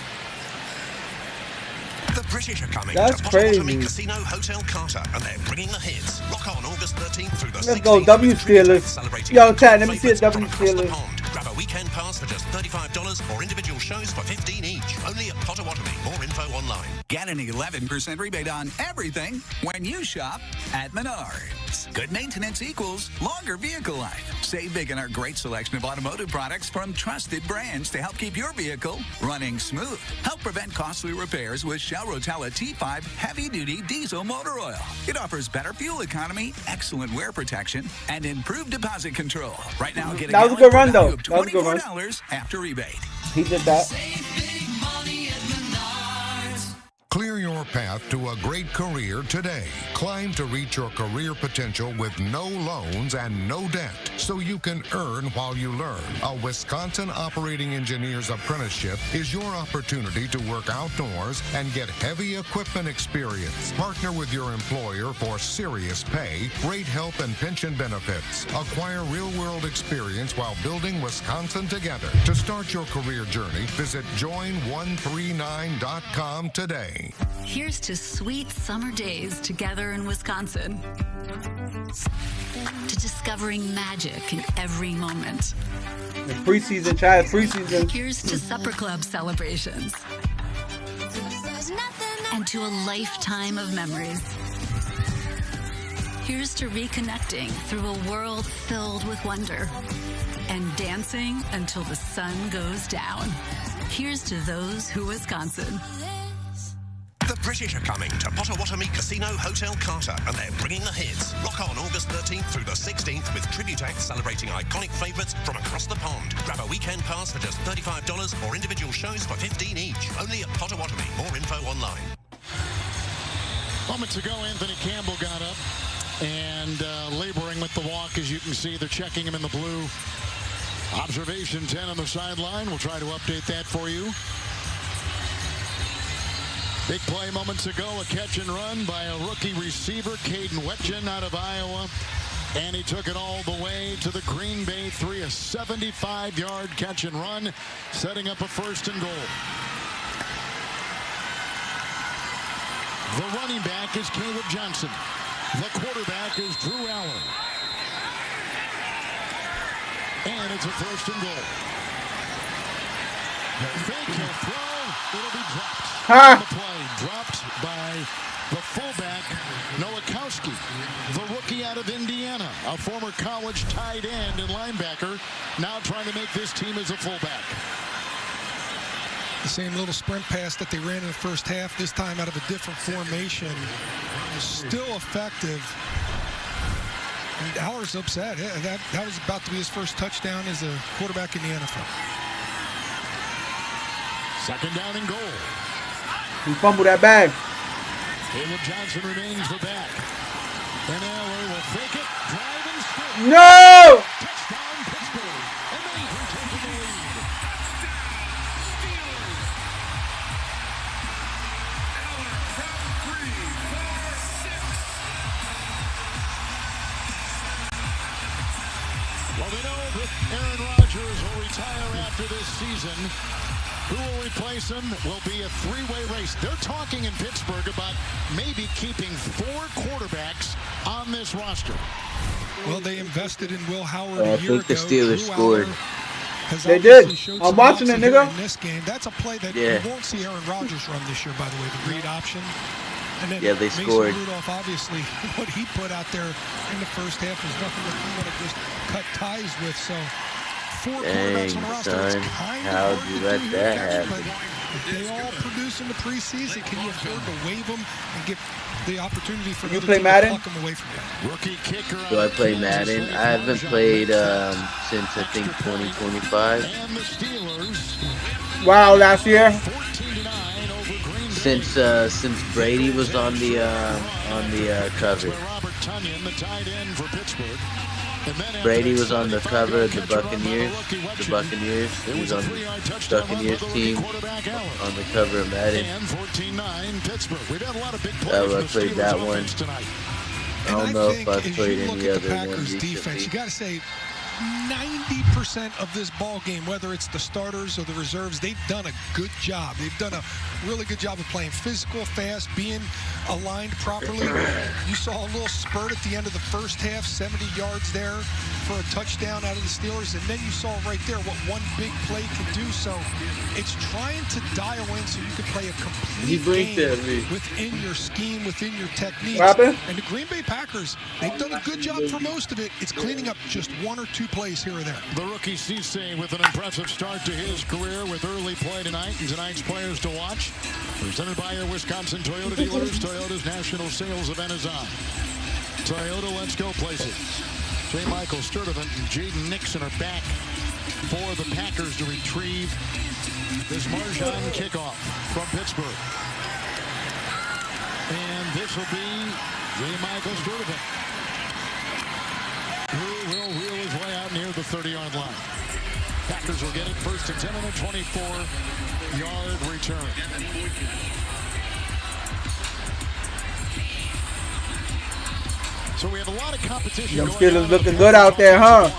The British are coming That's to crazy. Potawatomi Casino Hotel Carter, and they're bringing the hits. Rock on August 13th through the 16th. Let's go, W Steelers. Yo, Chad, let me see a W Steelers. Grab a weekend pass for just $35 or individual shows for $15 each. Only at Potawatomi. More info online. Get an 11% rebate on everything when you shop at Menards. Good maintenance equals longer vehicle life. Save big in our great selection of automotive products from trusted brands to help keep your vehicle running smooth. Help prevent costly repairs with Shell Rotella T5 heavy-duty diesel motor oil. It offers better fuel economy, excellent wear protection, and improved deposit control. Right now, get a that was a good run, though. That was a good run. $24 after rebate. He did that. Clear your path to a great career today. Climb to reach your career potential with no loans and no debt, so you can earn while you learn. A Wisconsin Operating Engineer's Apprenticeship is your opportunity to work outdoors and get heavy equipment experience. Partner with your employer for serious pay, great health and pension benefits. Acquire real-world experience while building Wisconsin together. To start your career journey, visit join139.com today. Here's to sweet summer days together in Wisconsin. To discovering magic in every moment. The preseason, child, preseason. Here's to supper club celebrations. into a lifetime of memories. Here's to reconnecting through a world filled with wonder and dancing until the sun goes down. Here's to those who Wisconsin. The British are coming to Potawatomi Casino Hotel Carter, and they're bringing the hits. Rock on August 13th through the 16th with tribute acts celebrating iconic favourites from across the pond. Grab a weekend pass for just $35 or individual shows for $15 each. Only at Potawatomi. More info online. Moments ago, Anthony Campbell got up and laboring with the walk. As you can see, they're checking him in the blue. Observation 10 on the sideline. We'll try to update that for you. Big play moments ago, a catch and run by a rookie receiver, Caden Wetjen out of Iowa. And he took it all the way to the Green Bay 3, a 75-yard catch and run, setting up a 1st and goal. The running back is Caleb Johnson. The quarterback is Drew Allen. And it's a 1st and goal. The fake, he'll throw, it'll be dropped. The play dropped by the fullback, Nowakowski, the rookie out of Indiana, a former college tight end and linebacker, now trying to make this team as a fullback. The same little sprint pass that they ran in the first half, this time out of a different formation, is still effective. And Aller's upset. That was about to be his first touchdown as a quarterback in the NFL. 2nd down and goal. He fumbled that bag. Caleb Johnson remains the back. And Aller will fake it, drive and score. No! Touchdown Pittsburgh. And they take the lead. Well, they know that Aaron Rodgers will retire after this season. Who will replace him will be a 3-way race. They're talking in Pittsburgh about maybe keeping 4 quarterbacks on this roster. Well, they invested in Will Howard a year ago. I think the Steelers scored. They did. I'm watching it, nigga. In this game, that's a play that you won't see Aaron Rodgers run this year, by the way, the read option. And then they Mason scored. Rudolph, obviously, what he put out there in the first half was nothing that he would have just cut ties with. So 4 quarterbacks on the roster. Son, how'd you let that happen? If they all produce in the preseason, can you afford to waive them and get the opportunity for you another play team Madden? to pluck them away from you? Rookie kicker. Do I play Madden? I haven't played since I think 2025. And the Steelers. Wow, last year. 14-9 over Green Bay. Since Brady was on the cover. Robert Tonyan, the tight end for Pittsburgh. Brady was on the cover of the Buccaneers. The Buccaneers. He was on the Buccaneers team on the cover of Madden. I played that one. I don't know if I've played any other one recently. You got to say, 90% of this ball game, whether it's the starters or the reserves, they've done a good job. They've done a really good job of playing physical, fast, being aligned properly. You saw a little spurt at the end of the first half, 70 yards there for a touchdown out of the Steelers, and then you saw right there what one big play can do. So it's trying to dial in so you can play a complete game within your scheme, within your techniques. And the Green Bay Packers, they've done a good job for most of it. It's cleaning up just 1 or 2 plays here or there. The rookie Cisse with an impressive start to his career with early play tonight and tonight's players to watch. Presented by your Wisconsin Toyota dealers. Toyota's national sales event is on. Toyota, let's go places. J. Michael Sturdivant and Jaden Nixon are back for the Packers to retrieve this Marjan kickoff from Pittsburgh. And this will be J. Michael Sturdivant, who will reel his way out near the 30-yard line. Packers will get it 1st and 10 on a 24-yard return. So we have a lot of competition. Them Steelers looking good out there, huh?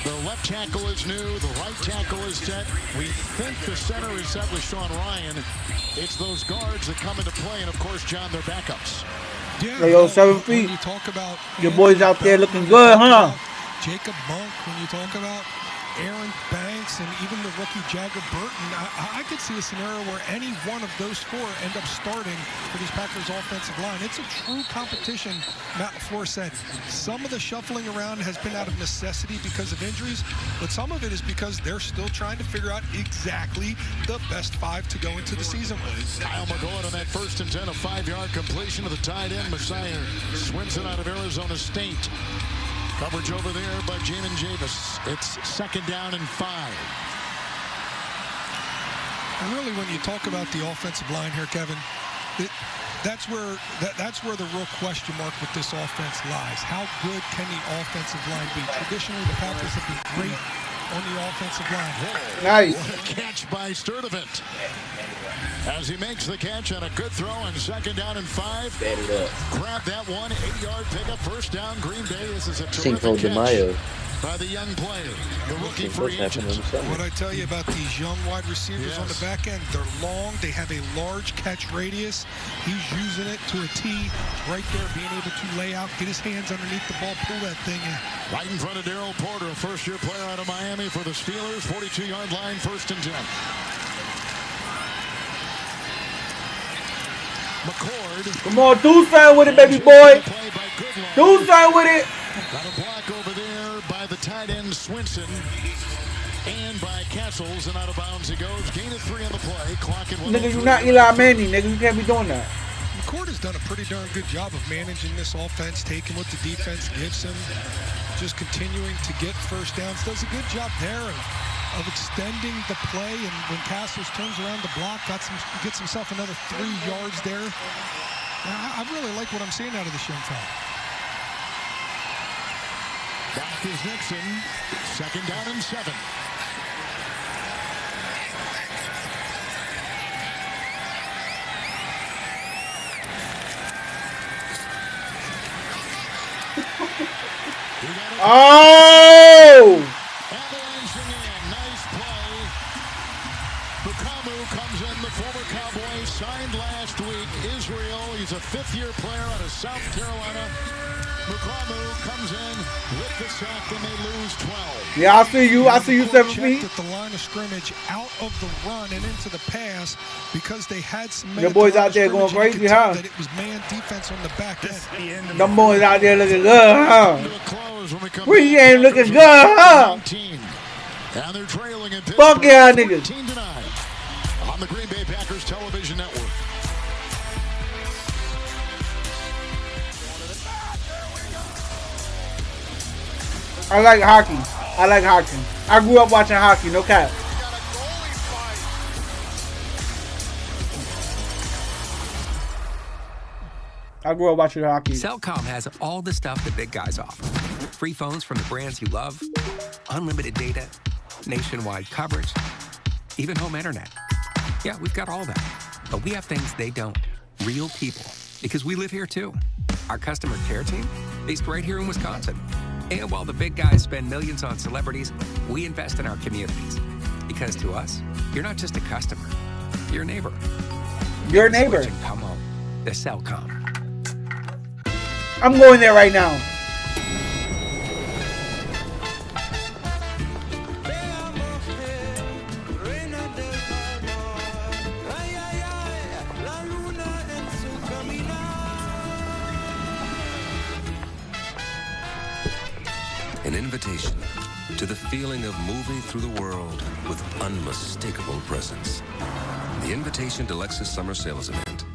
The left tackle is new. The right tackle is set. We think the center is set with Sean Ryan. It's those guards that come into play, and of course, John, their backups. Yeah, they all 7 feet. You talk about your boys out there looking good, huh? Jacob Monk, when you talk about Aaron Banks and even the rookie Jagger Burton, I could see a scenario where any one of those four end up starting for this Packers offensive line. It's a true competition, Matt LaFleur said. Some of the shuffling around has been out of necessity because of injuries, but some of it is because they're still trying to figure out exactly the best five to go into the season with. Kyle McCord on that 1st and 10, a 5-yard completion to the tight end, Messiah Swinson out of Arizona State. Coverage over there by Jamin Javis. It's 2nd down and 5. And really, when you talk about the offensive line here, Kevin, that's where the real question mark with this offense lies. How good can the offensive line be? Traditionally, the Packers have been great on the offensive line. Nice. What a catch by Sturdivant. As he makes the catch on a good throw on 2nd down and 5. Grab that one, 8-yard pickup, 1st down, Green Bay. This is a terrific catch by the young player, the rookie free agent. What I tell you about these young wide receivers on the back end, they're long, they have a large catch radius. He's using it to a T, right there, being able to lay out, get his hands underneath the ball, pull that thing in. Right in front of Darryl Porter, a first-year player out of Miami for the Steelers, 42-yard line, 1st and 10. McCord. Come on, do something with it, baby boy. Do something with it. Got a block over there by the tight end Swinson and by Castles, and out of bounds he goes. Gain of 3 on the play. Clock at 1. Nigga, you not Eli Manning, nigga. You can't be doing that. McCord has done a pretty darn good job of managing this offense, taking what the defense gives him, just continuing to get 1st downs. Does a good job there of extending the play, and when Castles turns around the block, gets himself another 3 yards there. I really like what I'm seeing out of this young fella. Back is Nixon. 2nd down and 7. Oh! Avalanching in. Nice play. Bukamu comes in, the former Cowboy, signed last week. Israel, he's a 5th-year player out of South Carolina. Bukamu comes in with the sack, and they lose 12. Yeah, I see you. I see you 7 feet. At the line of scrimmage, out of the run and into the pass, because they had some. Your boys out there going crazy, huh? That it was man defense on the back end. Them boys out there looking good, huh? We ain't looking good, huh? And they're trailing in Fuck yeah, niggas. 14-9 on the Green Bay Packers television network. I like hockey. I like hockey. I grew up watching hockey, no cap. I grew up watching hockey. Cellcom has all the stuff the big guys offer. Free phones from the brands you love, unlimited data, nationwide coverage, even home internet. Yeah, we've got all that. But we have things they don't. Real people. Because we live here too. Our customer care team, based right here in Wisconsin. And while the big guys spend millions on celebrities, we invest in our communities. Because to us, you're not just a customer, you're a neighbor. Your neighbor. Switch and come home. The Cellcom. I'm going there right now. An invitation to the feeling of moving through the world with unmistakable presence. The invitation to Lexus Summer Sales Event.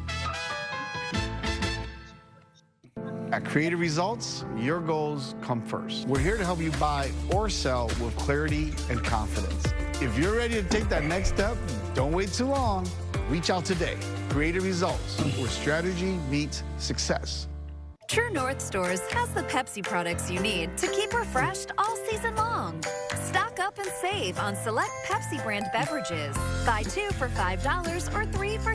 At Creative Results, your goals come first. We're here to help you buy or sell with clarity and confidence. If you're ready to take that next step, don't wait too long. Reach out today. Creative Results, where strategy meets success. True North Stores has the Pepsi products you need to keep refreshed all season long. Stock up and save on select Pepsi brand beverages. Buy 2 for $5 or 3 for